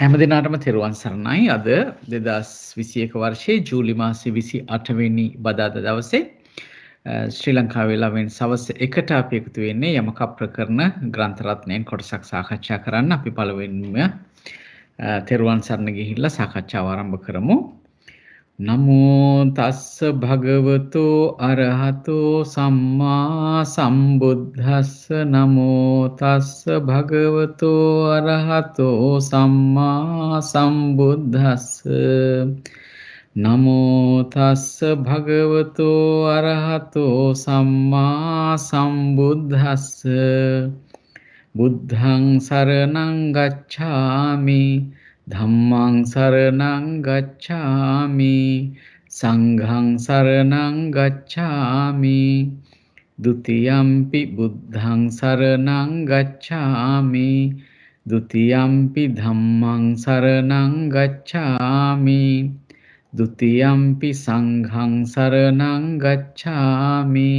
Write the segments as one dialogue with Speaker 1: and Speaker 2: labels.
Speaker 1: හැමදිනාටම තෙරුවන් සරණයි. අද 2021 වර්ෂයේ ජූලි මාසයේ 28 වෙනි බදාදා දවසේ ශ්‍රී ලංකා වේලාවෙන් සවස් 1ට අපි එකතු වෙන්නේ යමක ප්‍රකරණ ග්‍රන්ථ රත්නයෙන් කොටසක් සාකච්ඡා කරන්න. අපි පළවෙනිම තෙරුවන් සරණ ගිහිල්ලා සාකච්ඡාව ආරම්භ කරමු. නමෝ තස්ස භගවතෝ අරහතෝ සම්මා සම්බුද්දස්ස නමෝ තස්ස භගවතෝ අරහතෝ සම්මා සම්බුද්දස්ස නමෝ තස්ස භගවතෝ අරහතෝ සම්මා සම්බුද්දස්ස බුද්ධං සරණං ගච්ඡාමි ධම්මං සරණං ගච්ඡාමි සංඝං සරණං ගච්ඡාමි ဒ ුතියම්පි බුද්ධං සරණං ගච්ඡාමි ဒ ුතියම්පි ධම්මං සරණං ගච්ඡාමි ဒ ුතියම්පි සංඝං සරණං ගච්ඡාමි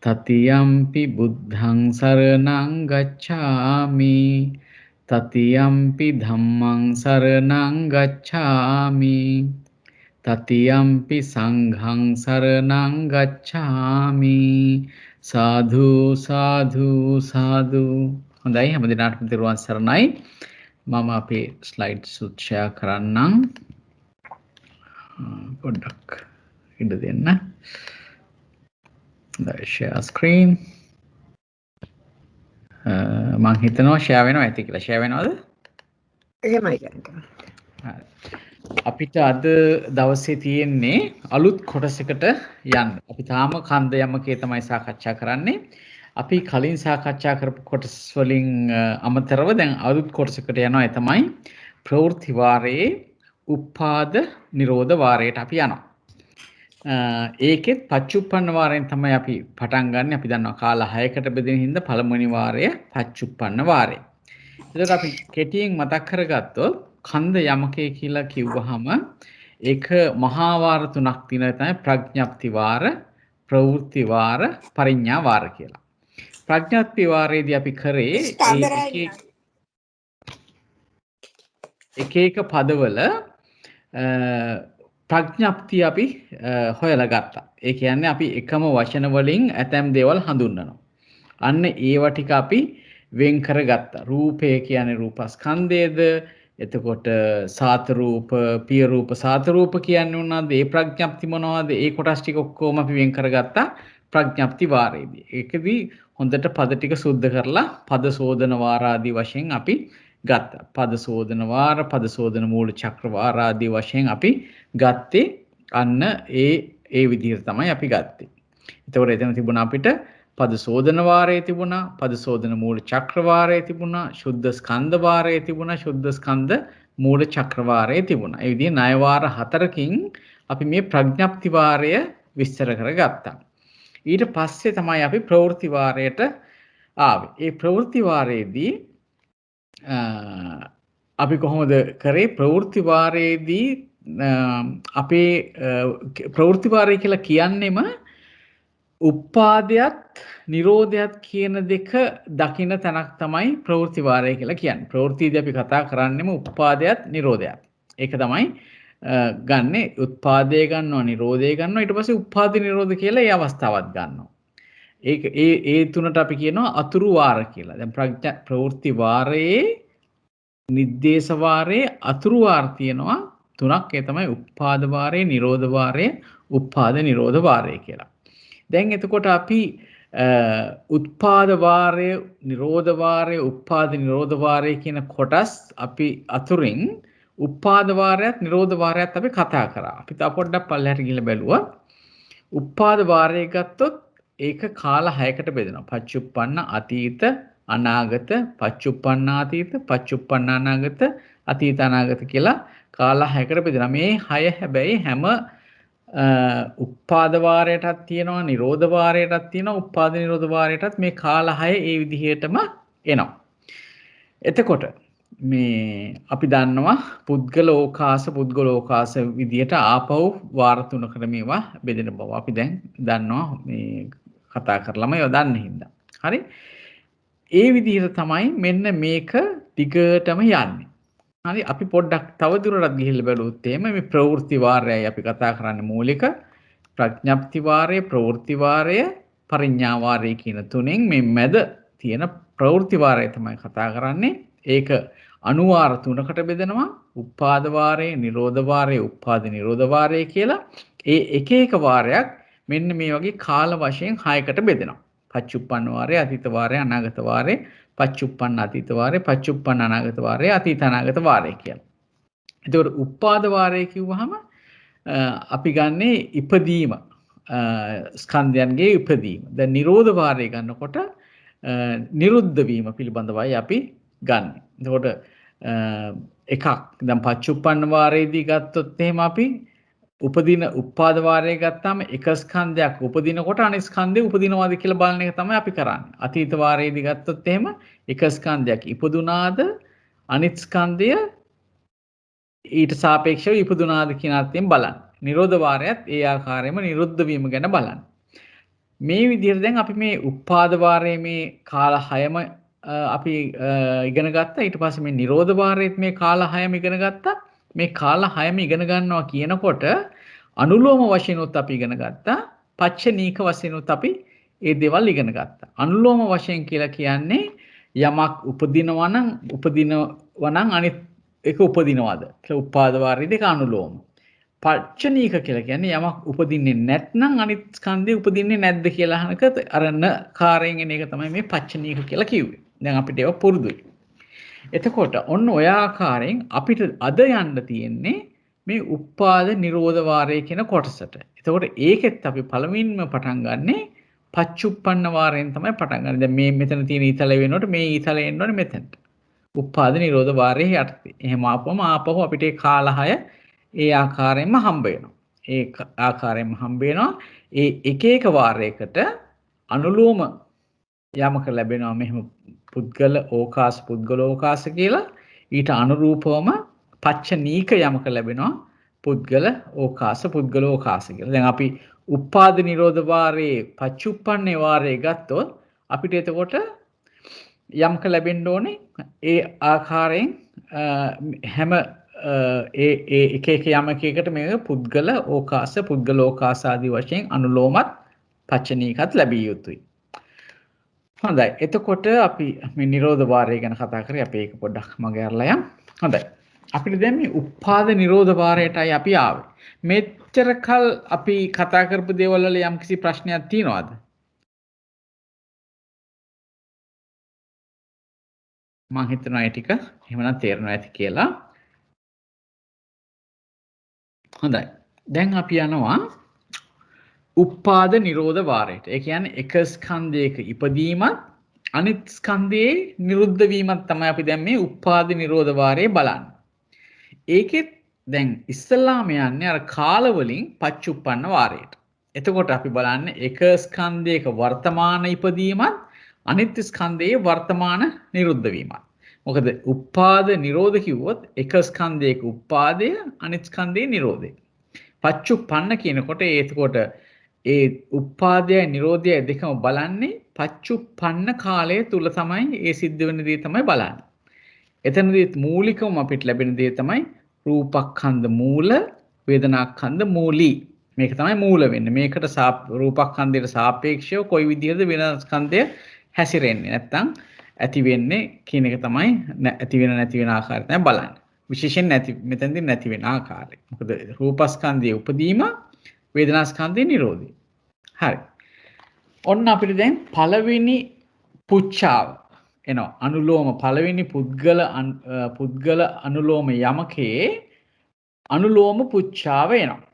Speaker 1: තතියම්පි බුද්ධං සරණං ගච්ඡාමි තතියම්පි ධම්මං සරණං ගච්ඡාමි තතියම්පි සංඝං සරණං ගච්ඡාමි සාදු සාදු සාදු. හොඳයි, හැමදිනාටම තෙරුවන් සරණයි. මම අපේ ස්ලයිඩ්ස් ෂෙයා කරන්නම්. පොඩ්ඩක් ඉඳ දෙන්න. share screen. මං හිතනවා ෂෙයා වෙනවා ඇති කියලා. ෂෙයා වෙනවද?
Speaker 2: එහෙමයි ගන්න.
Speaker 1: හරි. අපිට අද දවසේ තියෙන්නේ අලුත් කොටසකට යන්න. අපි තාම කන්ද යමකේ තමයි සාකච්ඡා කරන්නේ. අපි කලින් සාකච්ඡා කරපු කොටස් වලින් අමතරව දැන් අලුත් කොටසකට යනවා. ඒ තමයි ප්‍රවෘත්ති වාරයේ උපාද නිරෝධ වාරයට අපි යනවා. ඒකෙත් පච්චුප්පන්න වාරයෙන් තමයි අපි පටන් ගන්න. අපි දන්නවා කාල 6කට බෙදෙන හින්දා පළමුවෙනි වාරය පච්චුප්පන්න වාරය. එතකොට අපි කෙටියෙන් මතක් කරගත්තොත් කන්ද යමකේ කියලා කිව්වහම ඒක මහා වාර තුනක් තියෙනවා. තමයි ප්‍රඥප්ති වාර, ප්‍රවෘත්ති වාර, පරිඥා වාර කියලා. ප්‍රඥප්ති වාරයේදී අපි කරේ එක එක පදවල ප්‍රඥප්තිය අපි හොයලා ගත්තා. ඒ කියන්නේ අපි එකම වචන වලින් ඇතැම් දේවල් හඳුන්වනවා. අන්න ඒව ටික අපි වෙන් කරගත්තා. රූපය කියන්නේ රූපස්කන්ධයේද, එතකොට සාත රූප, පිය රූප, සාත රූප කියන්නේ මොනවද? ඒ ප්‍රඥප්ති මොනවද? ඒ කොටස් ටික ඔක්කොම අපි වෙන් කරගත්තා ප්‍රඥප්ති වාරයේදී. ඒකදී හොඳට පද ටික සුද්ධ කරලා පද සෝදන වාර ආදී වශයෙන් අපි ගත්තා. පද සෝදන වාර, පද සෝදන මූල චක්‍ර වාර ආදී වශයෙන් අපි ගත්තේ අන්න ඒ විදිහට තමයි අපි ගත්තේ. එතකොට එතන තිබුණා අපිට පද සෝදන වාරයේ තිබුණා, පද සෝදන මූල චක්‍ර වාරයේ තිබුණා, ශුද්ධ ස්කන්ධ වාරයේ තිබුණා, ශුද්ධ ස්කන්ධ මූල චක්‍ර වාරයේ තිබුණා. ඒ විදිහේ ණය වාර 4කින් අපි මේ ප්‍රඥප්ති වාරය විස්තර කරගත්තා. ඊට පස්සේ තමයි අපි ප්‍රවෘත්ති වාරයට ආවේ. ඒ ප්‍රවෘත්ති වාරයේදී අපි කොහොමද කරේ? ප්‍රවෘත්ති වාරයේදී අපේ ප්‍රවෘත්ති වාරය කියලා කියන්නේම උපාදයත් නිරෝධයත් කියන දෙක දකින්න තැනක් තමයි ප්‍රවෘත්ති වාරය කියලා කියන්නේ. ප්‍රවෘත්තිදී අපි කතා කරන්නේම උපාදයත් නිරෝධයත්. ඒක තමයි ගන්නෙ. උත්පාදය ගන්නවා, නිරෝධය ගන්නවා, ඊට පස්සේ උපාද නිරෝධ කියලා ඒ අවස්ථාවත් ගන්නවා. ඒක ඒ තුනට අපි කියනවා අතුරු වාර කියලා. දැන් ප්‍රවෘත්ති වාරයේ නිද්දේශ වාරයේ අතුරු වාර තියෙනවා තුනක්. ඒ තමයි උපාද වාරය, නිරෝධ වාරය, උපාද නිරෝධ වාරය කියලා. දැන් එතකොට අපි උත්පාද වාරය, නිරෝධ වාරය, උපාද නිරෝධ වාරය කියන කොටස් අපි අතුරින් උපාද වාරයත් නිරෝධ වාරයත් අපි කතා කරා. අපි තා පොඩ්ඩක් පල්ලෙහාට ගිහලා බැලුවා. උපාද වාරය ගත්තොත් ඒක කාල 6කට බෙදෙනවා. පච්චුප්පන්න අතීත, අනාගත, පච්චුප්පන්නාතීත, පච්චුප්පන්න අනාගත, අතීත අනාගත කියලා කාල 6කට බෙදෙනවා. මේ 6 හැබැයි හැම උපාද වාරයටත් තියෙනවා, නිරෝධ වාරයටත් තියෙනවා, උපාද නිරෝධ වාරයටත් මේ කාල 6 ඒ විදිහටම එනවා. එතකොට මේ අපි දන්නවා පුද්ගලෝකාස විදිහට ආපහු වාර තුනකට මේවා බෙදෙන බව අපි දැන් දන්නවා. මේ කතා කරලම ඒවා දන්න හින්දා. හරි. ඒ විදිහට තමයි මෙන්න මේක දිගටම යන්නේ. හරි අපි පොඩ්ඩක් තව දුරටත් ගිහිල්ලා බලුවොත් එහෙම මේ ප්‍රවෘත්ති වාරයයි අපි කතා කරන්නේ මූලික ප්‍රඥප්ති වාරය ප්‍රවෘත්ති වාරය පරිඥා වාරය කියන තුනෙන් මේ මැද තියෙන ප්‍රවෘත්ති වාරය තමයි කතා කරන්නේ. ඒක අනුවාර තුනකට බෙදෙනවා. උපාද වාරය, නිරෝධ වාරය, උපාද නිරෝධ වාරය කියලා. ඒ එක එක වාරයක් මෙන්න මේ වගේ කාල වශයෙන් 6කට බෙදෙනවා. පච්චුප්පන්න වාරය, අතීත වාරය, අනාගත වාරය, පච්චුප්පන්න අතීත වාරය, පච්චුප්පන්න අනාගත වාරය, අතීත අනාගත වාරය කියලා. එතකොට උපාද වාරය කිව්වහම අපි ගන්නේ ඉපදීම ස්කන්ධයන්ගේ ඉපදීම. දැන් නිරෝධ වාරය ගන්නකොට නිරුද්ධ වීම පිළිබඳවයි අපි ගන්න. එතකොට එකක් දැන් පච්චුප්පන්න වාරයේදී ගත්තොත් එහෙම අපි උපදින උපාද වාරය ගත්තාම එක ස්කන්ධයක් උපදිනකොට අනිත් ස්කන්ධය උපදිනවාද කියලා බලන එක තමයි අපි කරන්නේ. අතීත වාරයේදී ගත්තොත් එහෙම එක ස්කන්ධයක් ඉපදුනාද අනිත් ස්කන්ධය ඊට සාපේක්ෂව ඉපදුනාද කියන අර්ථයෙන් බලන්න. නිරෝධ වාරයත් ඒ ආකාරයෙන්ම නිරුද්ධ වීම ගැන බලන්න. මේ විදිහට දැන් අපි මේ උපාද වාරයේ මේ කාල 6ම අපි ඉගෙන ගත්තා. ඊට පස්සේ මේ නිරෝධ වාරයේත් මේ කාල 6ම ඉගෙන ගත්තා. මේ කාල 6ම ඉගෙන ගන්නවා කියනකොට අනුලෝම වශයෙන් උත් අපි ඉගෙන ගත්තා. පච්චනීක වශයෙන් උත් අපි ඒ දේවල් ඉගෙන ගත්තා. අනුලෝම වශයෙන් කියලා කියන්නේ යමක් උපදිනවා නම් අනිත් එක උපදිනවද කියලා උපාද වාරයේ දෙක අනුලෝම. පච්චනීක කියලා කියන්නේ යමක් උපදින්නේ නැත්නම් අනිත් ස්කන්ධය උපදින්නේ නැද්ද කියලා අහනක අරන කාරයෙන් එන එක තමයි මේ පච්චනීක කියලා කිව්වේ. දැන් අපිට ඒක පුරුදුයි. එතකොට ඔන්න ඔය ආකාරයෙන් අපිට අද යන්න තියෙන්නේ මේ උපාද නිරෝධ වාරය කියන කොටසට. එතකොට ඒකෙත් අපි පළවෙනිම පටන් ගන්නෙ පච්චුප්පන්න වාරයෙන් තමයි පටන් ගන්නේ. දැන් මේ මෙතන තියෙන ඊතල වෙනකොට මේ ඊතල එන්න ඕනේ මෙතනට. උපාද නිරෝධ වාරයේ යටතේ. එහෙම ආපුවම ආපහු අපිට ඒ කාල 6 ඒ ආකාරයෙන්ම හම්බ වෙනවා. ඒ ආකාරයෙන්ම හම්බ වෙනවා. ඒ එක එක වාරයකට අනුලෝම යමක ලැබෙනවා මෙහෙම පුද්ගල ඕකාස පුද්ගල ඕකාස කියලා. ඊට අනුරූපවම පච්චනීක යමක ලැබෙනවා පුද්ගල ඕකාස පුද්ගල ඕකාස කියලා. දැන් අපි උපාද නිරෝධ වාරයේ පච්චුප්පන්නේ වාරයේ ගත්තොත් අපිට එතකොට යමක ලැබෙන්න ඕනේ ඒ ආකාරයෙන් හැම ඒ එක එක යමකයකට මේක පුද්ගල ඕකාස ආදී වශයෙන් අනුලෝමත් පච්චනීකත් ලැබිය යුතුයි. හොඳයි. එතකොට අපි මේ නිරෝධ වාරය ගැන කතා කරේ. අපි ඒක පොඩ්ඩක් මගේ අරලා යමු. හොඳයි. අපිට දැන් මේ උපාද නිරෝධ වාරයටයි අපි ආවේ. මෙච්චර කල් අපි කතා කරපු දේවල් වල යම්කිසි ප්‍රශ්නයක් තියෙනවද? මම හිතනවා ඒ ටික එහෙමනම් තේරෙනවා ඇති කියලා. හොඳයි. දැන් අපි යනවා උපාද නිරෝධ වාරයට. ඒ කියන්නේ එක ස්කන්ධයක ඉපදීමත් අනිත් ස්කන්ධයේ නිරුද්ධ වීමත් තමයි අපි දැන් මේ උපාද නිරෝධ වාරයේ බලන්නේ. ඒකෙත් දැන් ඉස්සල්ලාම යන්නේ අර කාල වලින් පච්චුප්පන්න වාරයට. එතකොට අපි බලන්නේ එක ස්කන්ධයක වර්තමාන ඉපදීමත් අනිත් ස්කන්ධයේ වර්තමාන නිරුද්ධ වීමත්. මොකද උපාද නිරෝධ කිව්වොත් එක ස්කන්ධයක උපාදය අනිත් ස්කන්ධයේ නිරෝධය. පච්චුප්පන්න කියනකොට ඒකකොට ඒ උපාදයයි නිරෝධයයි දෙකම බලන්නේ පච්චුප්පන්න කාලය තුල තමයි ඒ සිද්ධ වෙන දේ තමයි බලන්නේ. එතනදී මූලිකවම අපිට ලැබෙන දේ තමයි රූපස්කන්ධ මූල වේදනාස්කන්ධ මූලී. මේක තමයි මූල වෙන්නේ. මේකට රූපස්කන්ධයට සාපේක්ෂව කොයි විදිහද වේදනාස්කන්ධය හැසිරෙන්නේ නැත්නම් ඇති වෙන්නේ කියන එක තමයි ඇති වෙන නැති වෙන ආකාරය තමයි බලන්නේ. විශේෂයෙන් මෙතනදී නැති වෙන ආකාරය. මොකද රූපස්කන්ධයේ උපදීම වේදනාස්කන්ධයේ නිරෝධය. හරි. ඔන්න අපිට දැන් පළවෙනි පුච්චාව එනවා. අනුලෝම පළවෙනි පුද්ගල අනුලෝම යමකේ අනුලෝම පුච්චාව එනවා.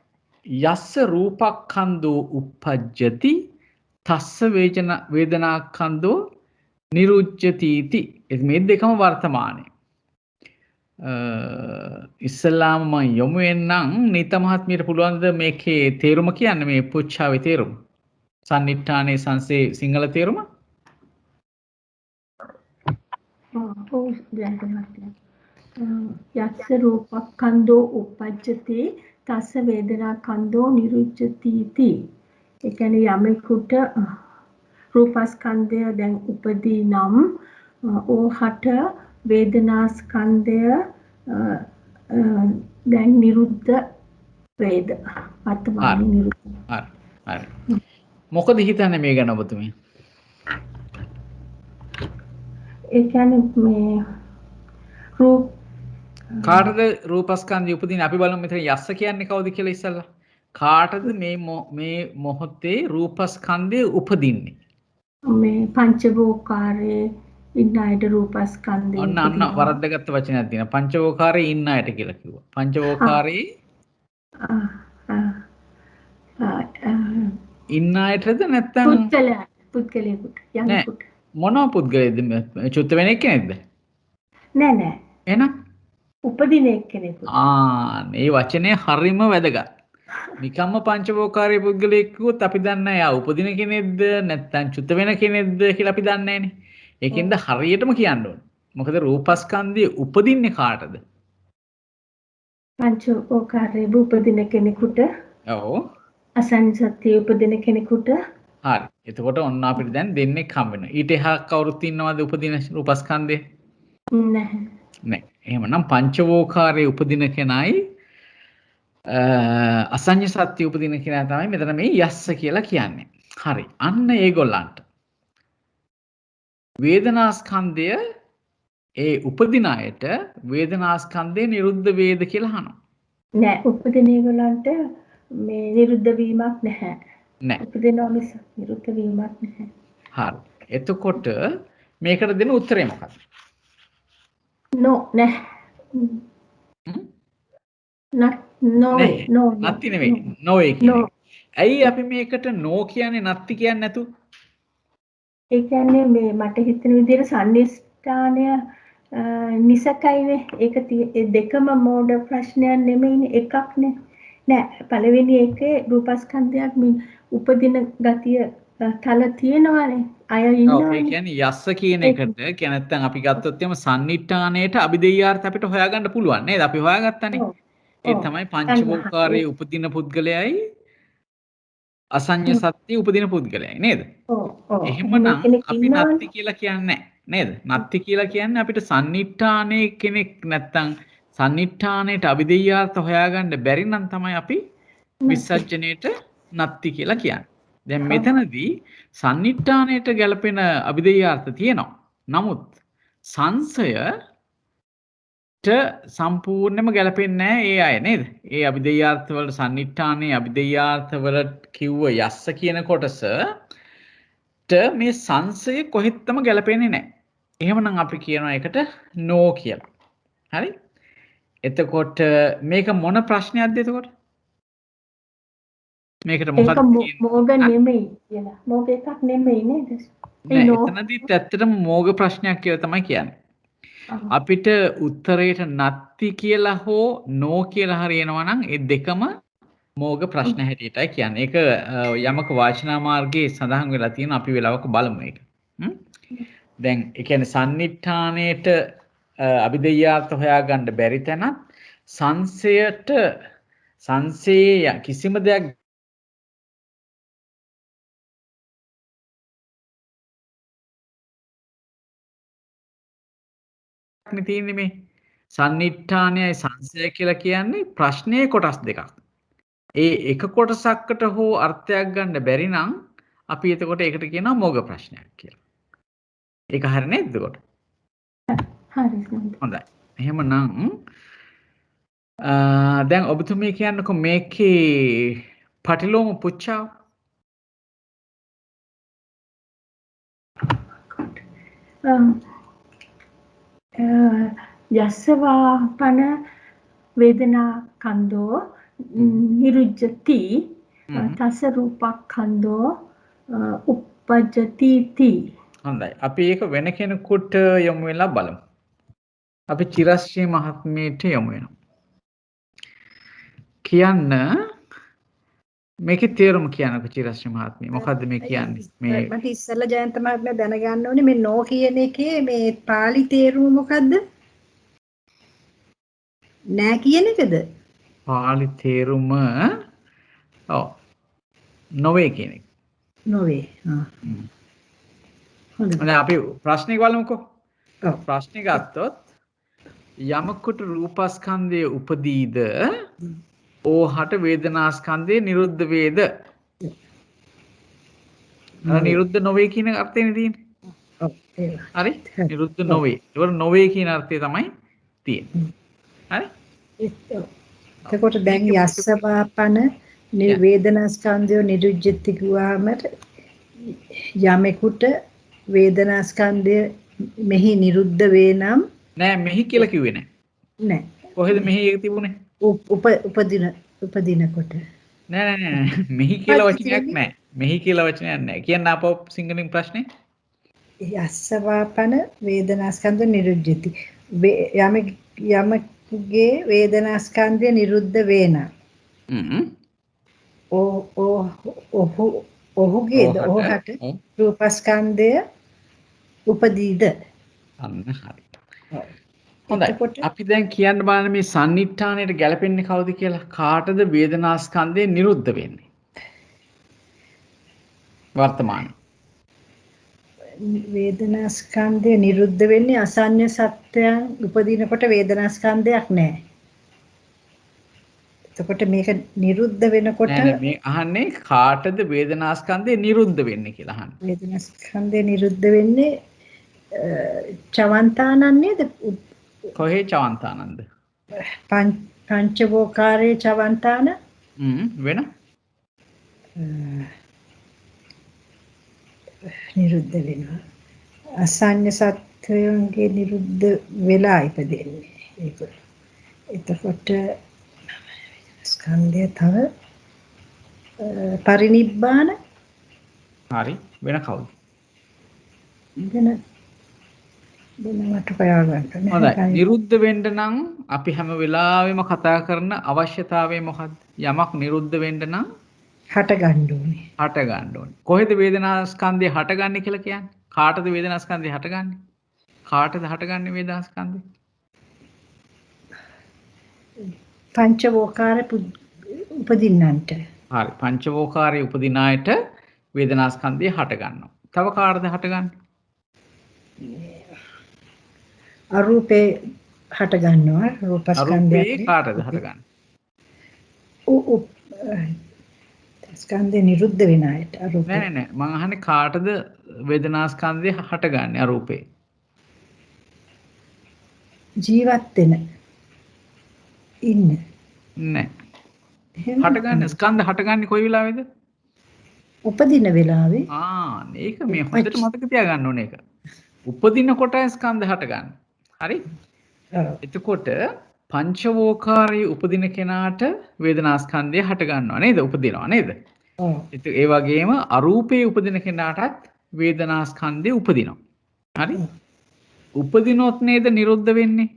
Speaker 1: යස්ස රූපක්ඛන්தோ uppajjati තස්ස වේදනාක්ඛන්தோ නිරුච්ඡති इति. මේ දෙකම වර්තමානයේ. ඉස්ලාම මම යොමු වෙන්නම් නීත මහත්මියට පුළුවන් ද මේකේ තේරුම කියන්න මේ පුච්චාවේ තේරුම? සම්නිට්ඨානේ සංසේ සිංහල තේරුම?
Speaker 3: යස්ස රූපක්ඛන්தோ uppajjati තස්ස වේදනාක්ඛන්தோ නිරුච්ඡති इति. ඒ කියන්නේ යමෙකුට රූපස්කන්ධය දැන් උපදී නම් ඕහට වේදනාස්කන්ධය දැන් නිරුද්ධ වේද වර්තමානයේ නිරුද්ධ.
Speaker 1: හරි. මොකද හිතන්නේ මේ ගැන ඔබතුමී?
Speaker 3: ඒ කියන්නේ මේ රූප
Speaker 1: කාටද රූපස්කන්ධය උපදින්නේ? අපි බලමු මෙතන යස්ස කියන්නේ කවුද කියලා ඉස්සල්ලා. කාටද මේ මොහොතේ රූපස්කන්ධය උපදින්නේ?
Speaker 3: මේ පංචවෝකාරයේ ඉන්න අයට රූපස්කන්ධය
Speaker 1: අන්න වරද්දගත්ත වචනයක් තියෙනවා. පංචවෝකාරයේ ඉන්න අයට කියලා කිව්වා. පංචවෝකාරයේ ඉන්න අයටද නැත්නම්
Speaker 3: පුද්ගලයෙකුට යමෙකුට
Speaker 1: මොනවා පුද්ගලයෙක්ද? චුත්ත වෙන එක්කෙනෙක්ද?
Speaker 3: නෑ
Speaker 1: එහෙනම්
Speaker 3: උපදින එක්කෙනෙකුට.
Speaker 1: මේ වචනේ හරිම වැදගත්. නිකම්ම පංචවෝකාරී පුද්ගලයෙක් කිව්වොත් අපි දන්නේ එයා උපදින කෙනෙක්ද නැත්නම් චුත වෙන කෙනෙක්ද කියලා අපි දන්නේ නැහනේ. ඒකෙන්ද හරියටම කියන්න ඕනේ. මොකද රූපස්කන්ධය උපදින්නේ කාටද?
Speaker 3: පංචවෝකාරයේ උපදින කෙනෙකුට.
Speaker 1: ඔව්.
Speaker 3: අසංසත්‍ය උපදින කෙනෙකුට.
Speaker 1: හරි. එතකොට ඔන්න අපිට දැන් දෙන්නෙක් හම්බ වෙනවා. ඊට එහා කවුරුත් ඉන්නවද උපදින රූපස්කන්ධය?
Speaker 3: නැහැ.
Speaker 1: නැහැ. එහෙමනම් පංචවෝකාරයේ උපදින කෙනයි අසඤ්ඤ සත්‍ය උපදින කෙනා තමයි මෙතන මේ යස්ස කියලා කියන්නේ. හරි. අන්න ඒගොල්ලන්ට වේදනාස්කන්ධය ඒ උපදින අයට වේදනාස්කන්ධය නිරුද්ධ වේද කියලා අහනවා.
Speaker 3: නෑ උපදින ඒගොල්ලන්ට මේ නිරුද්ධ වීමක් නැහැ.
Speaker 1: නෑ.
Speaker 3: උපදිනවා මිස නිරුද්ධ වීමක් නැහැ.
Speaker 1: හරි. එතකොට මේකට දෙන උත්තරේ මොකක්ද?
Speaker 3: නෑ.
Speaker 1: නත්ති නෙවෙයි. නොවේ කියන්නේ. ඇයි අපි මේකට නෝ කියන්නේ නැත්ති කියන්නේ නැතු?
Speaker 3: ඒ කියන්නේ මේ මට හිතෙන විදිහට සම්නිස්ථානය නිසකයිනේ. ඒක දෙකම මෝඩ ප්‍රශ්නයක් නෙමෙයිනේ එකක්නේ. නෑ පළවෙනි එකේ රූපස්කන්ධයක් උපදින ගතිය තල තියෙනවානේ. අය ඉන්නවානේ.
Speaker 1: ඔව් ඒ කියන්නේ යස්ස කියන එකට කියන නැත්නම් අපි ගත්තොත් එම සම්නිට්ඨානයට අභිදෙයාර්ථ අපිට හොයාගන්න පුළුවන් නේද? අපි හොයාගත්තානේ. ඒ තමයි පංචවෝකාරයේ උපදින පුද්ගලයයි අසඤ්ඤ සත්‍ය උපදින පුද්ගලයයි නේද? එහෙමනම් අපි නත්ති කියලා කියන්නේ නේද? නත්ති කියලා කියන්නේ අපිට සම්නිට්ඨානයේ කෙනෙක් නැත්නම් සම්නිට්ඨානයට අභිදෙයාර්ථ හොයාගන්න බැරි නම් තමයි අපි විසර්ජණයට නත්ති කියලා කියන්නේ. දැන් මෙතනදී සම්නිට්ඨානයට ගැලපෙන අභිදෙයාර්ථ තියෙනවා. නමුත් සංසයට සම්පූර්ණයෙන්ම ගැලපෙන්නේ නැහැ ඒ අය නේද? ඒ අභිදෙයාර්ථ වල සම්නිට්ඨානයේ අභිදෙයාර්ථ වල කිව්ව යස්ස කියන කොටසට මේ සංසය කොහෙත්ම ගැලපෙන්නේ නැහැ. එහෙමනම් අපි කියනවා ඒකට නෝ කියලා. හරි? එතකොට මේක මොන ප්‍රශ්නයක්ද එතකොට? මේකට මොකක්ද
Speaker 3: මෝග නෙමෙයි කියලා. මෝග එකක් නෙමෙයි නේද?
Speaker 1: එතනදිත් ඇත්තටම මෝග ප්‍රශ්නයක් කියලා තමයි කියන්නේ. අපිට උත්තරයට නත්ති කියලා හෝ නෝ කියලා හරියනවා නම් ඒ දෙකම මෝග ප්‍රශ්න හැටියටයි කියන්නේ. ඒක යමක වාචනා මාර්ගයේ සඳහන් වෙලා තියෙන අපි වෙලාවක බලමු ඒක. දැන් ඒ කියන්නේ සම්නිට්ඨානයේට අභිදෙයාර්ථ හොයාගන්න බැරි තැනත් සංසයේ කිසිම දෙයක් තියෙන්නේ මේ සම්නිට්ඨානයයි සංසය කියලා කියන්නේ ප්‍රශ්නයේ කොටස් දෙකක්. ඒ එක කොටසකට හෝ අර්ථයක් ගන්න බැරි නම් අපි එතකොට ඒකට කියනවා මෝග ප්‍රශ්නයක් කියලා. ඒක හරිය නේද එතකොට?
Speaker 3: හරි.
Speaker 1: හොඳයි. එහෙමනම් දැන් ඔබතුමිය කියන්නකො මේකේ පටිලෝම පුච්චාව.
Speaker 3: යස්සවාපන වේදනා කන්දෝ නිරුජ්ජති තස රූපක්ඛන්தோ උප්පජ්ජති ති.
Speaker 1: හොඳයි. අපි ඒක වෙන කෙනෙකුට යොමු වෙලා බලමු. අපි චිරශ්‍රී මහත්මියට යොමු වෙනවා. කියන්න මේකේ තේරුම කියන්නකො චිරශ්‍රී මහත්මිය. මොකද්ද මේ කියන්නේ? මේ
Speaker 2: මට ඉස්සෙල්ලා ජයන්ත මහත්මයා දැනගන්න ඕනේ මේ නෝ කියන එකේ මේ පාලි තේරුම මොකද්ද? නෑ කියන එකද?
Speaker 1: පාලි තේරුම ඔව් නොවේ කියන එක.
Speaker 2: නොවේ. හොඳයි.
Speaker 1: අපි ප්‍රශ්නේ බලමුකෝ. ප්‍රශ්නේ ගත්තොත් යමකට රූපස්කන්ධය උපදීද ඕහට වේදනාස්කන්ධය නිරුද්ධ වේද? නිරුද්ධ නොවේ කියන අර්ථයනේ තියෙන්නේ.
Speaker 2: ඔව් ඒ
Speaker 1: හරි? නිරුද්ධ නොවේ. ඒවල නොවේ කියන අර්ථය තමයි තියෙන්නේ. හරි?
Speaker 2: එතකොට දැන් යස්සවාපන වේදනා ස්කන්ධය නිරුද්ධති කිව්වම යමෙකුට වේදනා ස්කන්ධය මෙහි නිරුද්ධ වේ නම්
Speaker 1: නෑ මෙහි කියලා කිව්වේ නෑ.
Speaker 2: නෑ.
Speaker 1: කොහෙද මෙහි ඒක තිබුණේ?
Speaker 2: උපදිනකොට.
Speaker 1: නෑ නෑ නෑ මෙහි කියලා වචනයක් නෑ. මෙහි කියලා වචනයක් නෑ. කියන්න ආපහු සිංහලෙන් ප්‍රශ්නේ.
Speaker 2: යස්සවාපන වේදනා ස්කන්ධ නිරුද්ධති. යමකුගේ වේදනා ස්කන්ධය නිරුද්ධ වේ නම් ඔහුගේද ඔහුට රූපස්කන්ධය උපදීද?
Speaker 1: අන්න හරි. හොඳයි. අපි දැන් කියන්න බලන්න මේ සන්නිට්ඨානයට ගැලපෙන්නේ කවුද කියලා. කාටද වේදනාස්කන්ධය නිරුද්ධ වෙන්නේ? වර්තමානයේ.
Speaker 2: වේදනාස්කන්ධය නිරුද්ධ වෙන්නේ අසඤ්ඤ සත්‍යයන් උපදිනකොට වේදනාස්කන්ධයක් නැහැ. එතකොට මේක නිරුද්ධ වෙනකොට
Speaker 1: නෑ මේ අහන්නේ කාටද වේදනාස්කන්ධය නිරුද්ධ වෙන්නේ කියලා අහන්නේ.
Speaker 2: වේදනාස්කන්ධය නිරුද්ධ වෙන්නේ චවන්තානන් නේද?
Speaker 1: කොහේ චවන්තානන්ද?
Speaker 2: පංචවෝකාරයේ චවන්තාන
Speaker 1: වෙන
Speaker 2: නිරුද්ධ වෙනවා. අසඤ්ඤ සත්‍යයන්ගේ නිරුද්ධ වෙලා ඉපදෙන්නේ. ඒක. එතකොට ස්කන්ධය තව පරිනිබ්බාන
Speaker 1: හරි වෙන කවුද?
Speaker 2: මට හොයාගන්න
Speaker 1: හොඳයි. නිරුද්ධ වෙන්න නම් අපි හැම වෙලාවෙම කතා කරන අවශ්‍යතාවය මොකක්ද? යමක් නිරුද්ධ වෙන්න නම්
Speaker 2: හට ගන්න ඕනේ.
Speaker 1: හට ගන්න ඕනේ. කොහෙද වේදනාස්කන්ධය හටගන්නේ කියලා කියන්නේ? කාටද වේදනාස්කන්ධය හටගන්නේ? කාටද හටගන්නේ වේදනාස්කන්ධය?
Speaker 2: පංචවෝකාර උපදින්නන්ට.
Speaker 1: හරි. පංචවෝකාරයේ උපදින අයට වේදනාස්කන්ධය හට ගන්නවා. තව කාටද හටගන්නේ?
Speaker 2: අරූපේ හට ගන්නවා. රූපස්කන්ධය.
Speaker 1: අරූපේ කාටද හටගන්නේ?
Speaker 2: ස්කන්ධය නිරුද්ධ වෙන අයට අරූපේ.
Speaker 1: නෑ නෑ මම අහන්නේ කාටද වේදනාස්කන්ධය හටගන්නේ අරූපේ?
Speaker 2: ජීවත් වෙන ඉන්න.
Speaker 1: නෑ. හටගන්නේ ස්කන්ධ හටගන්නේ කොයි වෙලාවේද?
Speaker 2: උපදින වෙලාවේ.
Speaker 1: ඒක මේ හොඳට මතක තියාගන්න ඕනේ ඒක. උපදින කොට ස්කන්ධ හටගන්නේ. හරි? එතකොට පංචවෝකාරයේ උපදින කෙනාට වේදනාස්කන්ධය හට ගන්නවා නේද? උපදිනවා නේද?
Speaker 2: ඔව්.
Speaker 1: ඒ වගේම අරූපයේ උපදින කෙනාටත් වේදනාස්කන්ධය උපදිනවා. හරි? උපදිනොත් නේද නිරුද්ධ වෙන්නේ?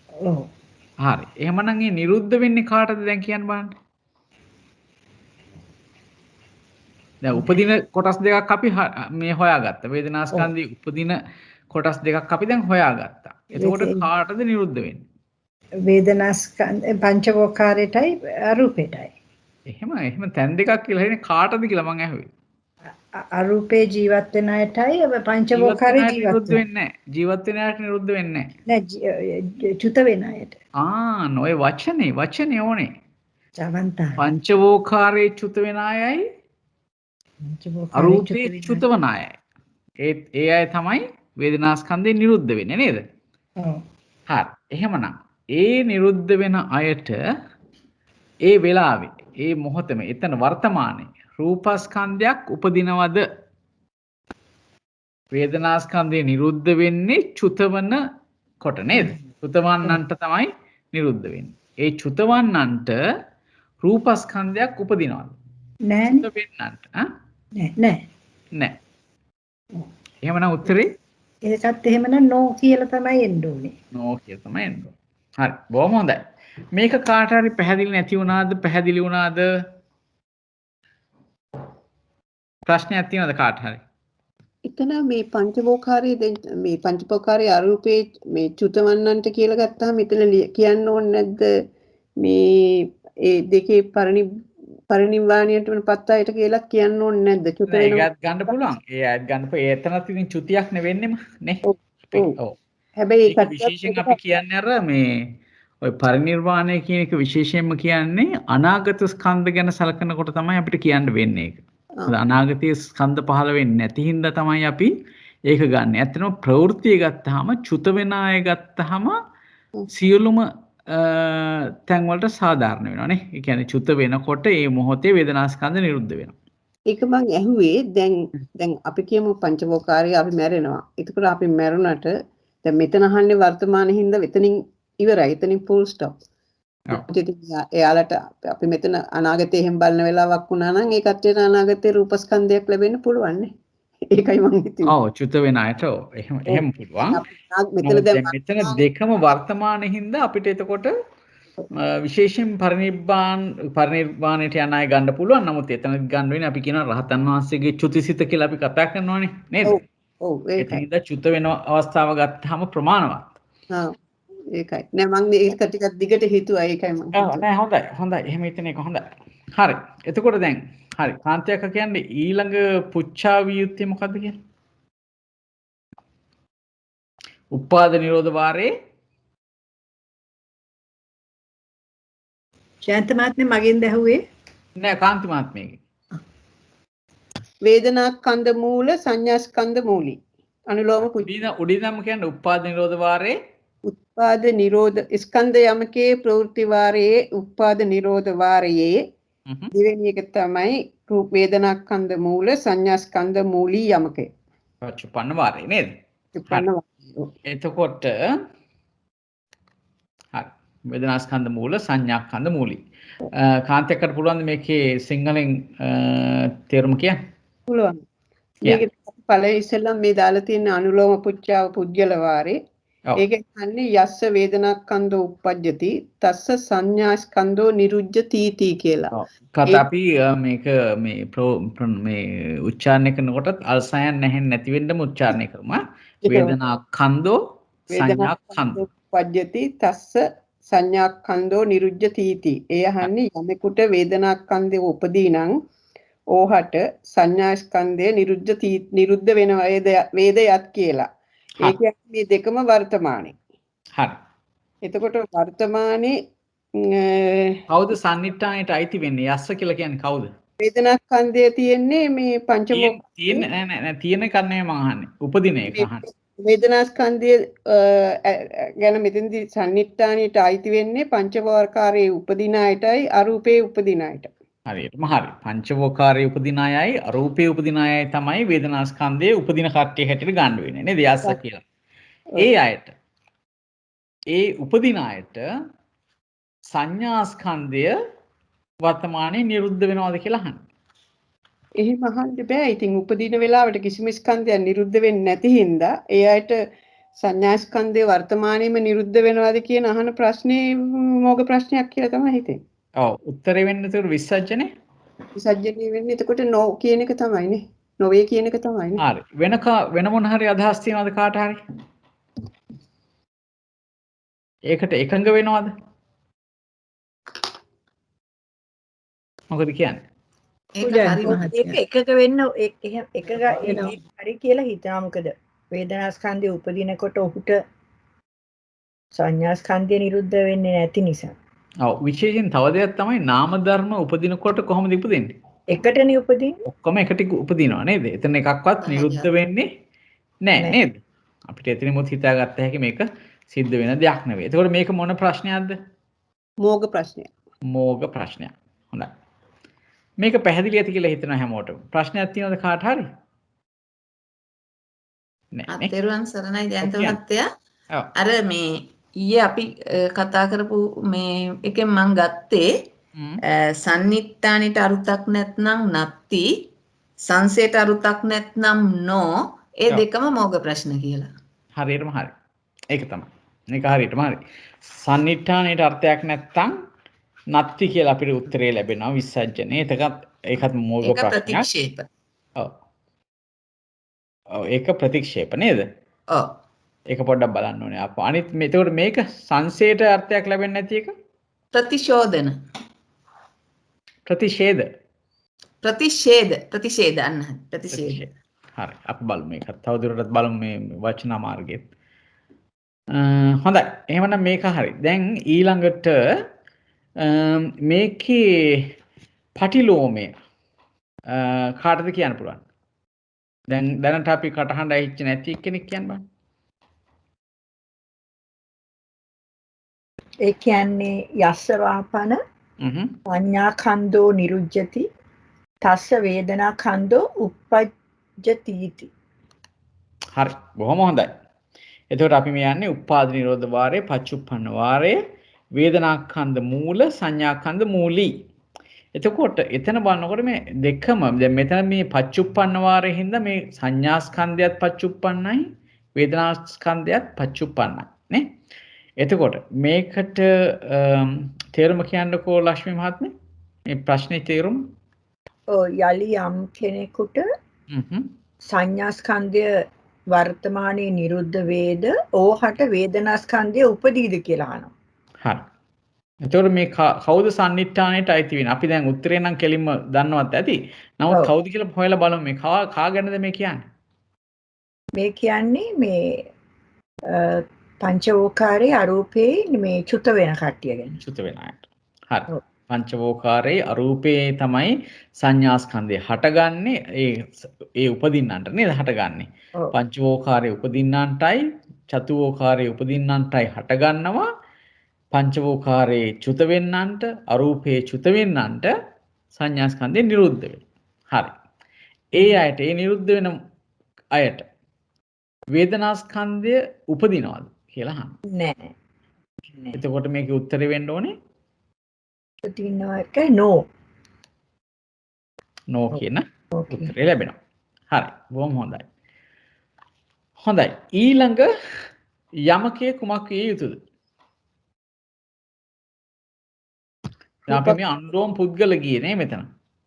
Speaker 2: ඔව්.
Speaker 1: හරි. එහෙමනම් මේ නිරුද්ධ වෙන්නේ කාටද දැන් කියන්න බලන්න. දැන් උපදින කොටස් දෙකක් අපි මේ හොයාගත්තා. වේදනාස්කන්ධي උපදින කොටස් දෙකක් අපි දැන් හොයාගත්තා. එතකොට කාටද නිරුද්ධ වෙන්නේ?
Speaker 2: වේදනාස්කන්ධ පංචවෝකාරයටයි අරූපයටයි.
Speaker 1: එහෙම තැන් දෙකක් කියලා හිතන්නේ කාටද කියලා මං ඇහුවේ.
Speaker 2: අරූපේ ජීවත් වෙන අයටයි පංචවෝකාරේ ජීවත්
Speaker 1: වෙන්නේ නැහැ. ජීවත් වෙන අයට නිරුද්ධ වෙන්නේ
Speaker 2: නැහැ. නෑ චුත වෙන අයට.
Speaker 1: නොය වචනේ ඕනේ.
Speaker 2: චවන්තා.
Speaker 1: පංචවෝකාරේ චුත වෙන අයයි අරූපේ චුත වෙන අයයි. ඒ අය තමයි වේදනාස්කන්ධේ නිරුද්ධ වෙන්නේ නේද?
Speaker 2: ඔව්.
Speaker 1: හරි. එහෙමනම් ඒ නිරුද්ධ වෙන අයට ඒ වෙලාවේ ඒ මොහොතේම එතන වර්තමානයේ රූපස්කන්ධයක් උපදිනවද? වේදනාස්කන්ධය නිරුද්ධ වෙන්නේ චුතවන කොට නේද? චුතවන්නන්ට තමයි නිරුද්ධ වෙන්නේ. ඒ චුතවන්නන්ට රූපස්කන්ධයක් උපදිනවද?
Speaker 2: නෑනේ.
Speaker 1: චුත වෙන්නන්ට නෑ. එහෙමනම් උත්තරේ
Speaker 2: ඒකත් එහෙමනම් නෝ කියලා තමයි එන්න ඕනේ.
Speaker 1: නෝ කියලා තමයි එන්න ඕනේ. හරි. බොහොම හොඳයි. මේක කාට හරි පැහැදිලි නැති වුණාද? පැහැදිලි වුණාද? ප්‍රශ්නයක් තියෙනවද කාට හරි?
Speaker 4: එතන මේ පංචවෝකාරයේ දැන් මේ පංචවෝකාරයේ අරූපේ මේ චුතවන්නන්ට කියලා ගත්තාම එතන කියන්න ඕනේ නැද්ද මේ ඒ දෙකේ පරිනිර්වාණයටම පත් අයට කියලා කියන්න ඕනේ නැද්ද? චුත වෙනවා.
Speaker 1: ඒකත් ගන්න පුළුවන්. ඒ අයත් ගන්න පුළුවන්. එතනත් ඉතින් චුතියක් නෙවෙන්නේම නේ. ඔව්.
Speaker 4: හැබැයි
Speaker 1: ඒක විශේෂයෙන් අපි කියන්නේ අර මේ ඔය පරිණිර්වාණය කියන එක විශේෂයෙන්ම කියන්නේ අනාගත ස්කන්ධ ගැන සලකනකොට තමයි අපිට කියන්න වෙන්නේ ඒක. මොකද අනාගතයේ ස්කන්ධ පහළ වෙන්නේ නැති හින්දා තමයි අපි ඒක ගන්න. ඇත්තටම ප්‍රවෘත්තිය ගත්තාම චුත වෙන අය ගත්තාම සියලුම තැන් වලට සාධාරණ වෙනවා නේ. ඒ කියන්නේ චුත වෙනකොට ඒ මොහොතේ වේදනා ස්කන්ධ නිරුද්ධ වෙනවා.
Speaker 4: ඒක මං ඇහුවේ දැන් අපි කියමු පංචවෝකාරය අපි මැරෙනවා. එතකොට අපි මැරුණට දැන් මෙතන අහන්නේ වර්තමානයේ හින්දා එතනින් ඉවරයි. එතනින් full stop. එයාලට අපි මෙතන අනාගතේ එහෙම බලන වෙලාවක් වුණා නම් ඒ කට්ටියට අනාගතේ රූපස්කන්ධයක් ලැබෙන්න පුළුවන් නේ. ඒකයි මං හිතුවේ.
Speaker 1: ඔව් චුත වෙන අයට එහෙම පුළුවන්.
Speaker 4: මෙතන දැන්
Speaker 1: මෙතන දෙකම වර්තමානයේ හින්දා අපිට එතකොට විශේෂයෙන් පරිනිර්වාණයට යන අය ගන්න පුළුවන්. නමුත් එතන ගන්න වෙන්නේ අපි කියන රහතන් වහන්සේගේ චුතිසිත කියලා අපි කතා කරනවානේ නේද?
Speaker 4: ඔව් ඒකයි.
Speaker 1: එතනින්ද චුත වෙන අවස්ථාව ගත්තාම ප්‍රමාණවත්.
Speaker 4: ආ ඒකයි. නෑ මං ඒක ටිකක් දිගට හිතුවා ඒකයි මං.
Speaker 1: නෑ හොඳයි. එහෙම හිතන එක හොඳයි. හරි. එතකොට දැන් හරි. කාන්තයක කියන්නේ ඊළඟ පුච්ඡා වියුත්තේ මොකද්ද කියන්නේ? උපාද නිරෝධ වාරේ
Speaker 2: ශාන්ත මහත්මිය මගෙන් දැහුවේ
Speaker 1: නෑ කාන්ති මහත්මියගේ.
Speaker 4: වේදනා ස්කන්ධ මූල සංඥා ස්කන්ධ මූලී. අනුලෝම
Speaker 1: උඩින්ම කියන්නේ උපාද නිරෝධ වාරේ
Speaker 4: උත්පාද නිරෝධ ස්කන්ධ යමකේ ප්‍රවෘත්ති වාරයේ උත්පාද නිරෝධ වාරයේ දෙවෙනි එක තමයි රූප වේදනා ස්කන්ධ මූල සංඥා ස්කන්ධ මූලී යමකේ.
Speaker 1: චුප්පන්න වාරේ නේද? එතකොට හරි වේදනා ස්කන්ධ මූල සංඥා ස්කන්ධ මූලී. කාන්තයකට පුළුවන් මේකේ සිංහලෙන් තේරුම කියන්න?
Speaker 4: පුළුවන්. මේක පළවෙනි ඉස්සෙල්ලා මේ දාලා තියෙන අනුලෝම පුච්ඡාව පුජ්‍යල වාරේ. ඒක කියන්නේ යස්ස වේදනා ස්කන්ධෝ uppajjati තස්ස සංඥා ස්කන්ධෝ නිරුජ්ජති තී කියලා.
Speaker 1: කතා අපි මේක මේ උච්චාරණය කරනකොටත් අල්සයන් නැති වෙන්නම උච්චාරණය කරමු. වේදනා ස්කන්ධෝ සංඥා ස්කන්ධෝ
Speaker 4: uppajjati තස්ස සංඥා ස්කන්ධෝ නිරුජ්ජති තී. ඒ අහන්නේ යමෙකුට වේදනා ස්කන්ධය උපදී නම් ඕහට සංඥා ස්කන්ධය නිරුද්ධ වෙනවා වේදයත් කියලා. ඒ කියන්නේ මේ දෙකම වර්තමානයේ.
Speaker 1: හරි.
Speaker 4: එතකොට වර්තමානයේ
Speaker 1: කවුද සම්නිට්ඨානයට අයිති වෙන්නේ? යස්ස කියලා කියන්නේ කවුද?
Speaker 4: වේදනා ස්කන්ධය තියෙන්නේ මේ පංචමෝහ
Speaker 1: තියෙන්නේ නෑ තියෙන එක නෙමෙයි මම අහන්නේ. උපදින එක අහන්නේ.
Speaker 4: වේදනා ස්කන්ධය ගැන මෙතෙන්දී සම්නිට්ඨානයට අයිති වෙන්නේ පංචවෝකාරයේ උපදින අයටයි අරූපේ උපදින අයට.
Speaker 1: හරියටම හරි. පංචවෝකාරයේ උපදින අයයි අරූපේ උපදින අයයි තමයි වේදනා ස්කන්ධයේ උපදින කට්ටිය හැටියට ගන්න වෙන්නේ නේද? යස්ස කියලා. ඒ අයට ඒ උපදින අයට සංඥා ස්කන්ධය වර්තමානයේ නිරුද්ධ වෙනවද කියලා අහන්නේ.
Speaker 4: එහෙම අහන්න බෑ. ඉතින් උපදින වෙලාවට කිසිම ස්කන්ධයක් නිරුද්ධ වෙන්නේ නැති හින්දා ඒ අයට සංඥා ස්කන්ධය වර්තමානයේම නිරුද්ධ වෙනවද කියන අහන ප්‍රශ්නේ මොග ප්‍රශ්නයක් කියලා තමයි හිතෙන්නේ.
Speaker 1: ඔව් උත්තරේ වෙන්නේ ඒක විසර්ජනේ.
Speaker 4: විසර්ජනේ වෙන්නේ එතකොට නෝ කියන එක තමයිනේ. නොවේ කියන එක තමයිනේ.
Speaker 1: හරි. වෙන මොන හරි අදහස් තියනවද කාට හරි? ඒකට එකඟ වෙනවද? මොකද කියන්නේ?
Speaker 2: ඒක එකක වෙන්න එකක හරි කියලා හිතා. මොකද වේදනා ස්කන්ධය උපදිනකොට ඔහුට සංඥා ස්කන්ධය නිරුද්ධ වෙන්නේ නැති නිසා.
Speaker 1: ඔව් විශේෂයෙන් තව දෙයක් තමයි නාම ධර්ම උපදිනකොට කොහොමද උපදින්නේ?
Speaker 2: එකටනේ උපදින්නේ.
Speaker 1: ඔක්කොම එකට උපදිනවා නේද? එතන එකක්වත් නිරුද්ධ වෙන්නේ නැහැ නේද? අපිට එතනමුත් හිතාගත්ත හැකි මේක සිද්ධ වෙන දෙයක් නෙවෙයි. එතකොට මේක මොන ප්‍රශ්නයක්ද?
Speaker 4: මෝග ප්‍රශ්නයක්.
Speaker 1: මෝග ප්‍රශ්නයක්. හොඳයි. මේක පැහැදිලි ඇති කියලා හිතනවා හැමෝටම. ප්‍රශ්නයක් තියෙනවද කාට හරි?
Speaker 5: නෑ. අතේරුවන් සරණයි ජයන්ත මහත්තයා. අර මේ ඊයේ අපි කතා කරපු මේ එකෙන් මම ගත්තේ සම්නිට්ඨානෙට අරුතක් නැත්නම් නත්ති සංසයට අරුතක් නැත්නම් නෝ ඒ දෙකම මෝග ප්‍රශ්න කියලා.
Speaker 1: හරියටම හරි. ඒක තමයි. මේක හරියටම හරි. සම්නිට්ඨානෙට අර්ථයක් නැත්නම් නත්ති කියලා අපිට උත්තරේ ලැබෙනවා විසර්ජනේ. ඒකත් මෝග ප්‍රශ්නයක්.
Speaker 5: ඒක ප්‍රතික්ෂේප.
Speaker 1: ඔව්. ඔව් ඒක ප්‍රතික්ෂේප නේද?
Speaker 5: ඔව්.
Speaker 1: ඒක පොඩ්ඩක් බලන්න ඕනේ. අනිත් එතකොට මේක සංසයට අර්ථයක් ලැබෙන්නේ නැති එක
Speaker 5: ප්‍රතිශෝධන.
Speaker 1: ප්‍රතිෂේධ.
Speaker 5: ප්‍රතිෂේධ අන්න ප්‍රතිෂේධ.
Speaker 1: හරි අපි බලමු මේක. තවදුරටත් බලමු මේ වචන මාර්ගයේ. හොඳයි. එහෙමනම් මේක හරි. දැන් ඊළඟට මේකේ පටිලෝමය කාටද කියන්න පුළුවන්? දැන් දැනට අපි කටහඬ ඇහිච්ච නැති කෙනෙක් කියන්න බෑ.
Speaker 2: ඒ කියන්නේ යස්ස වාපන සංඥා කන්දෝ නිරුජ්ජති තස්ස වේදනා කන්දෝ uppajjati.
Speaker 1: හරි. බොහොම හොඳයි. එතකොට අපි මේ යන්නේ උපාද නිරෝධ වාරයේ පච්චුප්පන්න වාරයේ වේදනාඛන්ද මූල සංඥාඛන්ද මූලී. එතකොට එතන බලනකොට මේ දෙකම දැන් මෙතන මේ පච්චුප්පන්න වාරයේ හින්දා මේ සංඥාස්කන්ධයත් පච්චුප්පන්නයි වේදනාස්කන්ධයත් පච්චුප්පන්නයි නේ. එතකොට මේකට තේරුම කියන්නකෝ ලක්ෂ්මී මහත්මිය මේ ප්‍රශ්නේ තේරුම.
Speaker 2: යලි යම් කෙනෙකුට සංඥාස්කන්ධය වර්තමානයේ නිරුද්ධ වේද ඕහට වේදනාස්කන්ධය උපදීද කියලා අහනවා.
Speaker 1: හරි. එතකොට මේ කවුද සම්නිට්ඨානයට අයිති වෙන්නේ? අපි දැන් උත්තරේ නම් කෙලින්ම දන්නවත් ඇති. නමුත් කවුද කියලා හොයලා බලමු මේ කා ගැනද මේ කියන්නේ?
Speaker 2: මේ කියන්නේ මේ පංචවෝකාරයේ අරූපේ මේ චුත වෙන කට්ටිය ගැන.
Speaker 1: චුත වෙන අයට. හරි. පංචවෝකාරයේ අරූපේ තමයි සංඥාස්කන්ධය හටගන්නේ ඒ උපදින්නන්ට නේද හටගන්නේ. පංචවෝකාරයේ උපදින්නන්ටයි චතුවෝකාරයේ උපදින්නන්ටයි හටගන්නවා. පංචවෝකාරයේ චුත වෙන්නන්ට අරූපේ චුත වෙන්නන්ට සංඥාස්කන්ධය නිරුද්ධ වෙනවා. හරි. ඒ අයට ඒ නිරුද්ධ වෙන අයට වේදනාස්කන්ධය උපදිනවද කියලා අහනවා.
Speaker 2: නෑ.
Speaker 1: එතකොට මේකේ උත්තරේ වෙන්න ඕනේ
Speaker 2: උපදිනවක නෝ.
Speaker 1: නෝ කියන උත්තරේ ලැබෙනවා. හරි. බොහොම හොඳයි. හොඳයි. ඊළඟ යමකේ කුමක් විය යුතුද? අපි මේ අනුලෝම පුද්ගල ගියේ නේ මෙතන.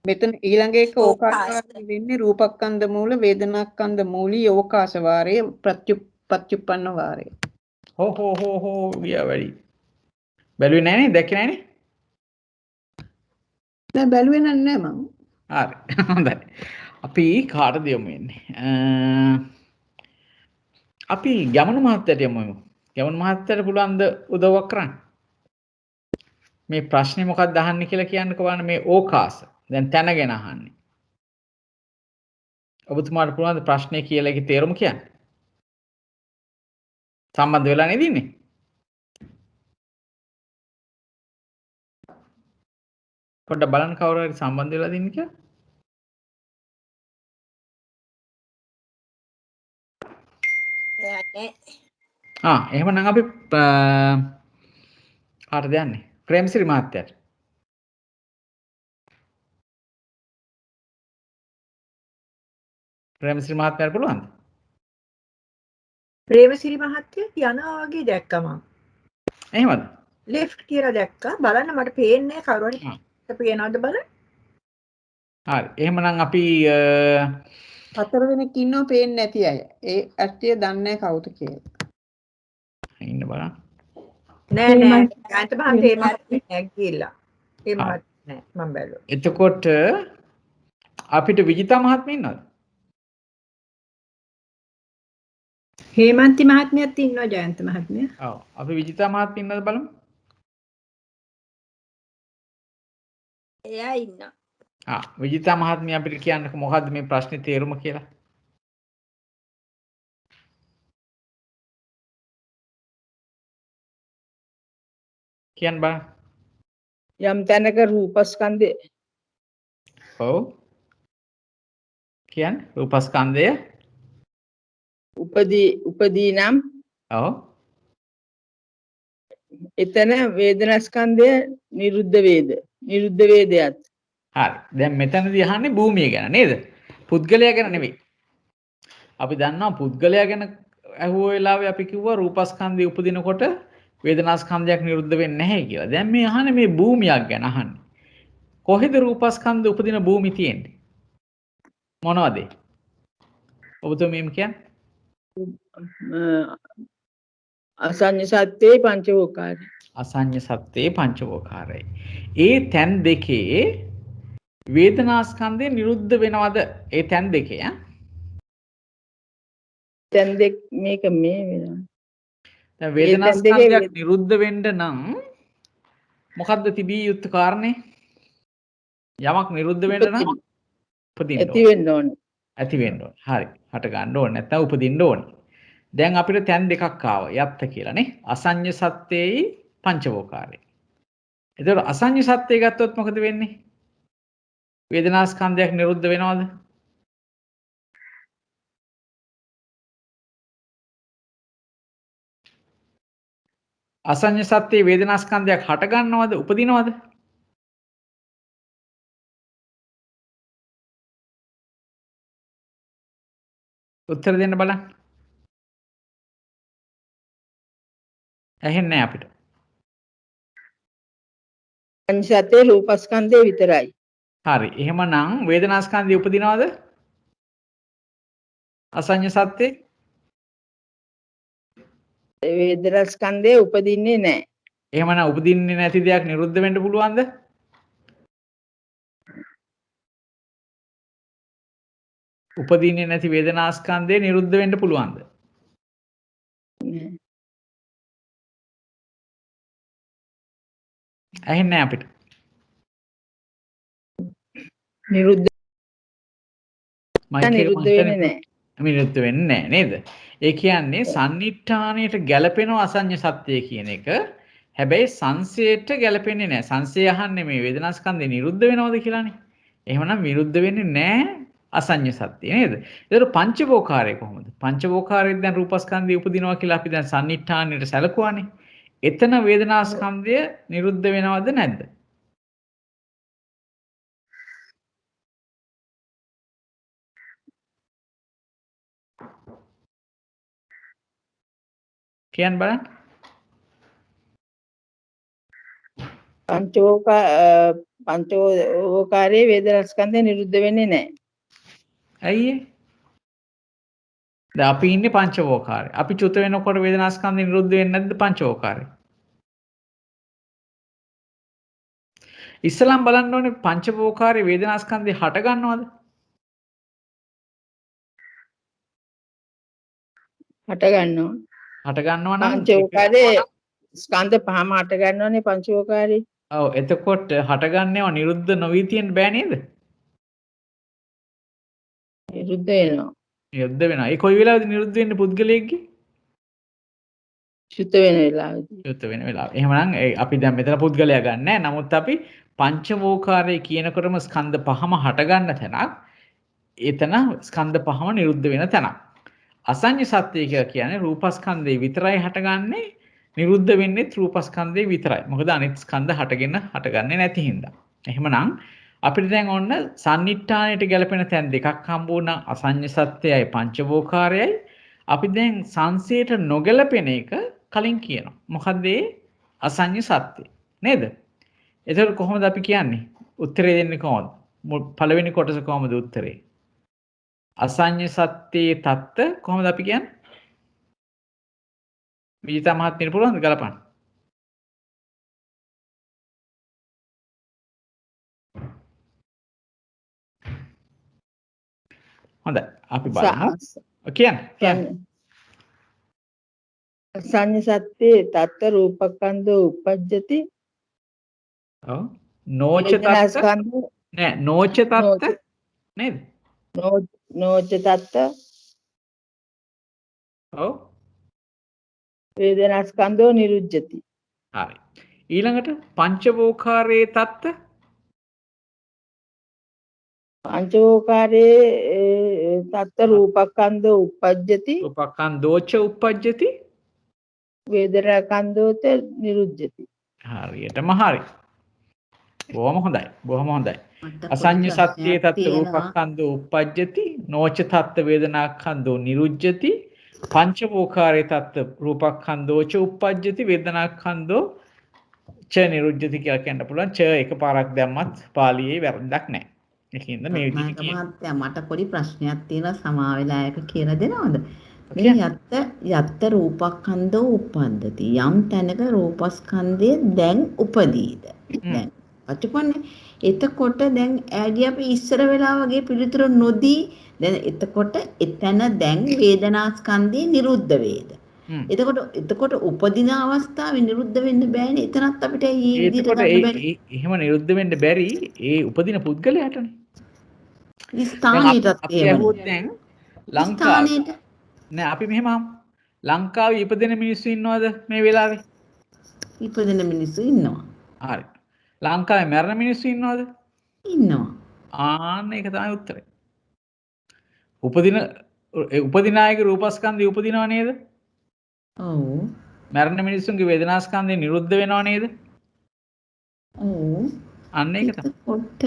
Speaker 4: මෙතන ඊළඟ එක ඕකාසවාරය වෙන්නේ රූපස්කන්ධ මූල වේදනාස්කන්ධ මූලී ඕකාස වාරයේ ප්‍රත්‍යুৎপন্ন වාරය.
Speaker 1: හෝ ගියා වැඩි. බැලුවේ නැහනේ දැක්කේ නැහනේ.
Speaker 4: නෑ බැලුවේ නෑ මම.
Speaker 1: හරි. හොඳයි. අපි කාටද යමු වෙන්නේ? අපි ගමනු මහත්තයට යමු. ගමනු මහත්තයට පුළුවන් ද උදව්වක් කරන්න? මේ ප්‍රශ්නේ මොකක්ද අහන්නේ කියලා කියන්නකෝ බලන්න මේ ඕකාස. දැන් තැන ගැන අහන්නේ. ඔබතුමාට පුළුවන් ද ප්‍රශ්නේ කියලා ඒකේ තේරුම කියන්න? සම්බන්ධ වෙලා නේද ඉන්නේ? පොඩ්ඩක් බලන්න කවුරු හරි සම්බන්ධ වෙලාද ඉන්නේ කියලා? එහෙමනම් අපි කාටද යන්නේ? ප්‍රේමසිරි මහත්තයාට. ප්‍රේමසිරි මහත්තයාට පුළුවන්ද?
Speaker 2: ප්‍රේමසිරි මහත්තයා යනවා වගේ දැක්කා මම.
Speaker 1: එහෙමද?
Speaker 2: left කියලා දැක්කා. බලන්න මට පේන්නේ කවුරු හරි පේනවද බලන්න.
Speaker 1: හරි. එහෙමනම් අපි
Speaker 4: හතර වෙනෙක් ඉන්නව පේන්නේ නැති අය. ඒ ඇත්තේ දන්නේ කවුද කියලා.
Speaker 1: ඉන්න බලන්න.
Speaker 2: නෑ ගාන්ත මහත්තයා නෑ ගිහිල්ලා. ඒ මහත්තයා නෑ මම බැලුවා.
Speaker 1: එතකොට අපිට විජිතා මහත්මිය ඉන්නවද?
Speaker 2: හේමන්ති මහත්මියත් ඉන්නවා ජයන්ත මහත්මිය.
Speaker 1: ඔව්. අපි විජිතා මහත්මිය ඉන්නවද බලමු.
Speaker 2: එයා ඉන්නවා.
Speaker 1: විජිතා මහත්මිය අපිට කියන්නකෝ මොකද්ද මේ ප්‍රශ්නේ තේරුම කියලා? කියන්න බලන්න.
Speaker 6: යම් තැනක රූපස්කන්ධය
Speaker 1: ඔව්. කියන්නේ රූපස්කන්ධය
Speaker 6: උපදී නම්
Speaker 1: ඔව්.
Speaker 6: එතන වේදනාස්කන්ධය නිරුද්ධ වේදයත්.
Speaker 1: හරි. දැන් මෙතනදී අහන්නේ භූමිය ගැන නේද? පුද්ගලයා ගැන නෙවෙයි. අපි දන්නවා පුද්ගලයා ගැන අහුව වෙලාවේ අපි කිව්වා රූපස්කන්ධය උපදිනකොට වේදනාස්කන්ධයක් නිරුද්ධ වෙන්නේ නැහැ කියලා. දැන් මේ අහන්නේ මේ භූමියක් ගැන අහන්නේ. කොහෙද රූපස්කන්ධ උපදින භූමි තියෙන්නේ? මොනවද? ඔබතුමීම කියන්නේ?
Speaker 6: අසඤ්ඤ සත්‍යේ පංචවෝකාරය.
Speaker 1: අසඤ්ඤ සත්‍යේ පංචවෝකාරය. ඒ තැන් දෙකේ වේදනාස්කන්ධය නිරුද්ධ වෙනවද? ඒ තැන් දෙකේ
Speaker 6: තැන් දෙක මේක මේ වෙනවා.
Speaker 1: දැන් වේදනාස්කන්ධයක් නිරුද්ධ වෙන්න නම් මොකද්ද තිබිය යුතු කාරණේ? යමක් නිරුද්ධ වෙන්න නම් උපදින්න
Speaker 6: ඇති වෙන්න ඕනේ.
Speaker 1: ඇති වෙන්න ඕනේ. හරි. හට ගන්න ඕනේ නැත්නම් උපදින්න ඕනේ. දැන් අපිට තැන් දෙකක් ආවා. යත්ත කියලා නේ. අසඤ්ඤ සත්‍යයයි පංචවෝකාරය. එතකොට අසඤ්ඤ සත්‍යය ගත්තොත් මොකද වෙන්නේ? වේදනාස්කන්ධයක් නිරුද්ධ වෙනවද? අසඤ්ඤ සත්‍යයේ වේදනාස්කන්ධයක් හට ගන්නවද? උපදිනවද? උත්තර දෙන්න බලන්න. ඇහෙන්නේ නැහැ අපිට.
Speaker 6: පංචසත්ත්‍ය රූපස්කන්ධය විතරයි.
Speaker 1: හරි. එහෙමනම් වේදනාස්කන්ධය උපදිනවද? අසඤ්ඤ සත්‍යේ
Speaker 6: වේදනාස්කන්ධය උපදින්නේ නැහැ.
Speaker 1: එහෙමනම් උපදින්නේ නැති දෙයක් නිරුද්ධ වෙන්න පුළුවන්ද? උපදින්නේ නැති වේදනාස්කන්ධය නිරුද්ධ වෙන්න පුළුවන්ද? ඇහෙන්නේ නැහැ අපිට.
Speaker 6: නිරුද්ධ වෙන්නේ නැහැ.
Speaker 1: නිරුද්ධ වෙන්නේ නැහැ නේද? ඒ කියන්නේ සන්නිට්ඨානයට ගැළපෙන අසඤ්ඤ සත්‍යය කියන එක. හැබැයි සංසයට ගැළපෙන්නේ නැහැ. සංසය අහන්නේ මේ වේදනාස්කන්ධේ නිරුද්ධ වෙනවද කියලානේ. එහෙමනම් විරුද්ධ වෙන්නේ නැහැ අසඤ්ඤ සත්‍යය නේද? ඒතර පංචවෝකාරය කොහොමද? පංචවෝකාරයෙන් දැන් රූපස්කන්ධය උපදිනවා කියලා අපි දැන් සන්නිට්ඨානයට සැලකුවානේ. එතන වේදනාස්කන්ධය නිරුද්ධ වෙනවද නැද්ද? කියන්න බලන්න.
Speaker 6: පංචවෝකාරයේ වේදනාස්කන්ධය නිරුද්ධ වෙන්නේ නැහැ.
Speaker 1: ඇයි ඒ? දැන් අපි ඉන්නේ පංචවෝකාරය. අපි චුත වෙනකොට වේදනාස්කන්ධය නිරුද්ධ වෙන්නේ නැද්ද පංචවෝකාරය? ඉස්සලම් බලන්න ඕනේ පංචවෝකාරයේ වේදනාස්කන්ධය හට ගන්නවද?
Speaker 6: හට ගන්නවා.
Speaker 1: හට ගන්නවා නම්
Speaker 6: පංචවෝකාරයේ ස්කන්ධ පහම හට ගන්නවනේ පංචවෝකාරයේ.
Speaker 1: ඔව් එතකොට හට ගන්නව නිරුද්ධ නොවි තියෙන්න බෑ නේද?
Speaker 6: නිරුද්ධ වෙනවා.
Speaker 1: නිරුද්ධ වෙනවා. ඒ කොයි වෙලාවද නිරුද්ධ වෙන්නේ පුද්ගලයෙක්ගේ?
Speaker 6: චුත වෙන වෙලාවදී.
Speaker 1: චුත වෙන වෙලාව. එහෙමනම් අපි දැන් මෙතන පුද්ගලයා ගන්න නැහැ. නමුත් අපි පංචවෝකාරය කියනකොටම ස්කන්ධ පහම හට ගන්න තැනක්. එතන ස්කන්ධ පහම නිරුද්ධ වෙන තැනක්. අසඤ්ඤ සත්‍යය කියලා කියන්නේ රූපස්කන්ධේ විතරයි හටගන්නේ. නිරුද්ධ වෙන්නේ රූපස්කන්ධේ විතරයි. මොකද අනිත් ස්කන්ධ හටගන්නේ නැති හින්දා. එහෙමනම් අපිට දැන් ඔන්න සන්නිට්ඨානයට ගැලපෙන තැන් දෙකක් හම්බ වුණා. අසඤ්ඤ සත්‍යයයි පංචවෝකාරයයි. අපි දැන් සංසයට නොගැලපෙන එක කලින් කියනවා. මොකද්ද ඒ අසඤ්ඤ සත්‍යය? නේද? එතකොට කොහොමද අපි කියන්නේ? උත්තරේ දෙන්නේ කොහොමද? පළවෙනි කොටස කොහොමද උත්තරේ? අසඤ්ඤ සත්‍යයේ தත්ත කොහොමද අපි කියන්නේ? විජිතා මහත්මියට පුළුවන්ද ගලපන්න? හොඳයි අපි බලමු. කියන්න.
Speaker 6: අසඤ්ඤ සත්‍යේ තත්ත රූපස්කන්ධෝ උපජ්ජති.
Speaker 1: ඔව්. නෝච තත්ත නෑ නෝච තත්ත නේද?
Speaker 6: නෝච තත්ත.
Speaker 1: ඔව්.
Speaker 6: වේදනාස්කන්ධෝ නිරුද්ධති.
Speaker 1: හරි. ඊළඟට පංචවෝකාරයේ තත්ත
Speaker 6: පංචවෝකාරයේ තත්ත රූපස්කන්ධෝ උපජ්ජති.
Speaker 1: රූපස්කන්ධෝච උපජ්ජති.
Speaker 6: වේදනාස්කන්ධෝච නිරුද්ධති.
Speaker 1: හරියටම හරි. බොහොම හොඳයි. බොහොම හොඳයි. අසඤ්ඤ සත්‍යයේ තත්ත රූපස්කන්ධෝ උපජ්ජති. නෝච තත්ත වේදනාස්කන්ධෝ නිරුද්ධති. පංචවෝකාරයේ තත්ත රූපස්කන්ධෝච උපජ්ජති. වේදනාස්කන්ධෝ ච නිරුද්ධති කියලා කියන්න පුළුවන්. ච එකපාරක් දැම්මත් පාලියේ වැරද්දක් නැහැ. ඒකින්ද මේ විදිහට
Speaker 7: කියනවා. මට පොඩි ප්‍රශ්නයක් තියෙනවා සමා වෙලා එක කියලා දෙනවද? මේ යත්ත රූපස්කන්ධෝ උප්පද්දති. යම් තැනක රූපස්කන්ධය දැන් උපදීද? දැන් අචුපන්නේ එතකොට දැන් ඈඩි අපි ඉස්සර වෙලා වගේ පිළිතුර නොදී දැන් එතකොට එතන දැන් වේදනාස්කන්ධය නිරුද්ධ වේද? එතකොට උපදින අවස්ථාවේ නිරුද්ධ වෙන්න බෑනේ. එතනත් අපිට මේ විදිහට
Speaker 1: එතකොට
Speaker 7: ගන්න බැරි.
Speaker 1: එහෙම නිරුද්ධ වෙන්න බැරි ඒ උපදින පුද්ගලයාටනේ.
Speaker 7: මේ ස්ථානෙටත්
Speaker 1: අපි ඇහුවොත් දැන්
Speaker 7: ස්ථානෙට
Speaker 1: නෑ අපි මෙහෙම ලංකාවේ ඉපදෙන මිනිස්සු ඉන්නවද මේ වෙලාවේ?
Speaker 7: ඉපදෙන මිනිස්සු ඉන්නවා.
Speaker 1: හරි. ලංකාවේ මැරෙන මිනිස්සු ඉන්නවද?
Speaker 7: ඉන්නවා.
Speaker 1: ආන්න ඒක තමයි උත්තරේ. උපදින අයගේ රූපස්කන්ධය උපදිනව නේද?
Speaker 7: ඔව්.
Speaker 1: මැරෙන මිනිස්සුන්ගේ වේදනාස්කන්ධය නිරුද්ධ වෙනව නේද?
Speaker 7: ඔව්.
Speaker 1: අන්න ඒක තමයි.
Speaker 7: කොට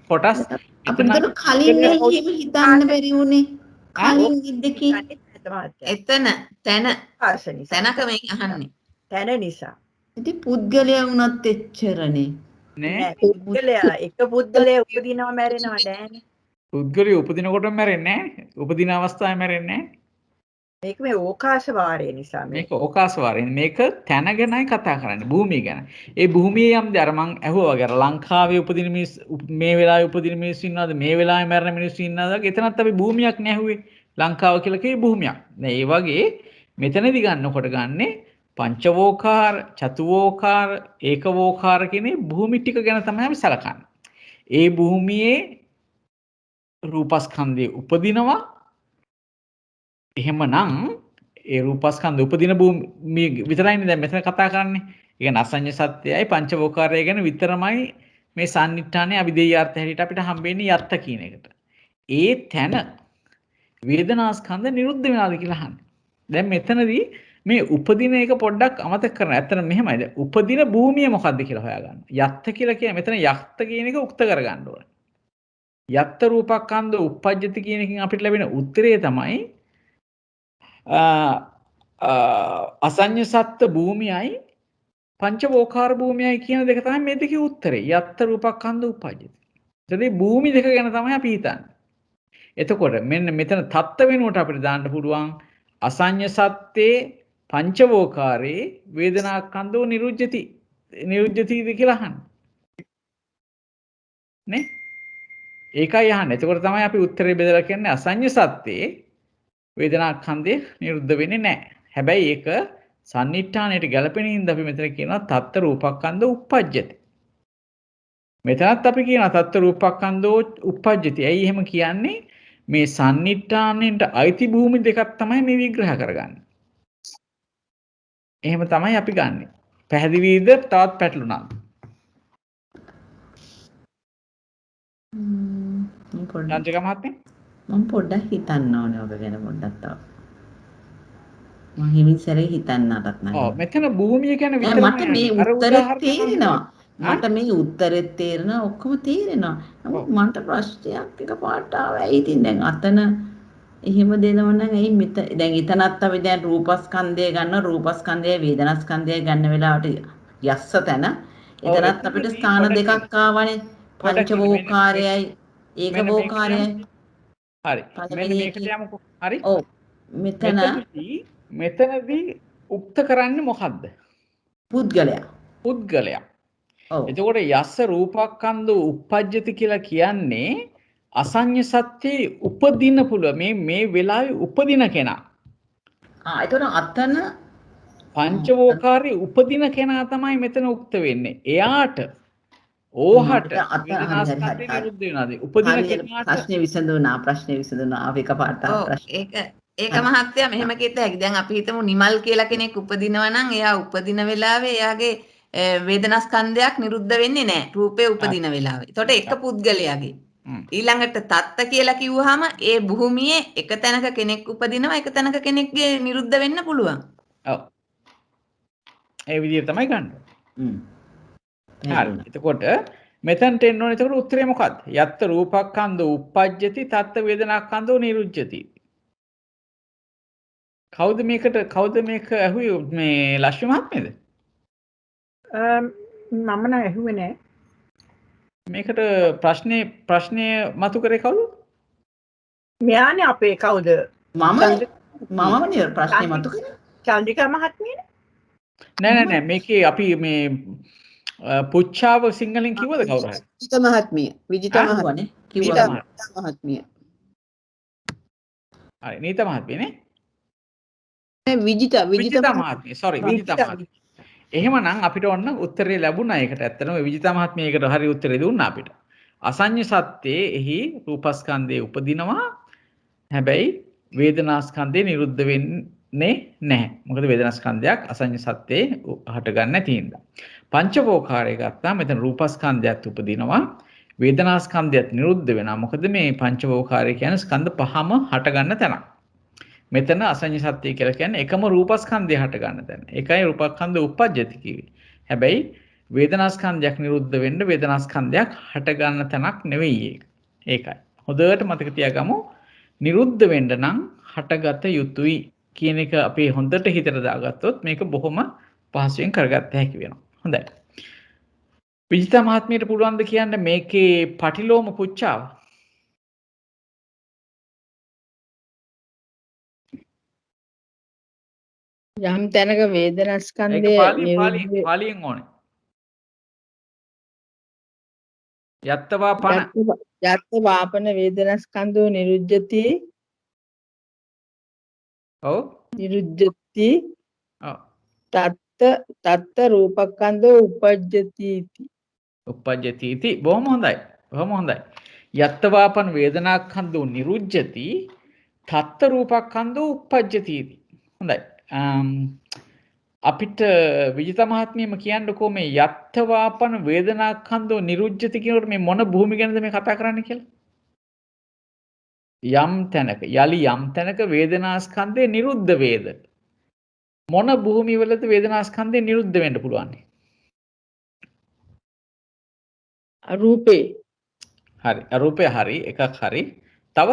Speaker 1: කොටස්
Speaker 7: අපිට කලින් එහෙම හිතන්න බැරි වුණේ. කලින් ඉද්දකී
Speaker 5: එතන තැන
Speaker 2: ආස නිසා.
Speaker 5: තැනක මේ අහන්නේ.
Speaker 2: තැන නිසා.
Speaker 7: ඉතින් පුද්ගලයා වුණත් එච්චරනේ.
Speaker 1: නෑ
Speaker 2: පුද්ගලයා එක පුද්ගලයා උපදිනවා මැරෙනවා නෑනේ.
Speaker 1: පුද්ගලයා උපදිනකොටම මැරෙන්නේ නෑ. උපදින අවස්ථාවේ මැරෙන්නේ නෑ.
Speaker 2: මේක මේ ඕකාශ වාරය නිසා
Speaker 1: මේක ඕකාශ වාරයෙන් මේක තැන ගැනයි කතා කරන්නේ භූමිය ගැන. ඒ භූමියේ යම් අර මං ඇහුවා වගේ අර ලංකාවේ උපදින මිනිස් මේ වෙලාවේ උපදින මිනිස්සු ඉන්නවද මේ වෙලාවේ මැරෙන මිනිස්සු ඉන්නවද එතනත් අපි භූමියක් නේ ඇහුවේ. ලංකාව කියලා කියේ භූමියක්. දැන් ඒ වගේ මෙතනදි ගන්නකොට ගන්නේ පංචවෝකාර, චතුවෝකාර, ඒකවෝකාර කියන භූමි ටික ගැන තමයි අපි සලකන්නේ. ඒ භූමියේ රූපස්කන්ධය උපදිනවා. එහෙමනම් ඒ රූපස්කන්ධ උපදින භූමිය විතරයිනේ දැන් මෙතන කතා කරන්නේ. ඒ කියන්නේ අසඤ්ඤ සත්‍යයයි පංචවෝකාරය ගැන විතරමයි මේ සම්නිට්ඨානේ අවිදේයාර්ථ හැටියට අපිට හම්බෙන්නේ යත්ත කියන එකට. ඒ තැන වේදනාස්කන්ධ නිරුද්ධ වෙනවාද කියලා අහන්නේ. දැන් මෙතනදී මේ උපදින එක පොඩ්ඩක් අමතක කරන්න. ඇත්තට මෙහෙමයි. උපදින භූමිය මොකද්ද කියලා හොයාගන්න. යත්ත කියලා කියන්නේ මෙතන යක්ත කියන එක උක්ත කරගන්න ඕනේ. යත්ත රූපස්කන්ධ උප්පජ්ජති කියන එකෙන් අපිට ලැබෙන උත්තරය තමයි අසඤ්ඤ සත්ත්ව භූමියයි පංචවෝකාර භූමියයි කියන දෙක තමයි මේ දෙකේ උත්තරේ. යත්ත රූපස්කන්ධ උප්පජ්ජති. එතකොට භූමි දෙක ගැන තමයි අපි හිතන්නේ. එතකොට මෙන්න මෙතන තත්ත්ව වෙනුවට අපිට දාන්න පුළුවන් අසඤ්ඤ සත්‍යේ පංචවෝකාරේ වේදනාස්කන්ධෝ නිරුජ්ජතිද කියලා අහන්න. නේ? ඒකයි අහන්නේ. එතකොට තමයි අපි උත්තරේ බෙදලා කියන්නේ අසඤ්ඤ සත්‍යේ වේදනාස්කන්ධය නිරුද්ධ වෙන්නේ නැහැ. හැබැයි ඒක සම්නිට්ඨානයට ගැලපෙන හින්දා අපි මෙතන කියනවා තත්ත්ව රූපස්කන්ධ උප්පජ්ජති. මෙතනත් අපි කියනවා තත්ත්ව රූපස්කන්ධෝ උප්පජ්ජති. ඇයි එහෙම කියන්නේ? මේ සම්නිට්ඨානෙට අයිති භූමි දෙකක් තමයි මේ විග්‍රහ කරගන්නේ. එහෙම තමයි අපි ගන්නෙ. පැහැදිලිද? තවත් පැටලුණාද? යන්ත්‍රික මහත්මයා
Speaker 7: මම පොඩ්ඩක් හිතන්න ඕනේ ඔබ ගැන පොඩ්ඩක් තව. මම හිමින් සැරේ හිතන්නටත් නැහැ.
Speaker 1: ඔව් මෙතන භූමිය ගැන විතරයි
Speaker 7: මට මේ උත්තරේ තේරෙනවා. මට මේ උත්තරේ තේරෙනවා ඔක්කොම තේරෙනවා. නමුත් මන්ට ප්‍රශ්නයක් එකපාරට ආවා. ඒ ඉතින් දැන් අතන එහෙම දෙනව නම් ඇයි දැන් එතනත් අපි දැන් රූපස්කන්ධය ගන්න රූපස්කන්ධය වේදනාස්කන්ධය ගන්න වෙලාවට යස්ස තැන එතනත් අපිට ස්ථාන දෙකක් ආවනේ. පංචවෝකාරයයි ඒකවෝකාරයයි.
Speaker 1: හරි. මෙන්න මේකට යමුකෝ. හරි.
Speaker 7: ඔව්.
Speaker 1: මෙතනදී උක්ත කරන්නේ මොකද්ද? පුද්ගලයා. ඔව්. එතකොට යස්ස රූපස්කන්ධ උප්පජ්ජති කියලා කියන්නේ අසඤ්ඤ සත්‍යේ උපදින පුළුව මේ වෙලාවේ උපදින කෙනා.
Speaker 7: එතකොට අතන
Speaker 1: පංචවෝකාරී උපදින කෙනා තමයි මෙතන උක්ත වෙන්නේ. එයාට ඕහට වේදනාස්කන්ධය නිරුද්ධ වෙනවාද? උපදින කෙනාට
Speaker 7: ප්‍රශ්නේ විසඳුණා. අපි එකපාරට
Speaker 5: ඒක මහත්තයා මෙහෙම කියත හැකි. දැන් අපි හිතමු නිමල් කියලා කෙනෙක් උපදිනවා නම් එයා උපදින වෙලාවේ එයාගේ වේදනාස්කන්ධයක් නිරුද්ධ වෙන්නේ නැහැ. රූපේ උපදින වෙලාවේ. එතකොට එක පුද්ගලයාගේ ඊළඟට තත්ත කියලා කිව්වහම ඒ භූමියේ එක තැනක කෙනෙක් උපදිනවා එක තැනක කෙනෙක්ගේ නිරුද්ධ වෙන්න පුළුවන්.
Speaker 1: ඔව්. ඒ විදිහට තමයි ගන්න. හරි. එතකොට මෙතනට එන්න ඕනේ. එතකොට උත්තරේ මොකක්ද? යත්ත රූපස්කන්ධ උප්පජ්ජති තත්ත වේදනාස්කන්ධෝ නිරුජ්ජති. කවුද මේක ඇහුවේ මේ ලක්ෂ්මී මහත්මයාද?
Speaker 2: මම නම් ඇහුවේ නෑ.
Speaker 1: මේකට ප්‍රශ්නය මතු කරේ කවුද?
Speaker 2: මෙයානේ අපේ කවුද?
Speaker 7: මමනේ ප්‍රශ්නේ මතු කරේ.
Speaker 2: චන්ද්‍රිකා මහත්මියනේ.
Speaker 1: නෑ මේකේ අපි මේ පුච්චාව සිංහලෙන් කිව්වද කවුරු හරි?
Speaker 7: විජිතා මහත්මිය කිව්වා මහත්මිය.
Speaker 1: හරි නීතා මහත්මියනේ.
Speaker 4: විජිතා
Speaker 1: විජිතා මහත්මිය sorry විජිතා මහත්මිය. එහෙමනම් අපිට ඔන්න උත්තරේ ලැබුණා ඒකට. ඇත්තටම විජිතා මහත්මිය ඒකට හරි උත්තරේ දුන්නා අපිට. අසඤ්ඤ සත්‍යයේ එහි රූපස්කන්ධයේ උපදිනවා. හැබැයි වේදනාස්කන්ධේ නිරුද්ධ වෙන්නේ නැහැ. මොකද වේදනාස්කන්ධයක් අසඤ්ඤ සත්‍යයේ හටගන්නේ නැති හින්දා. පංචවෝකාරය ගත්තාම මෙතන රූපස්කන්ධයත් උපදිනවා. වේදනාස්කන්ධයත් නිරුද්ධ වෙනවා. මොකද මේ පංචවෝකාරය කියන්නේ ස්කන්ධ පහම හටගන්න තැනක්. මෙතන අසඤ්ඤ සත්‍ය කියලා කියන්නේ එකම රූපස්කන්ධය හටගන්න තැන. ඒකයි රූපස්කන්ධ උප්පජ්ජති කිව්වේ. හැබැයි වේදනාස්කන්ධයක් නිරුද්ධ වෙන්න වේදනාස්කන්ධයක් හටගන්න තැනක් නෙවෙයි ඒක. ඒකයි. හොඳට මතක තියාගමු. නිරුද්ධ වෙන්න නම් හටගත යුතුයි කියන එක අපි හොඳට හිතට දාගත්තොත් මේක බොහොම පහසුවෙන් කරගත්ත හැකි වෙනවා. හොඳයි. විජිතා මහත්මියට පුළුවන් ද කියන්න මේකේ පටිලෝම පුච්චාව?
Speaker 6: යම් තැනක වේදනා
Speaker 1: ඒක
Speaker 6: ස්කන්ධය
Speaker 1: පාලියෙන් ඕනේ. යත්තවා පන
Speaker 6: යත්ත වාපන වේදනා ස්කන්ධෝ නිරුද්ධති
Speaker 1: ඔව්
Speaker 6: නිරුද්ධති
Speaker 1: ඔව්
Speaker 6: තත්ත රූපස්කන්ධෝ උපජ්ජති
Speaker 1: උපජ්ජති इति බොහොම හොඳයි. බොහොම හොඳයි. යත්තවාපන වේදනාඛන්‍தோ නිරුද්ධති තත්ත රූපස්කන්ධෝ උපජ්ජති इति. හොඳයි. අපිට විජිතා මහත්මියම කියන්නකෝ මේ යත්තවාපන වේදනාඛන්‍தோ නිරුද්ධති කියනකොට මේ මොන භූමිය ගැනද මේ කතා කරන්නේ කියලා? යම් තැනක යම් තැනක වේදනාස්කන්ධය නිරුද්ධ වේද? මොන භූමිය වලද වේදනාස්කන්ධය නිරුද්ධ වෙන්න පුළුවන්?
Speaker 6: අරූපේ
Speaker 1: හරි. අරූපය හරි. එකක් හරි. තව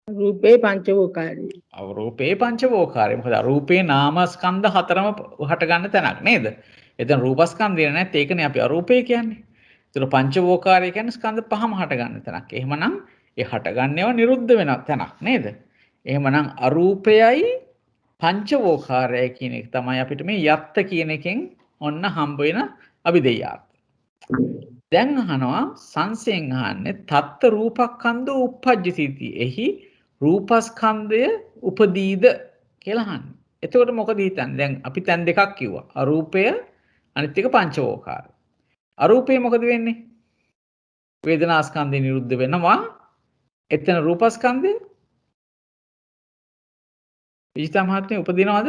Speaker 6: රූපේ පංචවෝකාරී
Speaker 1: රූපේ පංචවෝකාරය. මොකද අරූපේ නාමස්කන්ධ හතරම හට ගන්න තැනක් නේද? එතන රූපස්කන්ධය නැත් ඒකනේ අපි අරූපේ කියන්නේ. ඒතර පංචවෝකාරය කියන්නේ ස්කන්ධ පහම හට ගන්න තැනක්. එහෙමනම් ඒ හට ගන්නේව නිරුද්ධ වෙන තැනක් නේද? එහෙමනම් අරූපයයි පංචවෝකාරයයි කියන එක තමයි අපිට මේ යත්ත කියන එකෙන් ඔන්න හම්බ වෙන අභිදේයාර්ථ. දැන් අහනවා සංසයෙන් අහන්නේ තත්ත රූපස්කන්ධෝ උප්පජ්ජති. එහි රූපස්කන්ධය උපදීද කියලා අහන්නේ. එතකොට මොකද හිතන්නේ? දැන් අපි තැන් දෙකක් කිව්වා. අරූපය අනිත් එක පංචවෝකාරය. අරූපේ මොකද වෙන්නේ? වේදනාස්කන්ධය නිරුද්ධ වෙනවා. එතන රූපස්කන්ධය විජිතා මහත්මිය උපදිනවද?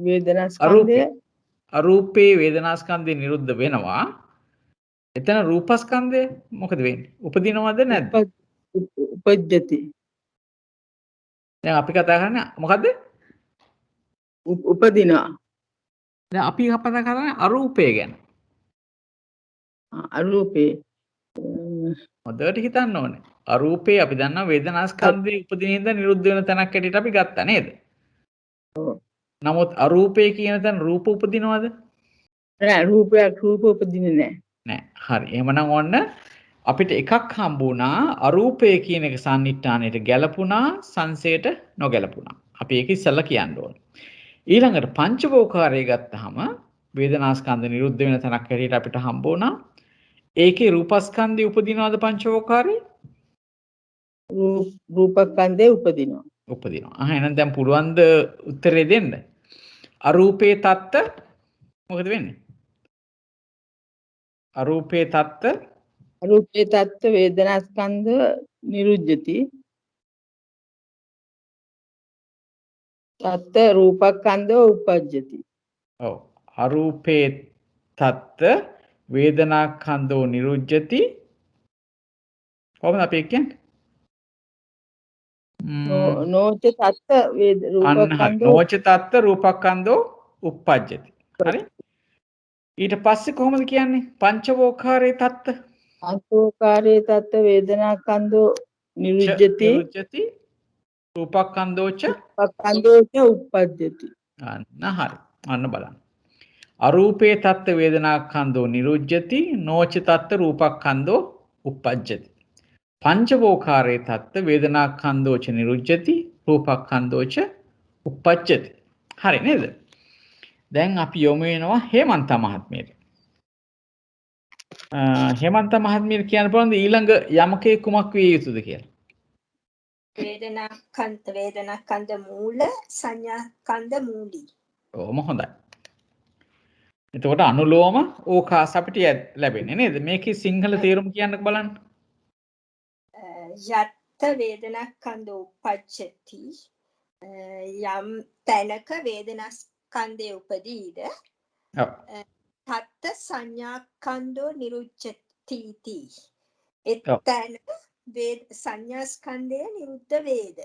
Speaker 6: වේදනා ස්කන්ධය
Speaker 1: අරූපේ වේදනාස්කන්ධය නිරුද්ධ වෙනවා. එතන රූපස්කන්ධය මොකද වෙන්නේ? උපදිනවද නැද්ද?
Speaker 6: උපජ්ජති.
Speaker 1: දැන් අපි කතා කරන්නේ මොකද්ද?
Speaker 6: උපදිනවා.
Speaker 1: දැන් අපි කතා කරන්නේ අරූපය ගැන.
Speaker 6: අරූපේ
Speaker 1: හොඳට හිතන්න ඕනේ. අරූපේ අපි දන්නවා වේදනාස්කන්ධයේ උපදින හින්දා නිරුද්ධ වෙන තැනක් හැටියට අපි ගත්තා නේද? නමුත් අරූපේ කියන තැන රූප උපදිනවද?
Speaker 6: නෑ රූප උපදින්නේ නෑ.
Speaker 1: නෑ. හරි. එහෙමනම් ඔන්න අපිට එකක් හම්බ වුණා අරූපය කියන එක සම්නිට්ඨානයට ගැලපුණා සංසයට නොගැලපුණා. අපි ඒක ඉස්සෙල්ලා කියන්න ඕනේ. ඊළඟට පංචවෝකාරය ගත්තාම වේදනාස්කන්ධ නිරුද්ධ වෙන තැනක් හැටියට අපිට හම්බ වුණා. ඒකේ රූපස්කන්ධය උපදිනවද පංචවෝකාරේ?
Speaker 6: රූපස්කන්ධය උපදිනවා.
Speaker 1: උපදිනවා. එහෙනම් දැන් පුළුවන් ද උත්තරේ දෙන්න? අරූපේ තත්ත මොකද වෙන්නේ? අරූපේ තත්ත
Speaker 6: වේදනාස්කන්ධ නිරුද්ධති. තත්ත රූපස්කන්ධෝ උපජ්ජති.
Speaker 1: ඔව්. අරූපේ තත්ත වේදනාස්කන්ධෝ නිරුද්ධති. කොහොමද අපි කියන්නේ?
Speaker 6: නෝච තත්ත රූපස්කන්ධෝ
Speaker 1: නෝච තත්ත රූපස්කන්ධෝ උප්පජ්ජති. හරි? ඊට පස්සේ කොහොමද කියන්නේ? පංචවෝකාරේ තත්ත.
Speaker 6: පංචවෝකාරේ තත්ත වේදනාස්කන්ධෝ නිරුද්ධති.
Speaker 1: රූපස්කන්ධෝච
Speaker 6: උප්පජ්ජති.
Speaker 1: අන්න හරි. අන්න බලන්න. අරූපේ තත්ත වේදනාස්කන්ධෝ නිරුද්ධති. නෝච තත්ත රූපස්කන්ධෝ උප්පජ්ජති. පංචවෝකාරේ තත්ත වේදනාස්කන්ධෝච නිරුද්ධති. රූපස්කන්ධෝච උප්පජ්ජති. හරි නේද? දැන් අපි යොමු වෙනවා හේමන්ත මහත්මියට. හේමන්ත මහත්මිය කියන්න පුළුවන්ද ඊළඟ යමකේ කුමක් විය යුතුද කියලා?
Speaker 2: වේදනා කන්ද මූල සංඥා කන්ද මූලී.
Speaker 1: ඕම හොඳයි. එතකොට අනුලෝම ඕකාස අපිට ලැබෙන්නේ නේද? මේකේ සිංහල තේරුම කියන්නක බලන්න.
Speaker 2: යත්ත වේදනා කන්ද උපච්චති යම් තැනක වේදනා ස්කන්ධය උපදීද
Speaker 1: ඔව්.
Speaker 2: තත්ත සංඥා කන්දෝ නිරුච්චති තී.
Speaker 1: ඔව්.
Speaker 2: එතන සංඥා ස්කන්ධය නිරුද්ධ වේද.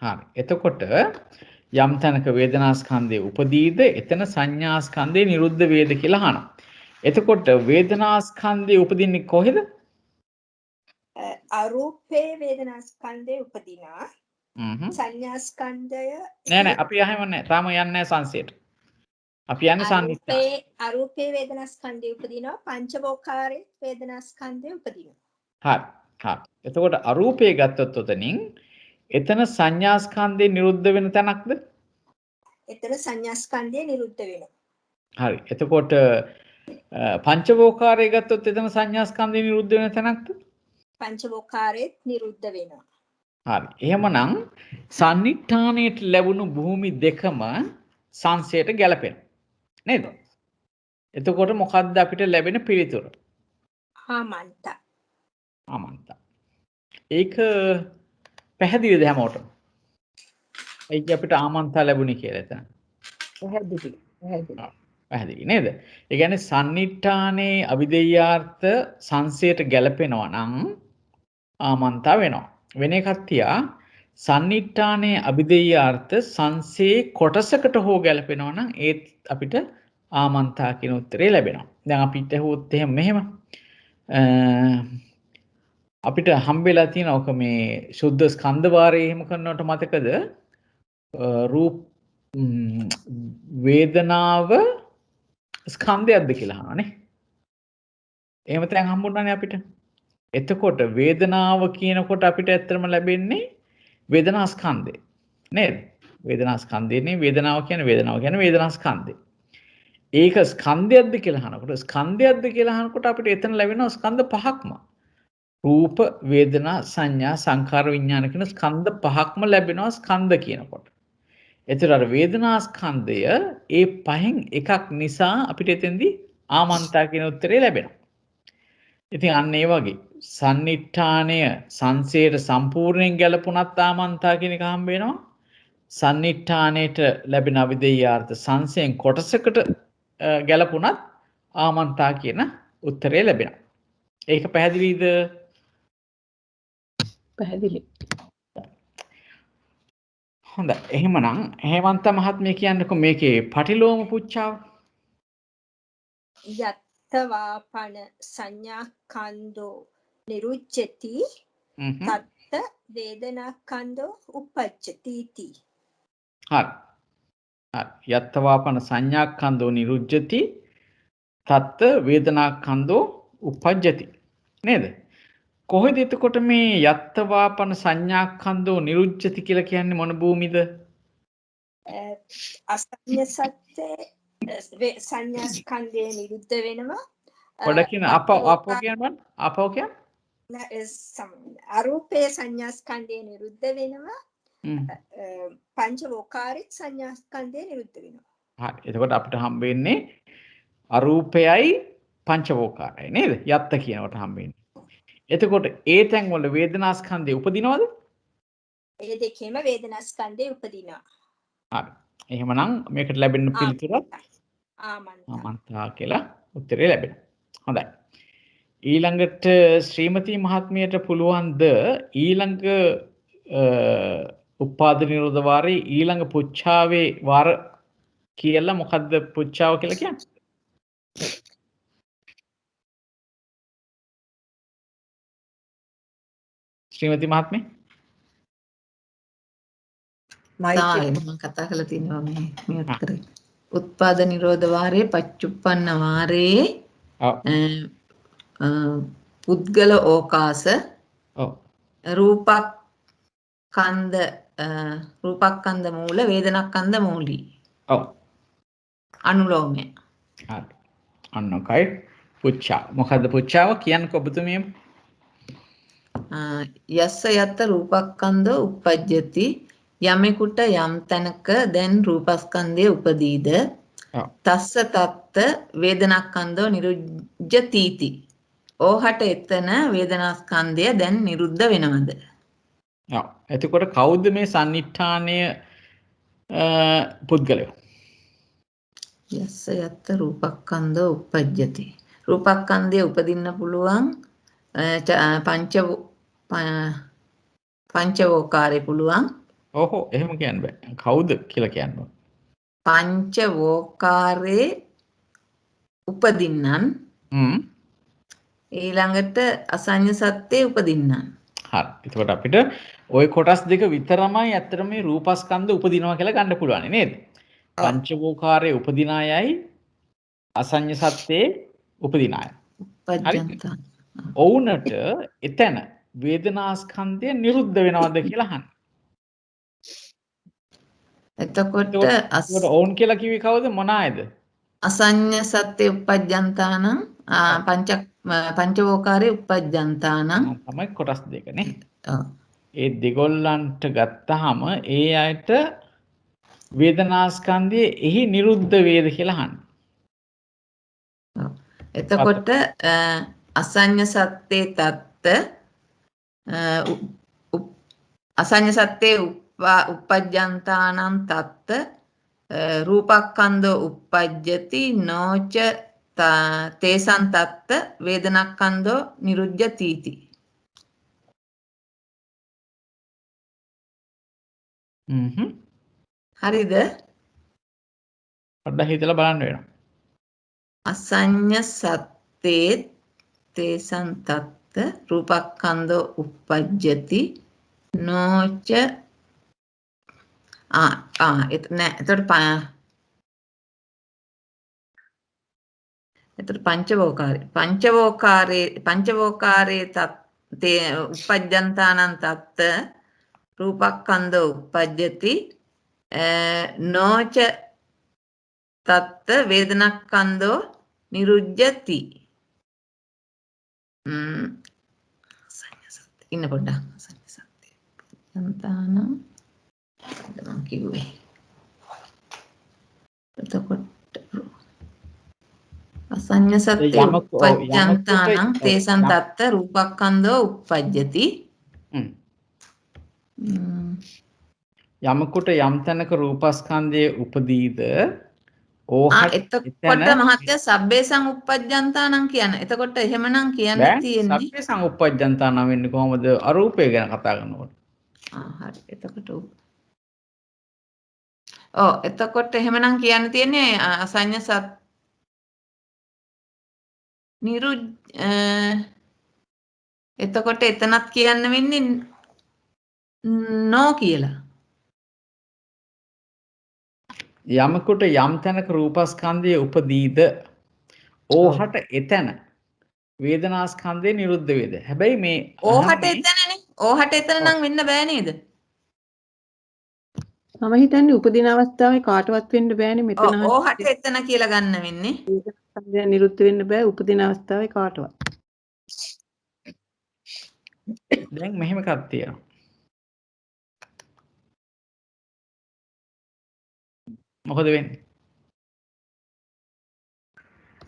Speaker 1: හරි. එතකොට යම් තැනක වේදනා ස්කන්ධය උපදීද එතන සංඥා ස්කන්ධය නිරුද්ධ වේද කියලා අහනවා. එතකොට වේදනා ස්කන්ධය උපදින්නේ කොහෙද?
Speaker 2: අරූපේ වේදනා ස්කන්ධය උපදිනවා.
Speaker 1: හ්ම්.
Speaker 2: සංඥා ස්කන්ධය
Speaker 1: නෑ අපි අහන්නේ නැහැ. තාම යන්නේ නැහැ සංසයට. අපි යන්නේ සම්නිස්ථා.
Speaker 2: අරූපේ වේදනා ස්කන්ධය උපදිනවා. පංචවෝකාරේ වේදනා ස්කන්ධය උපදිනවා.
Speaker 1: හරි. හරි. එතකොට අරූපේ ගත්තොත් උතනින් එතන සංඥා ස්කන්ධය නිරුද්ධ වෙන තැනක්ද?
Speaker 2: එතන සංඥා ස්කන්ධය නිරුද්ධ වෙනවා.
Speaker 1: හරි. එතකොට පංචවෝකාරය ගත්තොත් එතන සංඥා ස්කන්ධය නිරුද්ධ වෙන තැනක්ද?
Speaker 2: පංචවෝකාරෙත් නිරුද්ධ වෙනවා.
Speaker 1: හරි. එහෙමනම් සන්නිඨාණයට ලැබුණු භූමි දෙකම සංසයට ගැලපෙනවා. නේද? එතකොට මොකද්ද අපිට ලැබෙන පිළිතුර?
Speaker 2: ආමන්ත.
Speaker 1: ආමන්ත. ඒක පැහැදිලිද හැමෝටම? ඒක අපිට ආමන්ත ලැබුණේ කියලා එතන. පැහැදිලි නේද? ඒ කියන්නේ සන්නිඨානේ අවිදේයාර්ථ සංසයට ගැලපෙනවා නම් ආමන්තා වෙනවා. වෙන එකක් තියා සන්නිඨානේ අවිදේයාර්ථ සංසේ කොටසකට හෝ ගැලපෙනවා නම් ඒත් අපිට ආමන්තා කියන උත්තරේ ලැබෙනවා. දැන් අපිට හුවොත් මෙහෙම අපිට හම්බෙලා තියෙන ඔක මේ සුද්ධ ස්කන්ධ වාරයේ එහෙම කරනකොට මතකද? රූප වේදනාව ස්කන්ධයක්ද කියලා අහනනේ. එහෙම තැන් හම්බුණානේ අපිට. එතකොට වේදනාව කියනකොට අපිට ඇත්තටම ලැබෙන්නේ වේදනා ස්කන්ධය. නේද? වේදනා ස්කන්ධයනේ වේදනාව කියන්නේ වේදනා ස්කන්ධය. ඒක ස්කන්ධයක්ද කියලා අහනකොට ස්කන්ධයක්ද කියලා අහනකොට අපිට එතන ලැබෙනවා ස්කන්ධ පහක්ම. රූප, වේදනා, සංඥා, සංඛාර, විඥාන කියන ස්කන්ධ පහක්ම ලැබෙනවා ස්කන්ධ කියනකොට. එතකොට වේදනා ස්කන්ධය ඒ පහෙන් එකක් නිසා අපිට එතෙන්දී ආමන්තා කියන උත්තරේ ලැබෙනවා. ඉතින් අන්න ඒ වගේ සන්නිඨාණය සංසයට සම්පූර්ණයෙන් ගැලපුණත් ආමන්තා කියන එක හම්බ වෙනවා. සන්නිඨාණයට ලැබෙන අවිදේයාර්ථ සංසයෙන් කොටසකට ගැලපුණත් ආමන්තා කියන උත්තරේ ලැබෙනවා. ඒක පැහැදිලිද?
Speaker 4: පැහැදිලි.
Speaker 1: හොඳයි. එහෙමනම් හේමන්ත මහත්මිය කියන්නකො මේකේ පටිලෝම පුච්චාව.
Speaker 2: යත්තවාපන සංඥා කන්දෝ නිරුච්චති තත්ත වේදනා කන්දෝ උපච්චති තී.
Speaker 1: හරි. හරි. යත්තවාපන සංඥා කන්දෝ නිරුච්චති තත්ත වේදනා කන්දෝ උපජ්ජති. නේද? කොහෙද එතකොට මේ යත්තවාපන සංඥා කන්දෝ නිරුච්චති කියලා කියන්නේ මොන භූමිද?
Speaker 2: අසඤ්ඤ සත්‍යේ සංඥා ස්කන්ධය නිරුද්ධ වෙනවා.
Speaker 1: පොඩකින් අපෝ කියනවා. අපෝ කියන්නේ
Speaker 2: අරූපේ සංඥා ස්කන්ධය නිරුද්ධ වෙනවා. පංචවෝකාරික සංඥා ස්කන්ධය නිරුද්ධ වෙනවා.
Speaker 1: හරි. එතකොට අපිට හම්බ වෙන්නේ අරූපයයි පංචවෝකාරයයි නේද? යත්ත කියනකොට හම්බ වෙන්නේ. එතකොට ඒ තැන් වල වේදනා ස්කන්ධය උපදිනවද?
Speaker 2: ඒ දෙකේම වේදනා ස්කන්ධය උපදිනවා.
Speaker 1: හරි. එහෙමනම් මේකට ලැබෙන පිළිතුර ආමන්තා කියලා උත්තරේ ලැබෙනවා. හොඳයි. ඊළඟට ශ්‍රීමති මහත්මියට පුළුවන්ද ඊළඟ උපාද නිරෝධ වාරයේ ඊළඟ පුච්චාවේ වාර කියලා මොකද්ද පුච්චාව කියලා කියන්නේ? ශ්‍රීමති මහත්මිය
Speaker 5: මම කතා කරලා තියෙනවා මේ උත්තරේ. උත්පාද නිරෝධ වාරයේ පච්චුප්පන්න වාරයේ පුද්ගල ඕකාස රූපක්ඛන්ද මූල වේදනක්ඛන්ද මූලී.
Speaker 1: ඔව්.
Speaker 5: අනුලෝමය.
Speaker 1: හරි. අන්නකයි පුච්චා. මොකද්ද පුච්චාව කියන්නේ ඔබතුමිය?
Speaker 5: යස්ස යත්ත රූපස්කන්ධෝ uppajjati යමෙකුට යම් තැනක දැන් රූපස්කන්ධය උපදීද තස්ස තත්ත වේදනාස්කන්ධෝ නිරුජ්ජතිති. ඕහට එතන වේදනාස්කන්ධය දැන් නිරුද්ධ වෙනවද?
Speaker 1: ඔව්. එතකොට කවුද මේ සන්නිඨානය පුද්ගලයෝ?
Speaker 5: යස්ස යත්ත රූපස්කන්ධෝ uppajjati. රූපස්කන්ධය උපදින්න පුළුවන් පංචවෝකාරේ පුළුවන්.
Speaker 1: ඕහෝ එහෙම කියන්න බෑ. කවුද කියලා කියන්න ඕන.
Speaker 5: පංචවෝකාරේ උපදින්නන් ඊළඟට අසඤ්ඤ සත්‍යේ උපදින්නන්.
Speaker 1: හරි. එතකොට අපිට ওই කොටස් දෙක විතරමයි ඇත්තටම මේ රූපස්කන්ධ උපදිනවා කියලා ගන්න පුළුවන් නේද? පංචවෝකාරයේ උපදින අයයි අසඤ්ඤ සත්‍යේ උපදින අය.
Speaker 5: uppajjanta.
Speaker 1: ඔවුන්ට එතන වේදනාස්කන්ධය නිරුද්ධ වෙනවද කියලා අහන්න.
Speaker 5: එතකොට
Speaker 1: ඔවුන් කියලා කිව්වේ කවුද මොන අයද?
Speaker 5: අසඤ්ඤ සත්‍ය uppajjantāනං පංචවෝකාරේ uppajjantāනං
Speaker 1: තමයි කොටස් දෙක නේ.
Speaker 5: ඔව්.
Speaker 1: ඒ දෙගොල්ලන්ට ගත්තාම ඒ අයට වේදනාස්කන්ධය එහි නිරුද්ධ වේද කියලා අහන්න.
Speaker 5: එතකොට අසඤ්ඤ සත්‍යේ තත්ත අසඤ්ඤ සත්‍යේ uppajjantāනං තත්ත රූපස්කන්ධෝ uppajjati නොච තේසං තත්ත වේදනාස්කන්ධෝ නිරුජ්ජතිති. හරිද?
Speaker 1: පොඩ්ඩක් හිතලා බලන්න වෙනවා.
Speaker 5: අසඤ්ඤ සත්‍යේ තේසං තත්ත රූපස්කන්ධෝ uppajjati නොච එතකොට පංචවෝකාරේ තත්තේ uppajjantāනං තත්ත රූපස්කන්ධෝ uppajjati නොච තත්ත වේදනාස්කන්ධෝ නිරුජ්ජති. ඉන්න පොඩ්ඩක්. uppajjantāනං මම කිව්වේ. එතකොට අසඤ්ඤ සත්‍ය uppajjantāනං තේසං තත්ත රූපස්කන්ධෝ uppajjati.
Speaker 1: යමකට යම් තැනක රූපස්කන්ධයේ උපදීද
Speaker 5: එතකොට මහත්ය සබ්බේසං uppajjantāනං කියන. එතකොට එහෙමනම් කියන්න තියෙන්නේ
Speaker 1: සබ්බේසං uppajjantāනං වෙන්නේ කොහොමද? අරූපය ගැන කතා කරනකොට.
Speaker 5: හරි. එතකොට එහෙමනම් කියන්න තියෙන්නේ අසඤ්ඤ සත් එතකොට එතනත් කියන්න වෙන්නේ නෝ කියලා.
Speaker 1: යමකට යම් තැනක රූපස්කන්ධය උපදීද ඕහට එතන වේදනාස්කන්ධය නිරුද්ධ වේද. හැබැයි මේ
Speaker 5: ඕහට එතනනේ. ඕහට එතන නම් වෙන්න බෑ නේද?
Speaker 4: මම හිතන්නේ උපදින අවස්ථාවේ කාටවත් වෙන්න බෑනේ මෙතන.
Speaker 5: ඕහට එතන කියලා ගන්න වෙන්නේ.
Speaker 4: වේදනාස්කන්ධය නිරුද්ධ වෙන්න බෑ උපදින අවස්ථාවේ කාටවත්.
Speaker 1: දැන් මෙහෙම එකක් තියෙනවා. මොකද වෙන්නේ?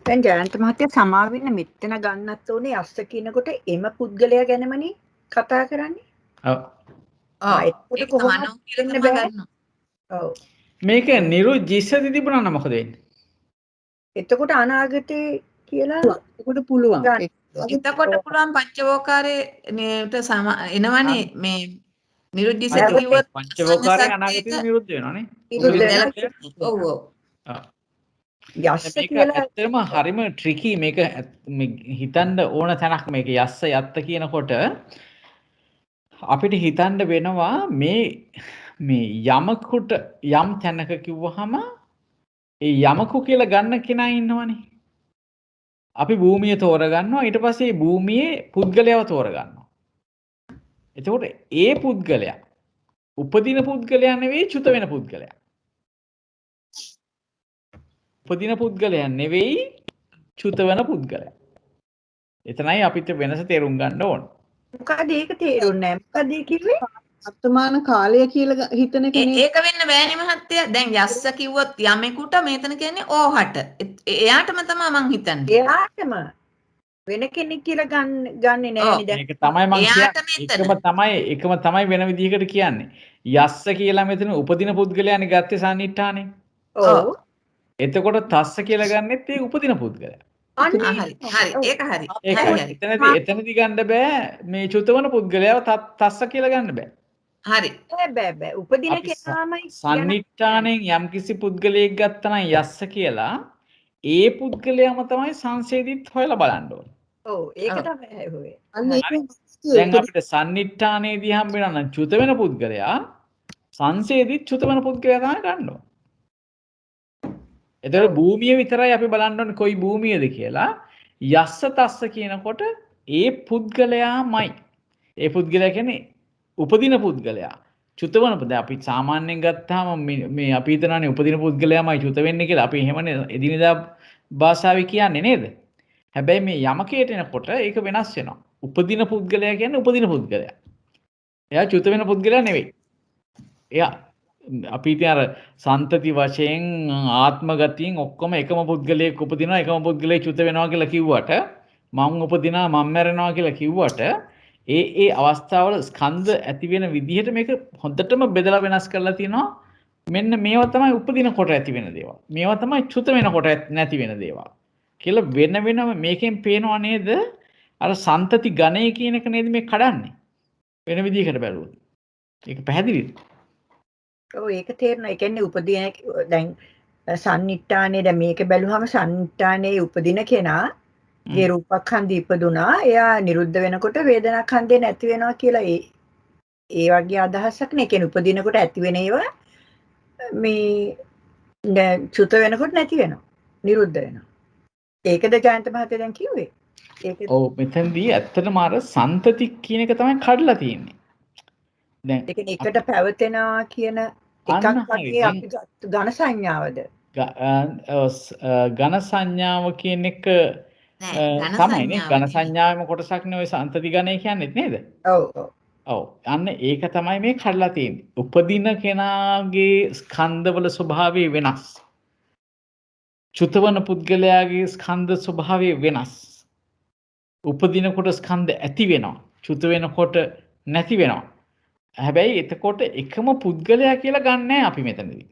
Speaker 2: දැන් ජයන්ත මහත්තයා සමා වෙන්න මෙතන ගන්නත් ඕනේ අස්ස කියනකොට එම පුද්ගලයා ගැනමනේ කතා කරන්නේ.
Speaker 1: ඔව්.
Speaker 2: ඒකට කොහොමද වෙන්න බෑ. ඔව්.
Speaker 1: මේක නිරුජ්ජිසති තිබුණා නම් මොකද වෙන්නේ?
Speaker 2: එතකොට අනාගතේ කියලා
Speaker 4: එතකොට පුළුවන්.
Speaker 5: එතකොට පුළුවන් පංචවෝකාරේ එනවනේ මේ නිරුද්ධිසති කිව්වොත්
Speaker 1: පංචවෝකාරේ අනාගතේ නිරුද්ධ වෙනවනේ.
Speaker 5: ඔව් ඔව්.
Speaker 2: යස්ස කියලා
Speaker 1: ඇත්තටම හරිම ට්‍රිකි මේක හිතන්න ඕන තැනක් මේක යස්ස යත්ත කියනකොට අපිට හිතන්න වෙනවා මේ යමකුට යම් තැනක කිව්වහම ඒ යමකු කියලා ගන්න කෙනා ඉන්නවනේ. අපි භූමිය තෝරගන්නවා ඊට පස්සේ මේ භූමියේ පුද්ගලයව තෝරගන්නවා. එතකොට ඒ පුද්ගලයා උපදින පුද්ගලයා නෙවෙයි චුත වෙන පුද්ගලයා. උපදින පුද්ගලයා නෙවෙයි චුත වෙන පුද්ගලයා. එතනයි අපිට වෙනස තේරුම් ගන්න ඕන.
Speaker 2: මොකද ඒක තේරුන්නේ නැහැ. මොකද ඒ කිව්වේ?
Speaker 4: වර්තමාන කාලය කියලා හිතන කෙනෙක්
Speaker 5: ඒක වෙන්න බෑනේ මහත්තයා. දැන් යස්ස කිව්වොත් යමෙකුට මෙතන කියන්නේ ඕහට. එයාටම තමයි මං හිතන්නේ.
Speaker 2: එයාටම වෙන කෙනෙක් කියලා ගන්නෙ නෑනේ දැන්.
Speaker 1: මේක තමයි මම
Speaker 5: එයාටම
Speaker 1: කියන්නේ. එකම තමයි වෙන විදිහකට කියන්නේ. යස්ස කියලා මෙතන උපදින පුද්ගලයානේ ගත්තේ සන්නිට්ඨානේ.
Speaker 2: ඔව්.
Speaker 1: එතකොට තස්ස කියලා ගන්නෙත් ඒ උපදින පුද්ගලයා.
Speaker 2: අන්න
Speaker 5: හරි. ඒක හරි.
Speaker 1: එතනදි ගන්න බෑ මේ චුතවන පුද්ගලයාව තස්ස කියලා ගන්න බෑ.
Speaker 5: හරි.
Speaker 2: බෑ. උපදින කෙනාමයි
Speaker 1: සන්නිට්ඨානෙන් යම්කිසි පුද්ගලයෙක් ගත්තා නම් යස්ස කියලා ඒ පුද්ගලයාම තමයි සංසේදිත් හොයලා බලන්න ඕනේ.
Speaker 2: ඔව් ඒක තමයි ඇහුවේ.
Speaker 4: අන්න ඒක
Speaker 1: දැන් අපිට සන්නිට්ඨානයේදී හම්බ වෙනවා නම් චුත වෙන පුද්ගලයා සංසේදිත් චුත වෙන පුද්ගලයා තමයි ගන්න ඕනේ. එතකොට භූමිය විතරයි අපි බලන්න ඕනේ කොයි භූමියද කියලා. යස්ස තස්ස කියනකොට ඒ පුද්ගලයාමයි. ඒ පුද්ගලයා කියන්නේ උපදින පුද්ගලයා. චුතවන පුද්ගලයා අපි සාමාන්‍යයෙන් ගත්තාම මේ අපි හිතනවානේ උපදින පුද්ගලයාමයි චුත වෙන්නේ කියලා. අපි එහෙමනේ එදිනෙදා භාෂාවේ කියන්නේ නේද? හැබැයි මේ යමකයට එනකොට ඒක වෙනස් වෙනවා. උපදින පුද්ගලයා කියන්නේ උපදින පුද්ගලයා. එයා චුත වෙන පුද්ගලයා නෙවෙයි. එයා අපි ඉතින් අර සන්තති වශයෙන් ආත්ම ගතියෙන් ඔක්කොම එකම පුද්ගලයෙක් උපදිනවා එකම පුද්ගලයෙක් චුත වෙනවා කියලා කිව්වට මම උපදිනවා මම මැරෙනවා කියලා කිව්වට ඒ අවස්ථාවල ස්කන්ධ ඇති වෙන විදිහට මේක හොඳටම බෙදලා වෙනස් කරලා තිනවා. මෙන්න මේවා තමයි උපදින කොට ඇති වෙන දේවල්. මේවා තමයි චුත වෙන කොට නැති වෙන දේවල්. කියලා වෙන වෙනම මේකෙන් පේනවා නේද? අර සන්තති ගණය කියන එක නේද මේ කඩන්නේ. වෙන විදිහකට බැලුවොත්. ඒක පැහැදිලිද?
Speaker 2: ඔව් ඒක තේරෙනවා. ඒ කියන්නේ උපදින දැන් සන්නිට්ඨානේ දැන් මේක බැලුවම සන්නිට්ඨානේ උපදින කෙනා ගේ රූපඛන්ධය ඉපදුනා. එයා නිරුද්ධ වෙනකොට වේදනාඛන්ධය නැති වෙනවා කියලා ඒ වගේ අදහසක් නේ. ඒ කියන්නේ උපදිනකොට ඇති වෙන ඒවා මේ චුත වෙනකොට නැති වෙනවා. නිරුද්ධ වෙනවා. ඒකද ජයන්ත මහත්තයා දැන් කිව්වේ.
Speaker 1: ඔව් මෙතනදී ඇත්තටම අර සන්තති කියන එක තමයි කඩලා තියෙන්නේ. දැන්
Speaker 2: ඒ කියන්නේ එකට පැවතෙනවා කියන එකක් වගේ අපි ඝන සංඥාවද?
Speaker 1: ඝන සංඥාව කියන එක තමයිනේ ඝන සංඥාවේම කොටසක් නේ ඔය සන්තති ඝනය කියන්නේත් නේද?
Speaker 2: ඔව්.
Speaker 1: අන්න ඒක තමයි මේ කඩලා තියෙන්නේ. උපදින කෙනාගේ ස්කන්ධවල ස්වභාවය වෙනස්. චුතවන පුද්ගලයාගේ ස්කන්ධ ස්වභාවය වෙනස්. උපදිනකොට ස්කන්ධ ඇති වෙනවා. චුත වෙනකොට නැති වෙනවා. හැබැයි එතකොට එකම පුද්ගලයා කියලා ගන්නෑ අපි මෙතනදී.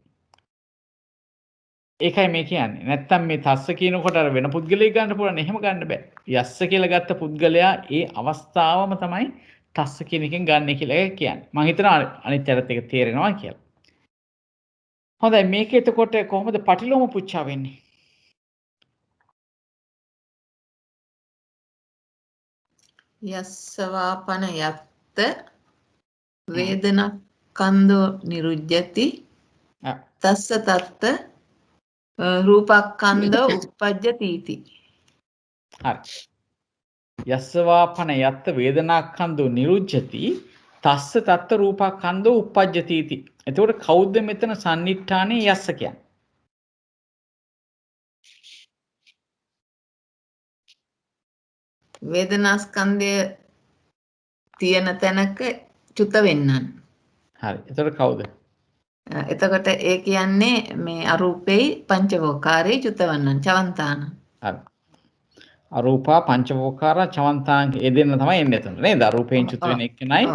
Speaker 1: ඒකයි මේ කියන්නේ. නැත්තම් මේ තස්ස කියනකොට අර වෙන පුද්ගලයෙක් ගන්න පුළුවන්. එහෙම ගන්න බෑ. යස්ස කියලා ගත්ත පුද්ගලයා ඒ අවස්ථාවම තමයි තස්ස කියන එකෙන් ගන්න කියලා කියන්නේ. මම හිතනවා අනිත් පැත්තට ඒක තේරෙනවා කියලා. හොඳයි මේක එතකොට කොහොමද පටිලෝම පුච්චා වෙන්නේ?
Speaker 5: යස්සවාපන යත්ත වේදනක්ඛන්தோ නිරුජ්ජති තස්ස තත්ත රූපක්ඛන්தோ uppajjati iti.
Speaker 1: හරි. යස්සවාපන යත්ත වේදනාක්ඛන්தோ නිරුජ්ජති තස්ස තත්ත රූපක්ඛන්தோ uppajjati iti. එතකොට කවුද මෙතන සන්නිට්ඨානේ යස්ස කියන්නේ?
Speaker 5: වේදනාස්කන්ධය තියෙන තැනක චුත වෙන්නන්.
Speaker 1: හරි. එතකොට කවුද?
Speaker 5: එතකොට ඒ කියන්නේ මේ අරූපේ පංචවෝකාරේ චුතවන්නන් චවන්තාන.
Speaker 1: හරි. අරූපා පංචවෝකාර චවන්තාංග ඒ දෙන්න තමයි එන්නේ එතන නේද? අරූපයෙන් චුත වෙන එකනයි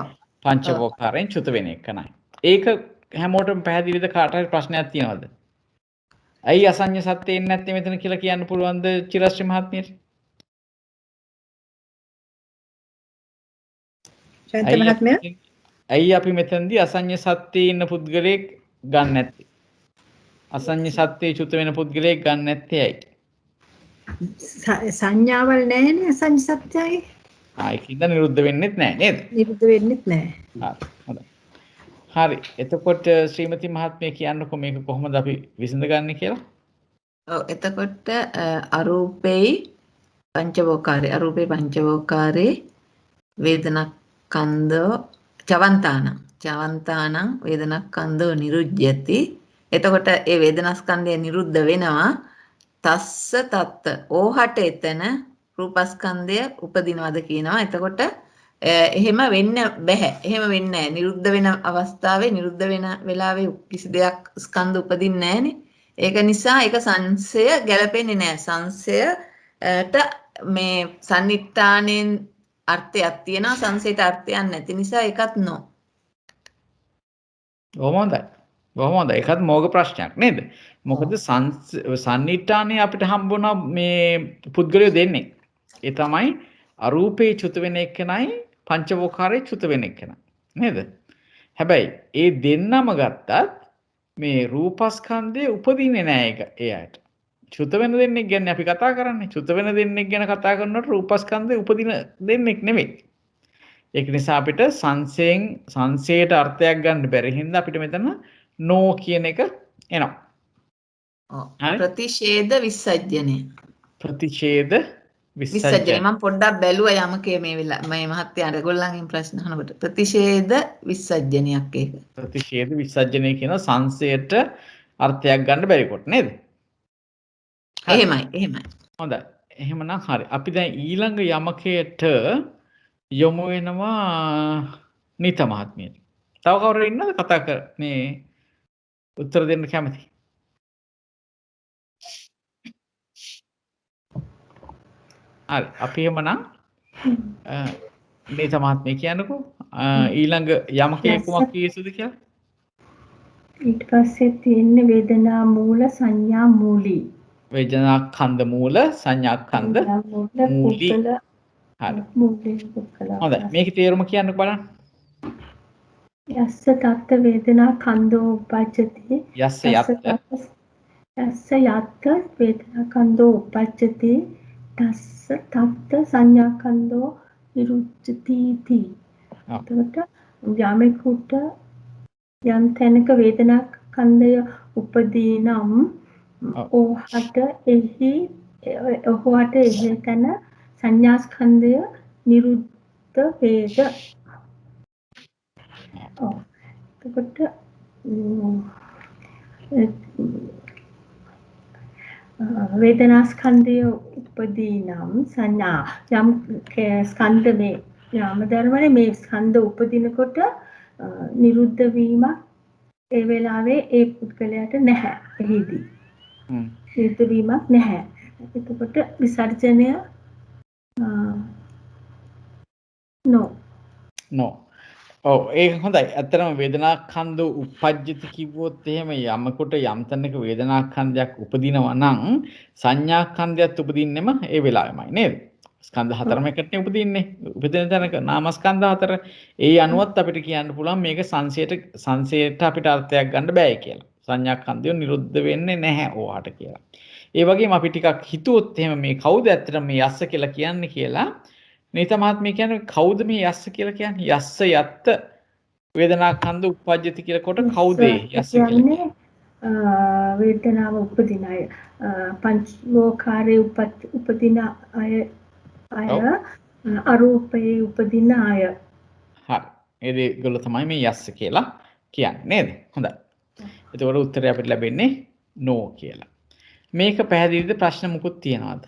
Speaker 1: පංචවෝකාරයෙන් චුත වෙන එකනයි. ඒක හැමෝටම පැහැදිලිද කාට හරි ප්‍රශ්නයක් තියෙනවද? ඇයි අසඤ්ඤ සත්‍ය එන්නේ නැත්තේ මෙතන කියලා කියන්න පුළුවන්ද චිරශ්‍රී මහත්මියට? ඇයි අපි මෙතනදී අසඤ්ඤ සත්‍යයේ ඉන්න පුද්ගලයෙක් ගන්න නැත්තේ? අසඤ්ඤ සත්‍යයේ චුත වෙන පුද්ගලයෙක් ගන්න නැත්තේ ඇයි?
Speaker 2: සංඥාවල් නැහැනේ අසඤ්ඤ සත්‍යයේ.
Speaker 1: ඒකින්ද නිරුද්ධ වෙන්නෙත් නැහැ නේද?
Speaker 2: නිරුද්ධ වෙන්නෙත් නැහැ.
Speaker 1: හරි. හරි. එතකොට ශ්‍රීමති මහත්මිය කියන්නකෝ මේක කොහොමද අපි විසඳගන්නේ කියලා?
Speaker 5: ඔව් එතකොට අරූපේ පංචවෝකාරේ අරූපේ පංචවෝකාරේ වේදනක්ඛන්தோ චවන්තාන වේදනක්ඛන්தோ නිරුජ්ජති. එතකොට ඒ වේදනාස්කන්ධය නිරුද්ධ වෙනවා. තස්ස තත්ත ඕහට එතන රූපස්කන්ධය උපදිනවද කියනවා. එතකොට එහෙම වෙන්න බෑ. එහෙම වෙන්නේ නැහැ. නිරුද්ධ වෙන අවස්ථාවේ නිරුද්ධ වෙන වෙලාවේ කිසි දෙයක් ස්කන්ධ උපදින්නේ නැහනේ. ඒක නිසා ඒක සංසය ගැලපෙන්නේ නැහැ. සංසයට මේ සන්නිට්ඨානෙන් අර්ථයක් තියෙනවා. සංසයට අර්ථයක් නැති නිසා ඒකත් නෝ.
Speaker 1: බොහොම හොඳයි. බොහොම හොඳයි. ඒකත් මෝග ප්‍රශ්නයක් නේද? මොකද සන්නිට්ඨානේ අපිට හම්බුණා මේ පුද්ගලයෝ දෙන්නේ. ඒ තමයි අරූපේ චුත වෙන එකනයි පංචවෝකාරේ චුත වෙන එකනයි. නේද? හැබැයි ඒ දෙන්නම ගත්තත් මේ රූපස්කන්ධයේ උපදින්නේ නැහැ ඒක එයාට. චුත වෙන දෙන්නෙක් ගැන අපි කතා කරන්නේ. චුත වෙන දෙන්නෙක් ගැන කතා කරනකොට රූපස්කන්ධයේ උපදින දෙන්නෙක් නෙමෙයි. ඒක නිසා අපිට සංසයට අර්ථයක් ගන්න බැරි හින්දා අපිට මෙතන නෝ කියන එක එනවා.
Speaker 5: ප්‍රතිෂේධ විසර්ජනය.
Speaker 1: ප්‍රතිෂේධ
Speaker 5: විසර්ජනය මම පොඩ්ඩක් බැලුවා යමකේ මේ මේ මහත්තයාට ඒගොල්ලන්ගෙන් ප්‍රශ්න අහනකොට ප්‍රතිෂේධ විසර්ජනයක් ඒක.
Speaker 1: ප්‍රතිෂේධ විසර්ජනය කියන සංසයට අර්ථයක් ගන්න බැරි කොට නේද?
Speaker 5: එහෙමයි.
Speaker 1: හොඳයි. එහෙමනම් හරි. අපි දැන් ඊළඟ යමකයට යොමු වෙනවා නීත මහත්මියට. තව කවුරු ඉන්නවද කතා කර මේ උත්තර දෙන්න කැමති? හරි. අපි එහෙමනම් නීත මහත්මිය කියන්නකෝ ඊළඟ යමකේ කුමක් කියසුද කියලා?
Speaker 3: ඊට පස්සේ තියෙන්නේ වේදනා මූල සංඥා මූලී.
Speaker 1: වේදනා ඛණ්ඩ මූල සංඥා ඛණ්ඩ මූලී. හරි. හොඳයි. මේකේ තේරුම කියන්නකෝ බලන්න.
Speaker 3: යස්ස තත්ත වේදනා කන්දෝ උපජ්ජති
Speaker 1: යස්ස
Speaker 3: යත්ත වේදනා කන්දෝ උපජ්ජති තස්ස තත්ත සංඥා කන්දෝ විරුච්ඡති ති. එතකොට යමෙකුට යම් තැනක වේදනා කන්දය උපදී නම් ඔහට එහි තැන සංඥා ස්කන්ධය නිරුද්ධ වේද. එතකොට වේදනා ස්කන්ධය උපදී නම් සංඥා යම් ස්කන්ධ මේ නාම ධර්මනේ මේ ස්කන්ධ උපදිනකොට නිරුද්ධ වීමක් ඒ වෙලාවේ ඒ පුද්ගලයාට නැහැ. එහිදී නිරුද්ධ වීමක් නැහැ. එතකොට විසර්ජනය
Speaker 1: නෝ. ඔව් ඒක හොඳයි. ඇත්තටම වේදනා ඛණ්ඩ උපජ්ජති කිව්වොත් එහෙම යමකට යම් තැනක වේදනා ඛණ්ඩයක් උපදිනවා නම් සංඥා ඛණ්ඩයත් උපදින්නෙම ඒ වෙලාවෙමයි නේද? ස්කන්ධ හතරම එකටනේ උපදින්නේ. උපදින තැනක නාමස්කන්ධ හතර. ඒ අනුවත් අපිට කියන්න පුළුවන් මේක සංසයට අපිට අර්ථයක් ගන්න බෑ කියලා. සංඥා ඛණ්ඩය නිරුද්ධ වෙන්නේ නැහැ ඕවාට කියලා. ඒ වගේම අපි ටිකක් හිතුවොත් එහෙම මේ කවුද ඇත්තටම මේ යස්ස කියලා කියන්නේ කියලා නීත මහත්මිය කියන්නේ කවුද මේ යස්ස කියලා කියන්නේ? යස්ස යත්ත වේදනා ඛණ්ඩ උපජ්ජති කියලා කොට කවුද යස්ස කියන්නේ?
Speaker 3: වේදනාව උපදින අය පංචවෝකාරයේ උපදින අය අරූපයේ උපදින අය.
Speaker 1: හරි. ඒගොල්ලෝ තමයි මේ යස්ස කියලා කියන්නේ නේද? හොඳයි. එතකොට උත්තරය අපිට ලැබෙන්නේ නෝ කියලා. මේක පැහැදිලිද? ප්‍රශ්න මුකුත් තියනවාද?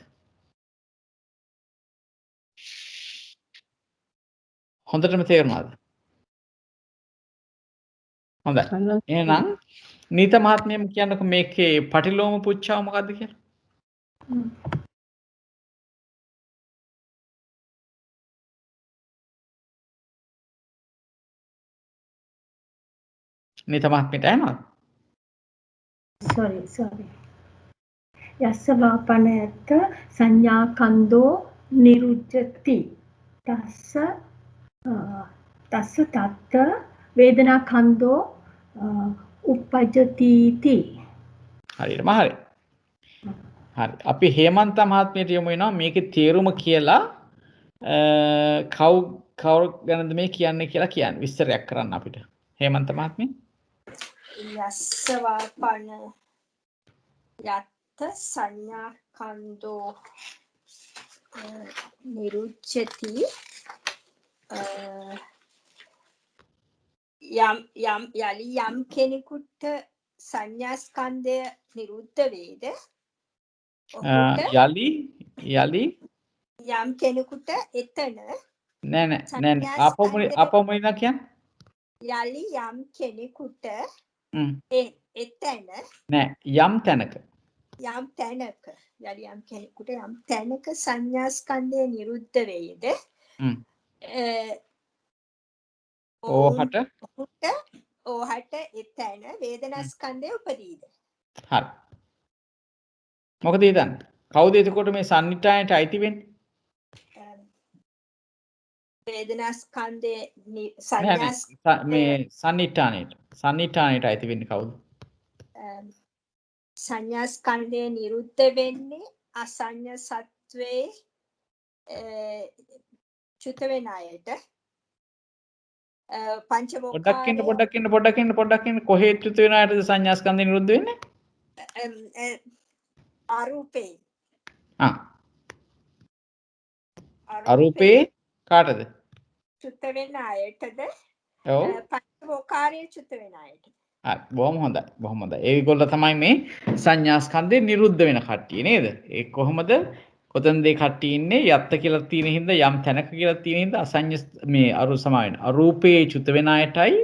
Speaker 1: හොඳටම තේරුණාද? හොඳයි. එහෙනම් නීත මහත්මියම කියන්නකො මේකේ පටිලෝම පුච්චාව මොකද්ද කියලා? නීත මහත්මියට ඇහෙනවද?
Speaker 3: sorry යස්ස වාපනයත් සංඥා කන්දෝ නිරුද්ධති තස්ස තත්ත වේදනා කන්දෝ උපජ්ජති ති.
Speaker 1: හරියටම හරි. හරි. අපි හේමන්ත මහත්මියට යමු වෙනවා මේකේ තේරුම කියලා කවුරු ගැනද මේ කියන්නේ කියලා කියන්නේ විස්තරයක් කරන්න අපිට. හේමන්ත මහත්මිය.
Speaker 8: යස්ස වාපන යත්ත සංඥා කන්දෝ නිරුච්ඡති යම් කෙනෙකුට සංඥා ස්කන්ධය නිරුද්ධ වේද
Speaker 1: යලි
Speaker 8: යම් කෙනෙකුට එතන
Speaker 1: නෑ නෑ නෑ
Speaker 8: සංඥා ස්කන්ධය
Speaker 1: ආපහු මොනිනා කියන්නේ
Speaker 8: යලි යම් කෙනෙකුට
Speaker 1: හ්ම්
Speaker 8: එතන
Speaker 1: නෑ යම් තැනක
Speaker 8: යම් තැනක යලි යම් කෙනෙකුට යම් තැනක සංඥා ස්කන්ධය නිරුද්ධ වේද
Speaker 1: හ්ම්
Speaker 8: ඔවුන්ට
Speaker 1: ඕහට
Speaker 8: ඕහට එතැන වේදනා ස්කන්ධය උපදීද
Speaker 1: හරි මොකද හිතන්නේ කවුද එතකොට මේ සම්නිටායයට අයිති වෙන්නේ
Speaker 8: වේදනා ස්කන්ධය
Speaker 1: නෑ
Speaker 8: සංඥා
Speaker 1: නෑ මේ සම්නිටානයට අයිති වෙන්නේ කවුද
Speaker 8: සංඥා ස්කන්ධය නිරුද්ධ වෙන්නේ අසඤ්ඤ සත්වයේ චුත වෙන අයට
Speaker 1: පොඩ්ඩක් ඉන්න කොහේ චුත වෙන අයටද සංඥා ස්කන්ධය නිරුද්ධ වෙන්නේ
Speaker 8: අරූපේ
Speaker 1: අරූපේ කාටද
Speaker 8: චුත වෙන අයටද
Speaker 1: ඔව්
Speaker 8: පංචවෝකාරයේ චුත වෙන අයට
Speaker 1: හරි බොහොම හොඳයි ඒගොල්ලෝ තමයි මේ සංඥා ස්කන්ධේ නිරුද්ධ වෙන කට්ටිය නේද ඒ කොහොමද කොතනද ඒ කට්ටිය ඉන්නේ යත්ත කියලා තියෙන හින්දා යම් තැනක කියලා තියෙන හින්දා අසඤ්ඤ මේ අරු සමාවෙන අරූපේ චුත වෙන අයටයි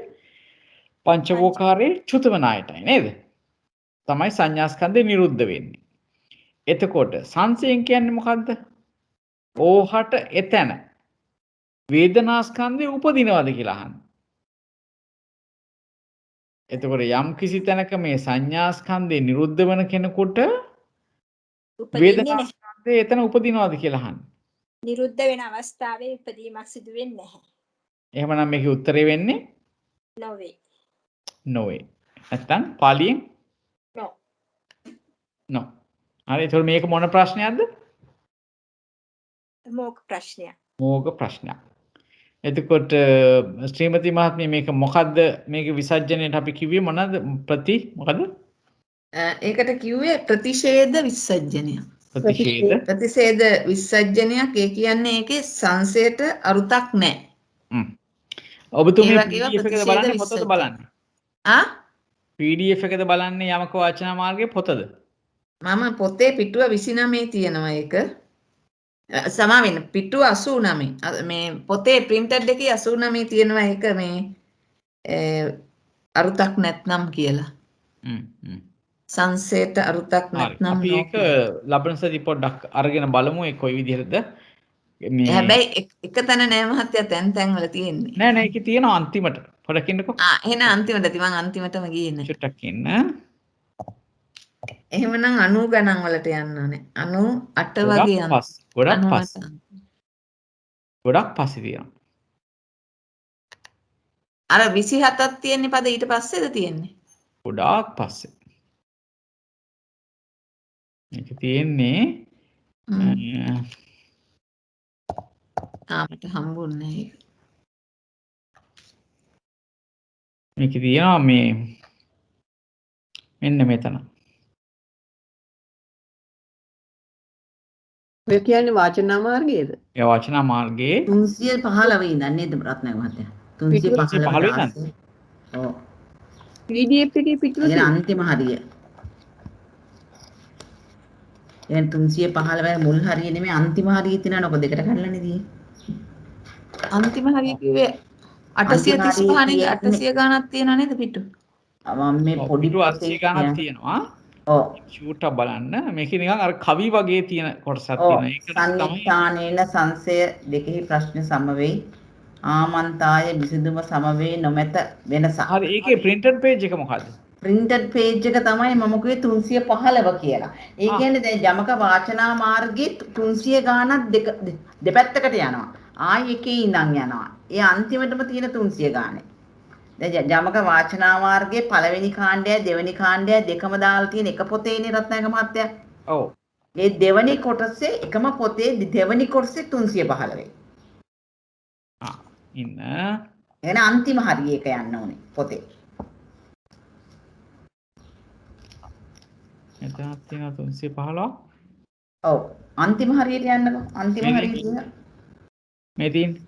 Speaker 1: පංචවෝකාරයේ චුත වෙන අයටයි නේද තමයි සංඥා ස්කන්ධේ නිරුද්ධ වෙන්නේ එතකොට සංසයෙන් කියන්නේ මොකද්ද ඕහට එතන වේදනා ස්කන්ධේ උපදිනවද කියලා අහන්නේ එතකොට යම් කිසි තැනක මේ සංඥා ස්කන්ධේ නිරුද්ධ වෙන කෙනෙකුට වේදනා ස්කන්ධේ එතන උපදිනවද කියලා අහන්නේ.
Speaker 8: නිරුද්ධ වෙන අවස්ථාවේ උපදීමක් සිදු වෙන්නේ නැහැ.
Speaker 1: එහෙමනම් මේකේ උත්තරේ වෙන්නේ
Speaker 8: නොවේ.
Speaker 1: නොවේ. නැත්තම් පාලියෙන්
Speaker 8: no.
Speaker 1: no. හරි එතකොට මේක මොන ප්‍රශ්නයක්ද?
Speaker 8: මෝග ප්‍රශ්නයක්.
Speaker 1: මෝග ප්‍රශ්නයක්. එතකොට ශ්‍රීමති මහත්මිය මේක මොකද්ද මේක විසර්ජනයේට අපි කිව්වේ මොනවද මොකද්ද
Speaker 5: ඒකට කිව්වේ ප්‍රතිෂේධ විසර්ජනය ප්‍රතිෂේධ විසර්ජනයක් ඒ කියන්නේ ඒකේ සංසයට අරුතක් නැහැ
Speaker 1: ඔබතුමී PDF එකද බලන්නේ පොතද බලන්නේ PDF එකද බලන්නේ යමක වාචනා මාර්ගයේ පොතද
Speaker 5: මම පොතේ පිටුව 29 තියෙනවා ඒක සමාවෙන්න පිටුව 89 මේ පොතේ printed එකේ 89 තියෙනවා ඒක මේ අරුතක් නැත්නම් කියලා සංසේත අරුතක් නැත්නම්
Speaker 1: අපි ඒක ලබන සති පොඩ්ඩක් අරගෙන බලමු ඒ කොයි විදිහටද
Speaker 5: මේ හැබැයි එක තැන නෑ මහත්තයා තැන් වල තියෙන්නේ
Speaker 1: නෑ ඒකේ තියෙනවා අන්තිමට පොඩක් ඉන්නකෝ
Speaker 5: එහෙනම් අන්තිමට මම අන්තිමටම ගියේ නෑ
Speaker 1: චුට්ටක් ඉන්න
Speaker 5: එහෙමනම් 90 ගණන් වලට යන්න ඕනේ 98 වගේ යන්න
Speaker 1: ගොඩක් පස්සේ තියෙනවා
Speaker 5: අර 27ක් තියෙන්නේ පද ඊට පස්සේද තියෙන්නේ
Speaker 1: ගොඩාක් පස්සේ මේක තියෙන්නේ
Speaker 5: මට හම්බුන්නේ නැහැ
Speaker 1: මේක තියෙනවා මේ මෙන්න මෙතන
Speaker 4: ඔය කියන්නේ වාචනා මාර්ගයේද?
Speaker 1: ඒ වාචනා මාර්ගයේ
Speaker 7: 315 ඉඳන් නේද රත්නායක මහත්තයා? 315 ඉඳන්. ඔව්.
Speaker 4: PDF එකේ පිටුව
Speaker 7: ඒ අන්තිම හරිය. දැන් 315 මුල් හරිය නෙමෙයි අන්තිම හරිය තියෙනවා නේද? දෙකට කඩලානේ තියෙන්නේ.
Speaker 5: අන්තිම හරිය කිව්වේ 835 නේද? 800 ගණක් තියෙනවා නේද පිටු?
Speaker 7: මම මේ පොඩි
Speaker 1: 800 ගණක් තියෙනවා.
Speaker 7: ඔව්
Speaker 1: ෂූට් එක බලන්න මේකේ නිකන් අර කවි වගේ තියෙන කොටසක් තියෙනවා ඒක
Speaker 7: සම්නිත්තානේන සංසය දෙකෙහි ප්‍රශ්න සම වෙයි ආමන්තාය විසඳුම සම වේ නොමැත වෙනස
Speaker 1: හරි ඒකේ printed page එක මොකද්ද
Speaker 7: printed page එක තමයි මම කිව්වේ 315 කියලා ඒ කියන්නේ දැන් යමක වාචනා මාර්ගයේ 300 ගානක් දෙපැත්තකට යනවා ආයි එකේ ඉඳන් යනවා ඒ අන්තිමටම තියෙන 300 ගානේ දැන් යමක වාචනා මාර්ගයේ පළවෙනි කාණ්ඩයයි දෙවෙනි කාණ්ඩයයි දෙකම දාලා තියෙන එක පොතේනේ රත්නායක මහත්තයා.
Speaker 1: ඔව්.
Speaker 7: ඒ දෙවෙනි කොටසේ එකම පොතේ දෙවෙනි කොටසේ 315 වෙයි.
Speaker 1: ඉන්න.
Speaker 7: එහෙනම් අන්තිම හරිය එක යන්න ඕනේ පොතේ.
Speaker 1: එතනක් තියෙනවා 315.
Speaker 7: ඔව්. අන්තිම හරියට යන්නකෝ. අන්තිම හරිය කියන.
Speaker 1: මේ තියෙන්නේ.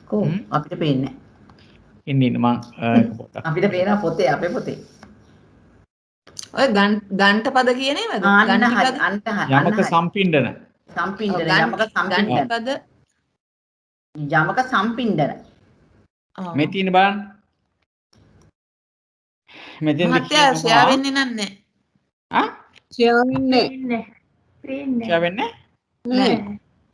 Speaker 7: කොහොම අපිට පේන්නේ
Speaker 1: ඉන්න මං
Speaker 7: අපිට පේනවා පොතේ අපේ පොතේ
Speaker 5: ඔය ගන්ට පද කියන ඒවාද
Speaker 7: අන්න හරි
Speaker 1: යමක සම්පින්ඩන
Speaker 7: සම්පින්ඩන යමක සම්පින්ඩන
Speaker 5: ගණ්ඨ පද
Speaker 7: යමක සම්පින්ඩන
Speaker 1: මේ තියෙන බලන්න. මෙතෙන්ද
Speaker 5: මහත්තයා ෂෙයා වෙන්නේ නැහැ.
Speaker 1: ආ
Speaker 4: ශ්‍යාමින්නේ
Speaker 3: පේන්නේ
Speaker 1: ෂෙයා වෙන්නේ
Speaker 4: නෑ.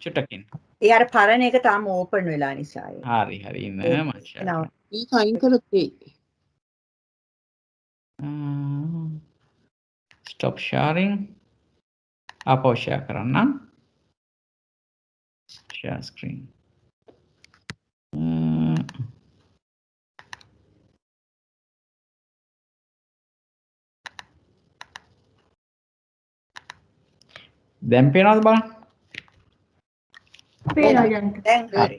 Speaker 1: චුට්ටකින්.
Speaker 2: ඒ අර පරණ එක තාම ඕපන් වෙලා නිසා ඒක.
Speaker 1: හරි හරි ඉන්න මම ෂෙයා
Speaker 2: නව.
Speaker 4: ඒක අයින් කරොත් එයි.
Speaker 1: stop sharing. ආපහු share කරන්න. share screen. දැන් පේනවද බලන්න?
Speaker 3: පේනවා යන්ත.
Speaker 2: දැන් හරි.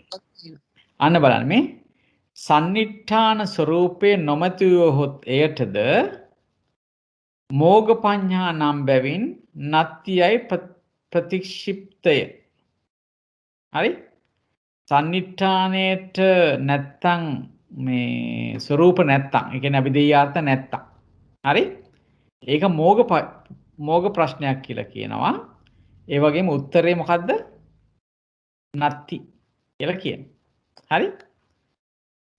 Speaker 1: අන්න බලන්න මේ සන්නිට්ඨාන ස්වરૂපේ නොමැතිවහොත් එයටද මෝග පඤ්ඤා නම් බැවින් නත්තියයි ප්‍රතික්ෂිප්තය. හරි? සන්නිට්ඨානයේට නැත්තම් මේ ස්වરૂප නැත්තම් ඒ කියන්නේ අභිධේයාර්ථ නැත්තම්. හරි? ඒක මෝග ප්‍රශ්නයක් කියලා කියනවා. ඒ වගේම උත්තරේ මොකද්ද? නත්ති කියලා කියන්නේ. හරි?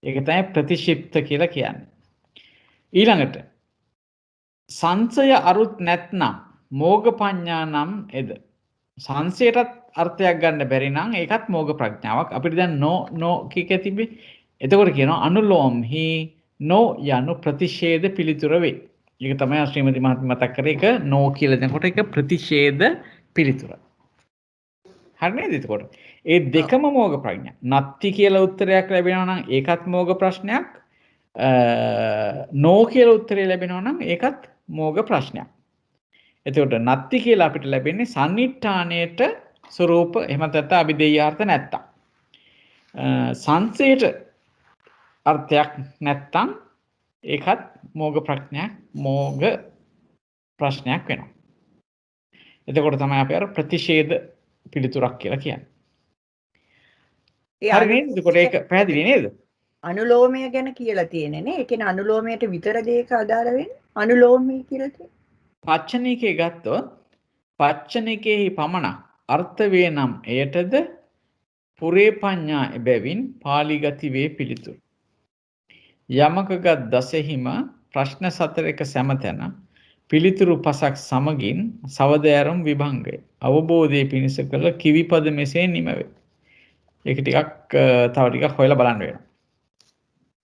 Speaker 1: ඒක තමයි ප්‍රතික්ෂිප්ත කියලා කියන්නේ. ඊළඟට සංසය අරුත් නැත්නම් මෝග පඤ්ඤා නම් එද. සංසයටත් අර්ථයක් ගන්න බැරි නම් ඒකත් මෝග ප්‍රඥාවක්. අපිට දැන් නෝ කික තිබි. එතකොට කියනවා අනුලෝම්හි නෝ යනු ප්‍රතිෂේධ පිළිතුර වේ. ඒක තමයි ශ්‍රීමති මහත්මිය මතක් කරේ. ඒක නෝ කියලා දෙනකොට ඒක ප්‍රතිෂේධ පිළිතුර. හරි නේද? එතකොට ඒ දෙකම මෝග ප්‍රඥා. නත්ති කියලා උත්තරයක් ලැබෙනවා නම් ඒකත් මෝග ප්‍රශ්නයක්. නෝ කියලා උත්තරය ලැබෙනවා නම් ඒකත් මෝග ප්‍රශ්නයක්. එතකොට නත්ති කියලා අපිට ලැබෙන්නේ සන්නිට්ඨානයේට ස්වરૂප එහෙම නැත්නම් අභිධේයාර්ථ නැත්තම්. සංසයට අර්ථයක් නැත්තම් ඒකත් මෝග ප්‍රශ්නයක් වෙනවා. එතකොට තමයි අපි අර ප්‍රතිෂේධ පිළිතුරක් කියලා කියන්නේ. හරි නේද? එතකොට ඒක පැහැදිලි නේද?
Speaker 2: අනුලෝමය ගැන කියලා තියෙන්නේ නේ. ඒ කියන්නේ අනුලෝමයට විතරද ඒක අදාළ වෙන්නේ? අනුලෝමී කියලා තියෙන්නේ.
Speaker 1: පච්චනිකේ ගත්තොත් පච්චනිකේහි පමණක් අර්ථ වේ නම් එයටද පුරේ පඤ්ඤා එබැවින් පාලි ගති වේ පිළිතුරු. යමකගත් දසෙහිම ප්‍රශ්න සතරක සෑමතැන පිළිතුරු පසක් සමගින් සවදෑරුම් විභංගය අවබෝධයේ පිණිස කළ කිවිපද මෙසේ නිමවේ. ඒක ටිකක් තව ටිකක් හොයලා බලන්න වෙනවා.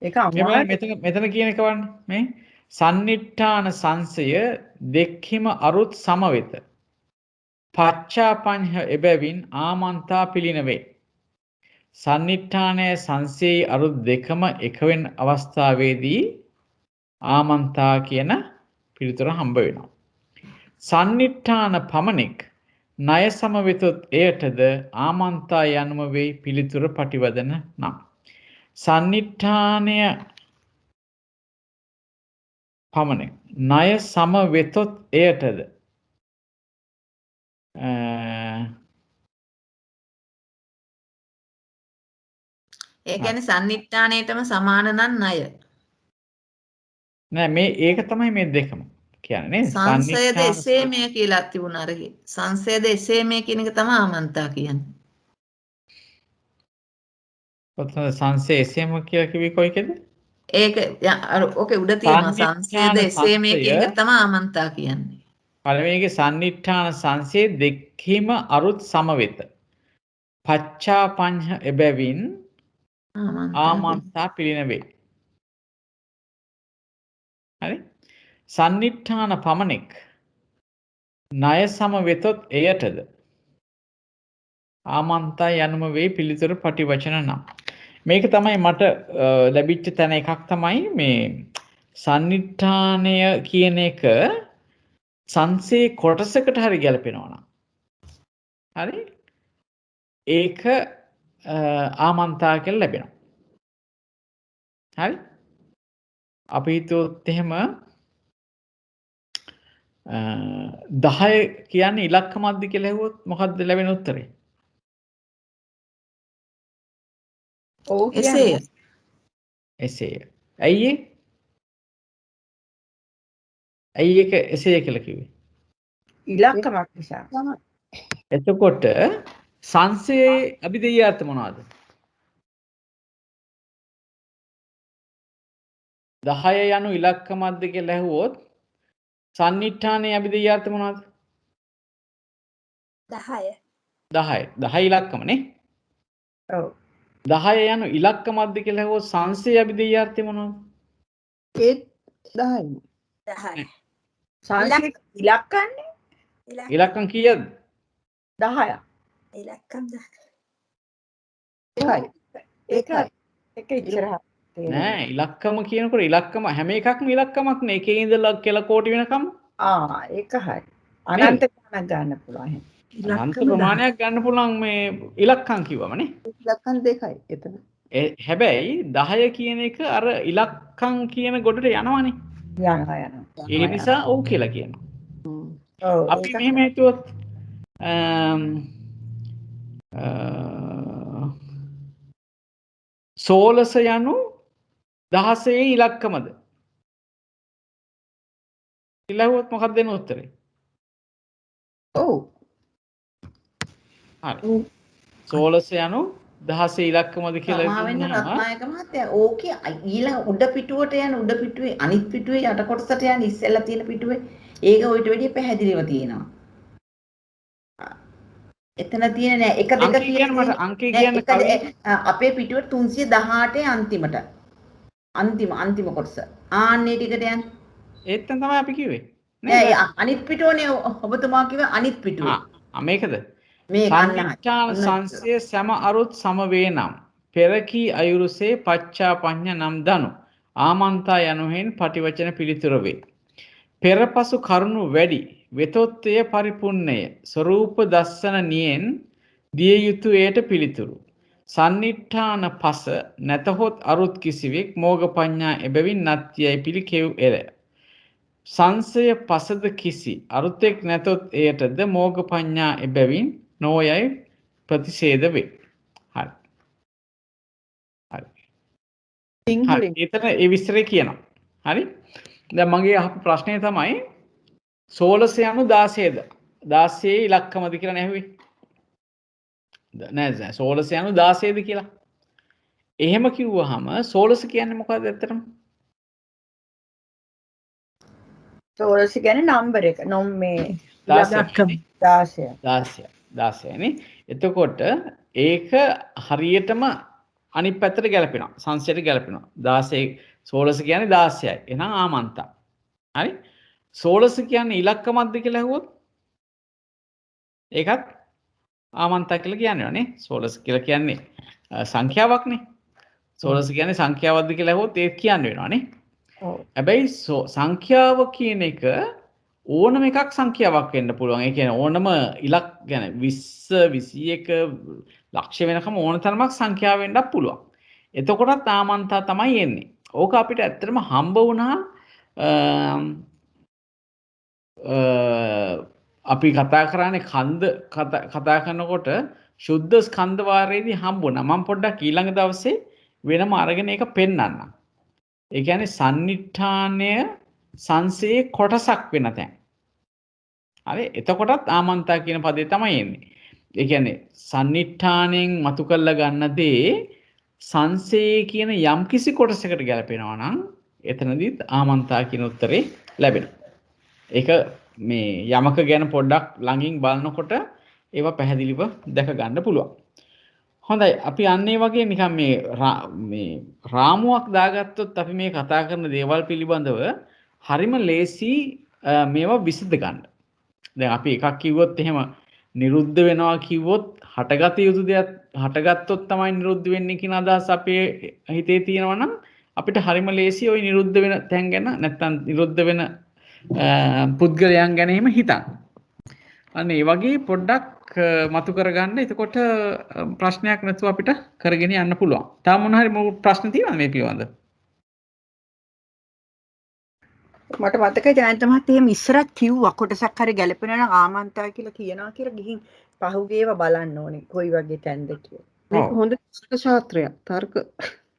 Speaker 2: ඒක
Speaker 1: මේ
Speaker 2: අමාරුයි.
Speaker 1: බලන්න මෙතන කියන එක වань මේ සන්නිට්ඨාන සංසය දෙක්හිම අරුත් සමවෙත පච්චාපඤ්හ එබැවින් ආමන්තා පිළිනවේ. සන්නිට්ඨානයේ සංසයේ අරුත් දෙකම එක වෙන අවස්ථාවේදී ආමන්තා කියන පිළිතුර හම්බ වෙනවා. සන්නිට්ඨාන පමණෙක් ණය සමවෙතොත් එයටද ආමන්තා යනුම වේ පිළිතුර පටිවදන නම්. සන්නිට්ඨානය පමණෙක් ණය සමවෙතොත් එයටද
Speaker 5: ඒ කියන්නේ සන්නිට්ඨානයේටම සමාන නම් ණය.
Speaker 1: නෑ මේ ඒක තමයි මේ දෙකම කියන්නේ නේ.
Speaker 5: සංසයද එසේ මේ කියලා තිබුණා අරගේ. සංසයද එසේ මේ කියන එක තමයි ආමන්තා කියන්නේ.
Speaker 1: ඔතන සංසේ එසේම කියලා කිව්වේ කොයිකද?
Speaker 5: ඒක අර ඕකේ උඩ තියෙනවා සංසයද එසේ මේ කියන එක තමයි ආමන්තා කියන්නේ.
Speaker 1: පළවෙනිගේ සන්නිට්ඨාන සංසේ දෙකීම අරුත් සමවෙත. පච්චාපඤ්හ එබැවින් ආමන්තා පිළිනවේ. හරි? සන්නිට්ඨාන පමණෙක් ණය සමවෙතොත් එයටද ආමන්තා යනුම වේ පිළිතුරු පටිවචන නම්. මේක තමයි මට ලැබිච්ච තැන එකක් තමයි මේ සන්නිට්ඨානය කියන එක සංසේ කොටසකට හරි ගැලපෙනවා නම්. හරි? ඒක ආමන්තා කියලා ලැබෙනවා. හරි? අපි හිතුවොත් එහෙම 10 කියන්නේ ඉලක්කමක්ද කියලා හෙව්වොත් මොකක්ද ලැබෙන උත්තරේ?
Speaker 2: ඔව්
Speaker 5: එසේ
Speaker 2: කියන්නේ.
Speaker 1: එසේ. ඇයි ඒ? ඇයි ඒක එසේ කියලා කිව්වේ?
Speaker 2: ඉලක්කමක් නිසා.
Speaker 4: තමයි.
Speaker 1: එතකොට සංසේ අභිධේය අර්ථ මොනවද? 10 යනු ඉලක්කමක්ද කියලා ඇහුවොත් සන්නිට්ඨානයේ අභිධේය අර්ථ මොනවද?
Speaker 8: 10
Speaker 1: 10 ඉලක්කමනේ.
Speaker 2: ඔව්
Speaker 1: 10 යනු ඉලක්කමක්ද කියලා ඇහුවොත් සංසේ අභිධේය අර්ථය මොනවද?
Speaker 4: ඒත් 10යි.
Speaker 8: 10
Speaker 2: සංස්කෘත ඉලක්කන්නේ
Speaker 1: ඉලක්කම් කීයද?
Speaker 2: 10ක්.
Speaker 8: ඉලක්කම් 10
Speaker 4: එකයි.
Speaker 2: ඒක එක ඉස්සරහ
Speaker 1: නෑ ඉලක්කම කියනකොට ඉලක්කම හැම එකක්ම ඉලක්කමක් නේ. එකේ ඉඳලා කෙල කෝටි වෙනකම්
Speaker 2: ඒක හරි. අනන්ත ගණනක් ගන්න පුළුවන්.
Speaker 1: අනන්ත ප්‍රමාණයක් ගන්න පුළුවන් මේ ඉලක්කම් කිව්වමනේ.
Speaker 4: ඉලක්කම් දෙකයි එතන.
Speaker 1: හැබැයි 10 කියන එක අර ඉලක්කම් කියන ගොඩට යනවනේ.
Speaker 2: යනවා.
Speaker 1: ඒ නිසා ඔව් කියලා කියනවා.
Speaker 2: ඔව්
Speaker 1: අපි මෙහෙම හිතුවොත් 16 යනු 16 ඉලක්කමද? කියලා හුවොත් මොකක්ද දෙන උත්තරේ?
Speaker 4: ඔව්.
Speaker 1: හරි. 16 යනු 16 ඉලක්කමද කියලා
Speaker 7: සමාවෙන්න
Speaker 1: දුන්නාම
Speaker 7: රත්නායක මහත්තයා ඕකේ ඊළඟ උඩ පිටුවට යන උඩ පිටුවේ අනිත් පිටුවේ යට කොටසට යන ඉස්සෙල්ලා තියෙන පිටුවේ ඒක ඔයිට වැඩිය පැහැදිලිව තියෙනවා. එතන තියෙන නෑ 1 2
Speaker 1: කියන්න මට අංකේ කියන්න කලින්
Speaker 7: අපේ පිටුවේ 318 අන්තිමට අන්තිම කොටස. ආන්නේ ටිකට යන්න.
Speaker 1: ඒත් තමයි අපි කිව්වේ.
Speaker 7: නෑ අනිත් පිටුවනේ ඔබතුමා කිව්වේ අනිත් පිටුව.
Speaker 1: මේකද?
Speaker 7: මේ
Speaker 1: සන්නිට්ඨාන සංසය සම අරුත් සම වේ නම් පෙරකී අයුරුසේ පච්චා පඤ්ඤ නම් දනු ආමන්තා යනුහෙන් පටිවචන පිළිතුර වේ. පෙරපසු කරුණු වැඩි වෙතොත්ය පරිපුන්නය ස්වરૂප දස්සන නියෙන් දිය යුතු එයට පිළිතුරු. සන්නිට්ඨාන පස නැතහොත් අරුත් කිසිවෙක් මෝග පඤ්ඤා එබැවින් නත්යයි පිළිකෙව් එල. සංසය පසද කිසි අරුතෙක් නැතොත් එයටද මෝග පඤ්ඤා එබැවින් නොයයි ප්‍රතිෂේධ වේ. හරි.
Speaker 4: සිංහලෙන්
Speaker 1: එතන ඒ විස්තරය කියනවා. හරි. දැන් මගේ අහපු ප්‍රශ්නය තමයි 16 යනු 16ද? 16 ඉලක්කමද කියලා නැහුවේ. නෑ 16 යනු 16ද කියලා. එහෙම කිව්වහම 16 කියන්නේ මොකක්ද ඇත්තටම?
Speaker 2: 16 කියන්නේ නම්බර එක. මේ 16
Speaker 1: නේ. එතකොට ඒක හරියටම අනිත් පැත්තට ගැලපෙනවා. සංසයට ගැලපෙනවා. 16 16 කියන්නේ 16යි. එහෙනම් ආමන්තා. හරි? 16 කියන්නේ ඉලක්කමක්ද කියලා ඇහුවොත් ඒකත් ආමන්තා කියලා කියනවා නේ. 16 කියලා කියන්නේ සංඛ්‍යාවක්නේ. 16 කියන්නේ සංඛ්‍යාවක්ද කියලා ඇහුවොත් ඒක කියන්න වෙනවා නේ. හැබැයි සංඛ්‍යාව කියන එක ඕනම එකක් සංඛ්‍යාවක් වෙන්න පුළුවන්. ඒ කියන්නේ ඕනම ඉලක්ක يعني 20 21 ලක්ෂ වෙනකම් ඕන තරමක් සංඛ්‍යාව වෙන්නත් පුළුවන්. එතකොටත් ආමන්තා තමයි එන්නේ. ඕක අපිට ඇත්තටම හම්බ වුණා අපි කතා කරන්නේ කන්ද කතා කරනකොට ශුද්ධ ස්කන්ධ වාරයේදී හම්බුණා. මම පොඩ්ඩක් ඊළඟ දවසේ වෙනම අරගෙන ඒක පෙන්නන්නම්. ඒ කියන්නේ සන්නිට්ඨානය සංසේ කොටසක් වෙන තැන්. හරි එතකොටත් ආමන්තා කියන පදේ තමයි එන්නේ. ඒ කියන්නේ සන්නිට්ඨාණයෙන් මතු කරලා ගන්න දේ සංසේ කියන යම්කිසි කොටසකට ගැලපෙනවා නම් එතනදිත් ආමන්තා කියන උත්තරේ ලැබෙනවා. ඒක මේ යමක ගැන පොඩ්ඩක් ළඟින් බලනකොට ඒවා පැහැදිලිව දැක ගන්න පුළුවන්. හොඳයි අපි අන්නේ වගේ නිකන් මේ රාමුවක් දාගත්තොත් අපි මේ කතා කරන දේවල් පිළිබඳව හරිම ලේසි මේවා විසඳ ගන්න. දැන් අපි එකක් කිව්වොත් එහෙම නිරුද්ධ වෙනවා කිව්වොත් හටගත යුතු දෙයක් හටගත්තොත් තමයි නිරුද්ධ වෙන්නේ කියන අදහස අපේ හිතේ තියෙනවා නම් අපිට හරිම ලේසි ওই නිරුද්ධ වෙන තැන් ගැන නැත්නම් නිරුද්ධ වෙන පුද්ගලයන් ගැන එහෙම හිතන්න. අන්න ඒ වගේ පොඩ්ඩක් මතු කරගන්න. එතකොට ප්‍රශ්නයක් නැතුව අපිට කරගෙන යන්න පුළුවන්. තාම මොන හරි ප්‍රශ්න තියෙනවද මේ පිළිබඳව?
Speaker 2: මට මතකයි ජයන්ත මහත්තයා එහෙම ඉස්සරත් කිව්වා කොටසක් හරි ගැලපෙනවා නම් ආමන්තා කියලා කියනවා කියලා ගිහින් පහුගේව බලන්න ඕනේ කොයි වගේ තැන්ද කියලා.
Speaker 4: මේක හොඳ තර්ක ශාස්ත්‍රයක්.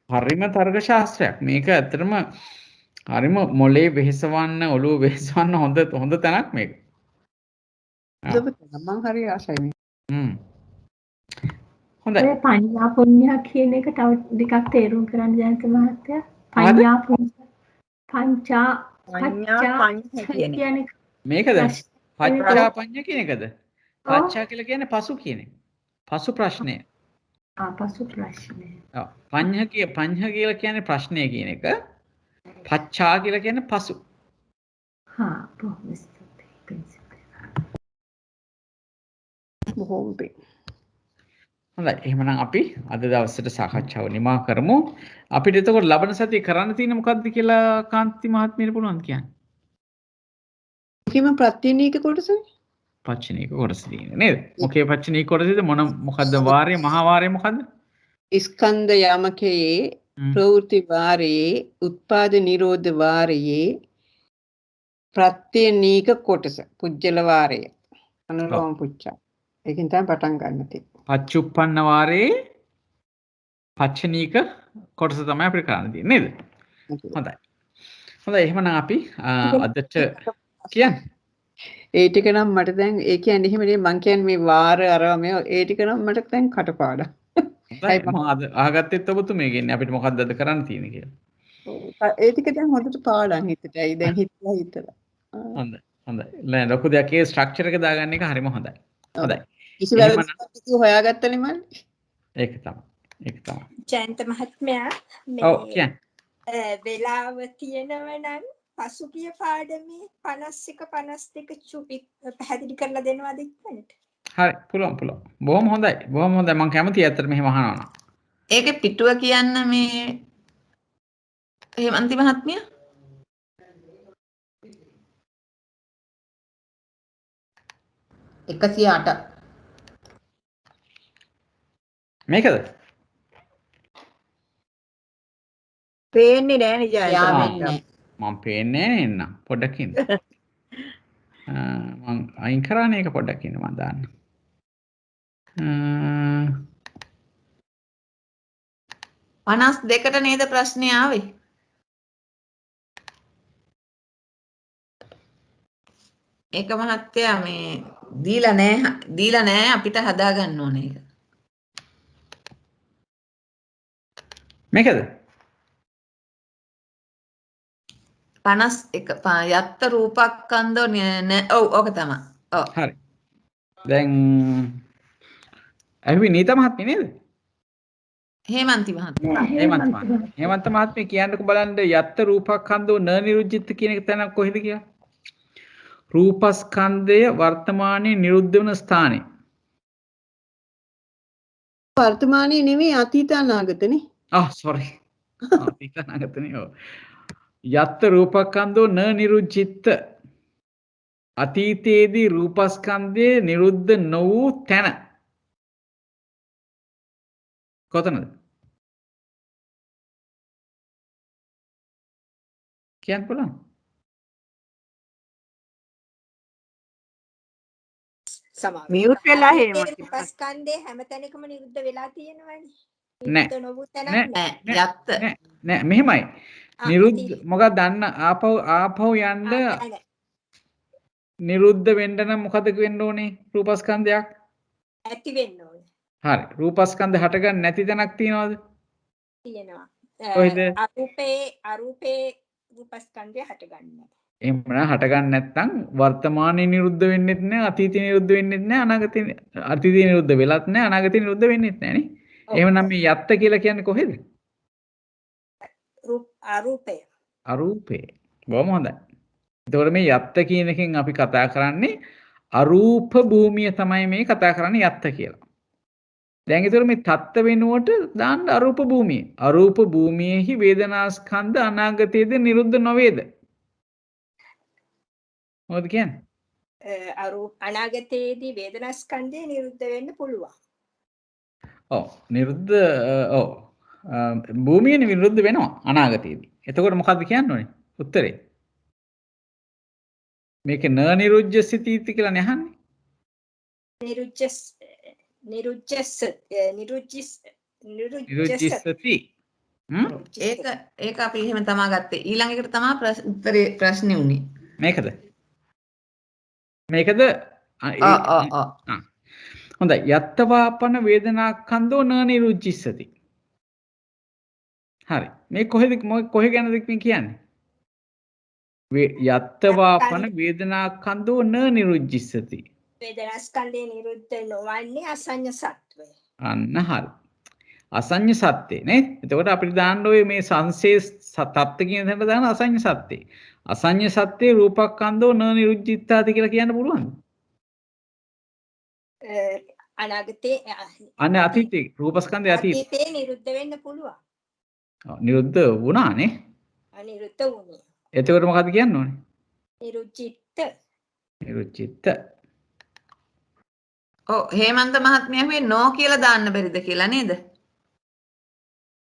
Speaker 1: හරිම තර්ක ශාස්ත්‍රයක්. මේක ඇත්තටම හරිම මොලේ වෙහෙසවන්න ඔළුව වෙහෙසවන්න හොඳ තැනක් මේක.
Speaker 4: මම හරි ආසයි.
Speaker 1: හොඳයි.
Speaker 3: ඔය පඤ්ඤා පුඤ්ඤා කියන එක තව ටිකක් තේරුම් කරන්න ජයන්ත මහත්තයා. පඤ්ඤා පංචා
Speaker 2: පඤ්ඤා පඤ්ඤ කියන එක.
Speaker 3: කියන්නේ
Speaker 1: මේකද
Speaker 3: ප්‍රශ්නේ
Speaker 1: පච්චා පඤ්ඤ කියන එකද?
Speaker 3: ඔව්.
Speaker 1: පච්චා කියලා කියන්නේ පසු කියන එක. පසු ප්‍රශ්නය.
Speaker 3: පසු ප්‍රශ්නේ.
Speaker 1: ඔව්. පඤ්ඤ කියලා කියන්නේ ප්‍රශ්නය කියන එක. පච්චා කියලා කියන්නේ පසු.
Speaker 3: බොහොම ස්තුතියි ප්‍රින්සිපල්.
Speaker 4: බොහොම පිං.
Speaker 1: හොඳයි. එහෙනම් අපි අද දවසට සාකච්ඡාව නිමා කරමු. අපිට එතකොට ලබන සතියේ කරන්න තියෙන මොකක්ද කියලා කාන්ති මහත්මියට පුළුවන් කියන්න.
Speaker 4: කිම ප්‍රත්‍යනීක කොටසනේ?
Speaker 1: පච්චනීක කොටස තියෙන්නේ නේද? මොකේ පච්චනීක කොටසද මොකද්ද වාරය මහා වාරය මොකද්ද?
Speaker 4: ස්කන්ධ යමකයේ ප්‍රවෘත්ති වාරයේ උත්පාද නිරෝධ වාරයේ ප්‍රත්‍යනීක කොටස පුජ්‍යල වාරය අනුලෝම පුච්චා. ඒකෙන් තමයි පටන් ගන්න තියෙන්නේ.
Speaker 1: පච්චුප්පන්න වාරයේ පච්චනීක කොටස තමයි අපිට කරන්න තියෙන්නේ නේද? හොඳයි. හොඳයි එහෙනම් අපි අදට කියන්නේ
Speaker 4: ඒ ටික නම් මට දැන් ඒ කියන්නේ එහෙම නේ මං කියන්නේ මේ වාර අරව මේ ඒ ටික නම් මට දැන් කටපාඩම්.
Speaker 1: හොඳයි මම අද අහගත්තෙත් ඔබතුමීගෙන් අපිට මොකක්ද අද කරන්න තියෙන්නේ කියලා.
Speaker 4: ඒ ටික දැන් හොඳට පාඩම් හිතටයි දැන් හිතලා.
Speaker 1: හොඳයි. නෑ ලොකු දෙයක් ඒ ස්ට්‍රක්චර් එක දාගන්න එක හරිම හොඳයි. හොඳයි.
Speaker 4: කිසි වැරදියක් හොයාගත්තනේ මම.
Speaker 1: ඒක තමයි.
Speaker 8: ජයන්ත මහත්මයා
Speaker 1: ඔව් කියන්න.
Speaker 8: වෙලාව තියෙනව නම් පසුගිය පාඩමේ 51 52 චුපි පැහැදිලි කරලා දෙනවද ඉක්මනට?
Speaker 1: හරි පුළුවන්. බොහොම හොඳයි. මම කැමතියි ඇත්තට මෙහෙම අහනවා නම්.
Speaker 5: ඒකේ පිටුව කියන්න මේ හේමන්ති මහත්මිය
Speaker 7: 108
Speaker 1: මේකද?
Speaker 2: පේන්නේ නෑනේ ජයන්ත
Speaker 7: යා
Speaker 2: මහත්තයා.
Speaker 7: වෙන්නේ
Speaker 1: මම පේන්නේ නෑ නේද? පොඩ්ඩක් ඉන්න. මම අයින් කරානේ ඒක පොඩ්ඩක් ඉන්න මම දාන්න.
Speaker 5: 52ට නේද ප්‍රශ්නේ ආවේ? ඒක මහත්තයා මේ දීලා නෑ අපිට හදා ගන්න ඕනේ ඒක.
Speaker 1: මේකද?
Speaker 5: 51 යත්ත රූපක්ඛන්தோ ඔව් ඕක තමයි. ඔව්.
Speaker 1: හරි. දැන් අහුවේ නීත මහත්මිය නේද?
Speaker 5: හේමන්ති මහත්මිය.
Speaker 1: හේමන්ත මහත්මිය කියන්නකෝ බලන්න යත්ත රූපක්ඛන්தோ න නිරුද්ධිත කියන එක තැනක් කොහෙද කියලා? රූපස්කන්ධය වර්තමානයේ නිරුද්ධ වෙන ස්ථානේ.
Speaker 4: වර්තමානයේ නෙමෙයි අතීත අනාගතනේ.
Speaker 1: sorry. අතීත අනාගතනේ. ඔව්. යත්ත රූපස්කන්ධෝ න නිරුද්ධිත අතීතයේදී රූපස්කන්ධය නිරුද්ධ නො වූ තැන කොතනද? කියන්න පුළුවන්.
Speaker 2: මියුට් වෙලා හේමන්ති.
Speaker 8: රූපස්කන්ධේ හැමතැනකම නිරුද්ධ වෙලා තියෙනවනේ.
Speaker 1: නෑ.
Speaker 8: නිරුද්ධ නොවූ තැනක් නෑ.
Speaker 5: යත්ත
Speaker 1: නෑ මෙහෙමයි. නිරුද්ධ මොකක්ද දන්න ආපහු යන්න නිරුද්ධ වෙන්න නම් මොකද වෙන්න ඕනේ? රූපස්කන්ධයක්
Speaker 8: ඇති වෙන්න ඕනේ.
Speaker 1: හරි. රූපස්කන්ධ හටගන්න නැති තැනක් තියනවද?
Speaker 8: තියෙනවා.
Speaker 1: කොහෙද?
Speaker 8: අරූපේ රූපස්කන්ධය හටගන්නේ.
Speaker 1: එහෙම හටගන්න නැත්නම් වර්තමානයේ නිරුද්ධ වෙන්නෙත් නෑ, අතීතේ නිරුද්ධ වෙන්නෙත් නෑ, අතීතේ නිරුද්ධ වෙලත් නෑ, අනාගතේ නිරුද්ධ වෙන්නෙත් නෑ නේ. එහෙමනම් මේ යත්ත කියලා කියන්නේ කොහෙද? අරූපේ. බොහොම හොඳයි. එතකොට මේ යත්ත කියන එකෙන් අපි කතා කරන්නේ අරූප භූමිය තමයි මේ කතා කරන්නේ යත්ත කියලා. දැන් ඒතර මේ තත්ත්ව වෙනුවට දාන්න අරූප භූමිය. අරූප භූමියේහි වේදනාස්කන්ධ අනාගතයේද නිරුද්ධ නොවේද? මොකද කියන්නේ?
Speaker 8: අනාගතයේදී වේදනාස්කන්ධය නිරුද්ධ වෙන්න පුළුවන්.
Speaker 1: ඔව් නිරුද්ධ භූමිය නිරුද්ධ වෙනවා අනාගතයේදී. එතකොට මොකද්ද කියන්න ඕනේ? උත්තරේ. මේක න නිරුද්ධ සිතීති කියලා නහන්නේ. නිරුද්ධසති.
Speaker 5: ඒක අපි එහෙම තමා ගත්තේ. ඊළඟ එකට තමයි උත්තරේ ප්‍රශ්නේ උනේ.
Speaker 1: මේකද? හොඳයි. යත්තවාපන වේදනාඛන්‍தோ න නිරුච්චිස්සති. හරි. මේ කොහෙ ගැනද මේ කියන්නේ? යත්තවාපන වේදනාඛන්‍தோ න නිරුච්චිස්සති.
Speaker 8: වේදනාස්කන්ධය නිරුද්ධ නොවන්නේ අසඤ්ඤ සත්වය.
Speaker 1: අන්න හරි. අසඤ්ඤ සත්‍යේ නේ. එතකොට අපිට දාන්න ඔය මේ සංසේ තත්ත්ව කියන තැනට දාන අසඤ්ඤ සත්‍යේ. අසඤ්ඤ සත්‍යේ රූපක්ඛන්‍தோ න නිරුද්ධිත්තාති කියලා කියන්න පුළුවන්ද?
Speaker 8: අනාගතේ
Speaker 1: අනේ අතීතේ රූපස්කන්ධය
Speaker 8: අතීතේ නිරුද්ධ වෙන්න පුළුවන්.
Speaker 1: නිරුද්ධ වුණානේ.
Speaker 8: අනිරුද්ධ වුණේ.
Speaker 1: එතකොට මොකද කියන්න ඕනේ?
Speaker 8: නිරුච්චිත්ත.
Speaker 1: නිරුච්චිත්ත.
Speaker 5: ඔව් හේමන්ත මහත්මිය ඇහුවේ නෝ කියලා දාන්න බැරිද කියලා නේද?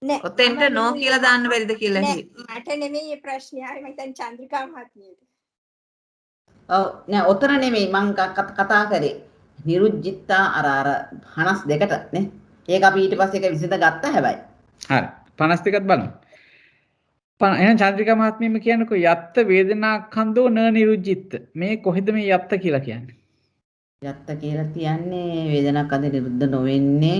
Speaker 8: නෑ.
Speaker 5: ඔතෙන්ට නෝ කියලා දාන්න බැරිද කියලා
Speaker 8: නෑ
Speaker 5: ඇහුවේ.
Speaker 8: මට නෙමෙයි මේ ප්‍රශ්නේ. හරි මම හිතන්නේ චන්ද්‍රිකා මහත්මියට.
Speaker 7: ඔව් නෑ ඔතන නෙමෙයි මං කතා කරේ. නිරුජ්ජිත්තා අර හනස් දෙකට නේ. ඒක අපි ඊට පස්සේ ඒක විසඳ ගත්තා හැබැයි.
Speaker 1: හරි. 52ත් බලමු. එහෙනම් චන්ද්‍රිකා මහත්මියම කියන්නකෝ යත්ත වේදනාඛන්‍தோ න නිරුජ්ජිත්ත. මේ කොහෙද මේ යත්ත කියලා කියන්නේ?
Speaker 7: යත්ත කියලා කියන්නේ වේදනාඛන්‍ද නිරුද්ධ නොවෙන්නේ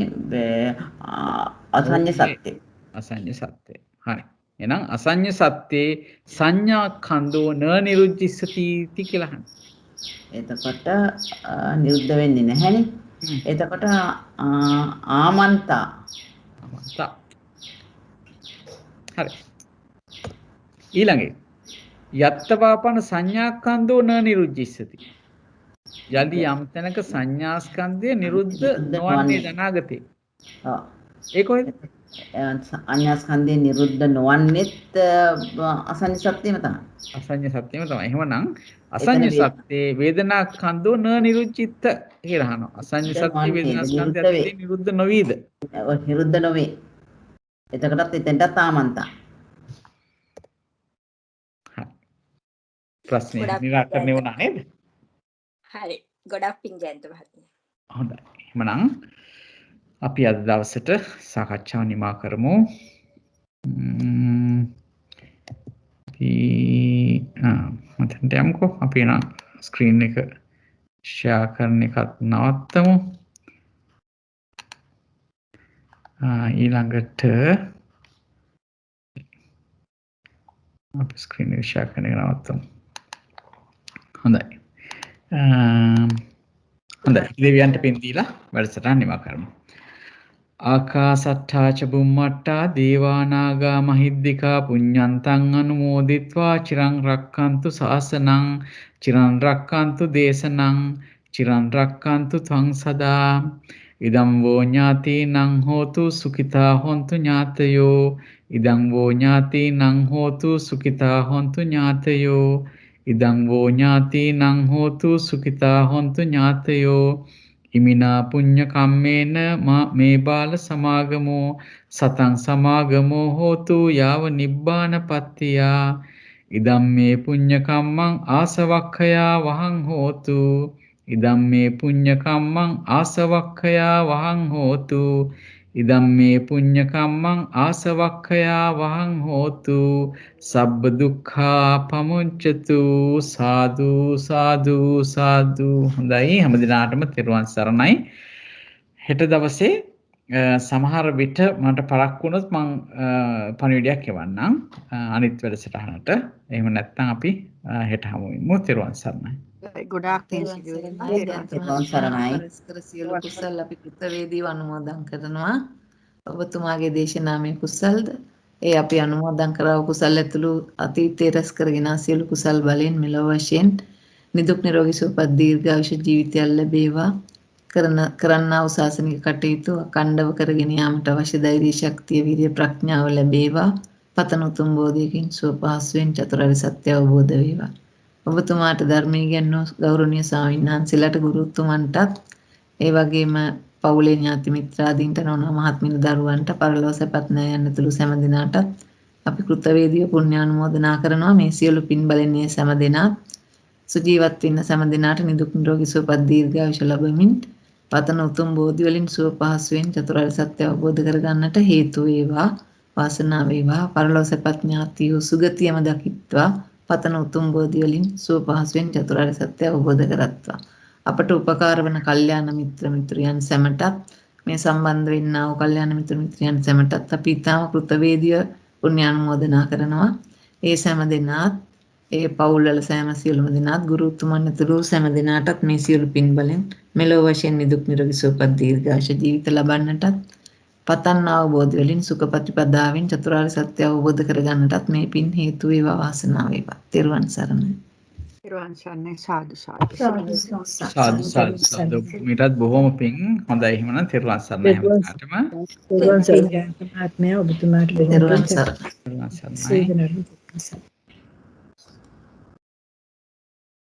Speaker 7: අසඤ්ඤ සත්‍යේ.
Speaker 1: අසඤ්ඤ සත්‍යය. හරි. එහෙනම් අසඤ්ඤ සත්‍යේ සංඥාඛන්‍தோ න නිරුජ්ජිස්සති කියලා අහන්න.
Speaker 7: එතකොට නිරුද්ධ වෙන්නේ නැහැනේ. එතකොට ආමන්තා.
Speaker 1: හරි. ඊළඟේ යත්තවාපන සංඥාඛන්‍தோ න නිරුජ්ජිස්සති. යදි යම් තැනක සංඥාස්කන්ධය නිරුද්ධ නොවන්නේ අනාගතේ.
Speaker 7: ඔව්.
Speaker 1: ඒ කොහෙද?
Speaker 7: අඤ්ඤාස්කන්ධය නිරුද්ධ නොවන්නේත් අසඤ්ඤ සත්‍යෙම තමයි.
Speaker 1: අසඤ්ඤ සත්‍යෙම තමයි. එහෙමනම් අසඤ්ඤ සත්‍යේ වේදනාඛන්‍தோ න නිරුච්චිත්ත කියලා අහනවා. අසඤ්ඤ සත්‍යේ වේදනාස්කන්ධය නිරුද්ධ නොවේද?
Speaker 7: ඔව් නිරුද්ධ නොවේ. එතකොටත් එතෙන්ටත් ආමන්තා.
Speaker 1: හරි. ප්‍රශ්නේ නිරාකරණය වුණා නේද?
Speaker 8: හරි. ගොඩක් පිං ජයන්ත මහත්මිය.
Speaker 1: හොඳයි. එහෙමනම් අපි අද දවසට සාකච්ඡාව නිමා කරමු. මතන්ට යමුකෝ. අපි එන ස්ක්‍රීන් එක ෂෙයා කරන එකත් නවත්තමු. ඊළඟට අපි ස්ක්‍රීන් එක ෂෙයා කරන එක නවත්තමු. හොඳයි. හොඳයි. දෙවියන්ට පින් දීලා වැඩසටහන නිමා කරමු. ආකාසට්ඨා ච බුම්මට්ටා දේවානාගා මහිද්దికා පුඤ්ඤන්තං අනුමෝදිත්වා චිරං රක්칸තු ශාසනං චිරං රක්칸තු දේශනං චිරං රක්칸තු ත්වං සදා ඉදං වෝ ඥාතිනං හෝතු සුඛිතා හොන්තු ඥාතයෝ ඉදං වෝ ඥාතිනං හෝතු සුඛිතා හොන්තු ඥාතයෝ ඉදං වෝ ඥාතිනං හෝතු සුඛිතා හොන්තු ඥාතයෝ ඉමිනා පුඤ්ඤ කම්මේන මේ බාල සමාගමෝ සතං සමාගමෝ හෝතු යාව නිබ්බානපත්තියා ඉදම් මේ පුඤ්ඤ කම්මං ආසවක්ඛයා වහං හෝතු ඉදම් මේ පුඤ්ඤ කම්මං ආසවක්ඛයා වහං හෝතු ඉදම් මේ පුඤ්ඤ කම්මං ආසවක්ඛයා වහං හෝතු සබ්බ දුක්ඛා පමුච්ඡතු සාදු සාදු සාදු. හොඳයි හැම දිනාටම තෙරුවන් සරණයි. හෙට දවසේ සමහර විට මට පරක් වුණොත් මං පණිවිඩයක් එවන්නම් අනිත් වැඩසටහනට. එහෙම නැත්නම් අපි හෙට හමු වෙමු. තෙරුවන් සරණයි.
Speaker 2: ගොඩාක්
Speaker 7: තෙරුවන් සරණයි.
Speaker 5: සියලු කුසල් අපි කෘතවේදීව අනුමෝදන් කරනවා. ඔබතුමාගේ දේශනාමය කුසල්ද ඒ අපි අනුමෝදන් කරව කුසල් ඇතුළු අතීතයේ රැස් කරගෙන සියලු කුසල් බලෙන් මෙලොව වශයෙන් නිදුක් නිරෝගී සුවපත් දීර්ඝායුෂ ජීවිතයක් ලැබේවා. කරන්නා වූ ශාසනික කටයුතු අඛණ්ඩව කරගෙන යාමට අවශ්‍ය ධෛර්ය ශක්තිය විරිය ප්‍රඥාව ලැබේවා. පතන උතුම් බෝධියකින් සුවපහසුවෙන් චතුරාර්ය සත්‍ය අවබෝධ වේවා. ඔබතුමාට ධර්මයේ ගැන්වූ ගෞරවනීය ස්වාමීන් වහන්සේලාට ගුරුතුමන්ටත් ඒ වගේම පවුලේ ඥාති මිත්‍රාදීන්ට නෝනා මහත්මිය දරුවන්ට පරලොව සැපත් නෑ යන තුළු සෑම දිනාටත් අපි කෘතවේදීව පුණ්‍යානුමෝදනා කරනවා. මේ සියලු පින් බලෙන් මේ සෑම දිනා සුජීවත් වෙන්න සෑම දිනාට නිදුක් නිරෝගී සුවපත් දීර්ඝායුෂ ලැබෙමින් පතන උතුම් බෝධි වලින් සුව පහසුවෙන් චතුරාර්ය සත්‍ය අවබෝධ කරගන්නට හේතු වේවා. වාසනාව වේවා. පරලොව සැපත් ඥාතියෝ සුගතියම දකිත්වා. පතන උතුම් බෝධි වලින් සුව පහසුවෙන් චතුරාර්ය සත්‍ය අවබෝධ කරගත්තා. අපට උපකාර වන කල්යාණ මිත්‍රයන් සැමටත් මේ සම්බන්ධ වෙන්නා වූ කල්යාණ මිත්‍රයන් සැමටත් අපි ඊටම කෘතවේදීව පුණ්‍යානුමෝදනා කරනවා. ඒ සෑම දෙනාත් ඒ පවුල්වල සෑම සියලුම දෙනාත් ගුරුතුමන් ඇතුළු සෑම දෙනාටත් මේ සියලු පින් බලෙන් මෙලොව වශයෙන් නිදුක් නිරෝගී සුවපත් දීර්ඝාෂ ජීවිත ලබන්නටත් පතන් අවබෝධ වලින් සුඛ ප්‍රතිපදාවෙන් චතුරාර්ය සත්‍ය අවබෝධ කරගන්නටත් මේ පින් හේතු වේවා වාසනාව වේවා. තෙරුවන් සරණයි.
Speaker 2: පෙරවන් සරණයි සාදු සාදු.
Speaker 1: සාදු සාදු. මීටත් බොහොම පිං. හොඳයි එහෙනම් තෙරුවන් සරණයි හැමදාටම.
Speaker 9: තෙරුවන් සරණයි. ආත්මය ඔබතුමාට
Speaker 5: තෙරුවන් සරණයි.
Speaker 1: තෙරුවන් සරණයි.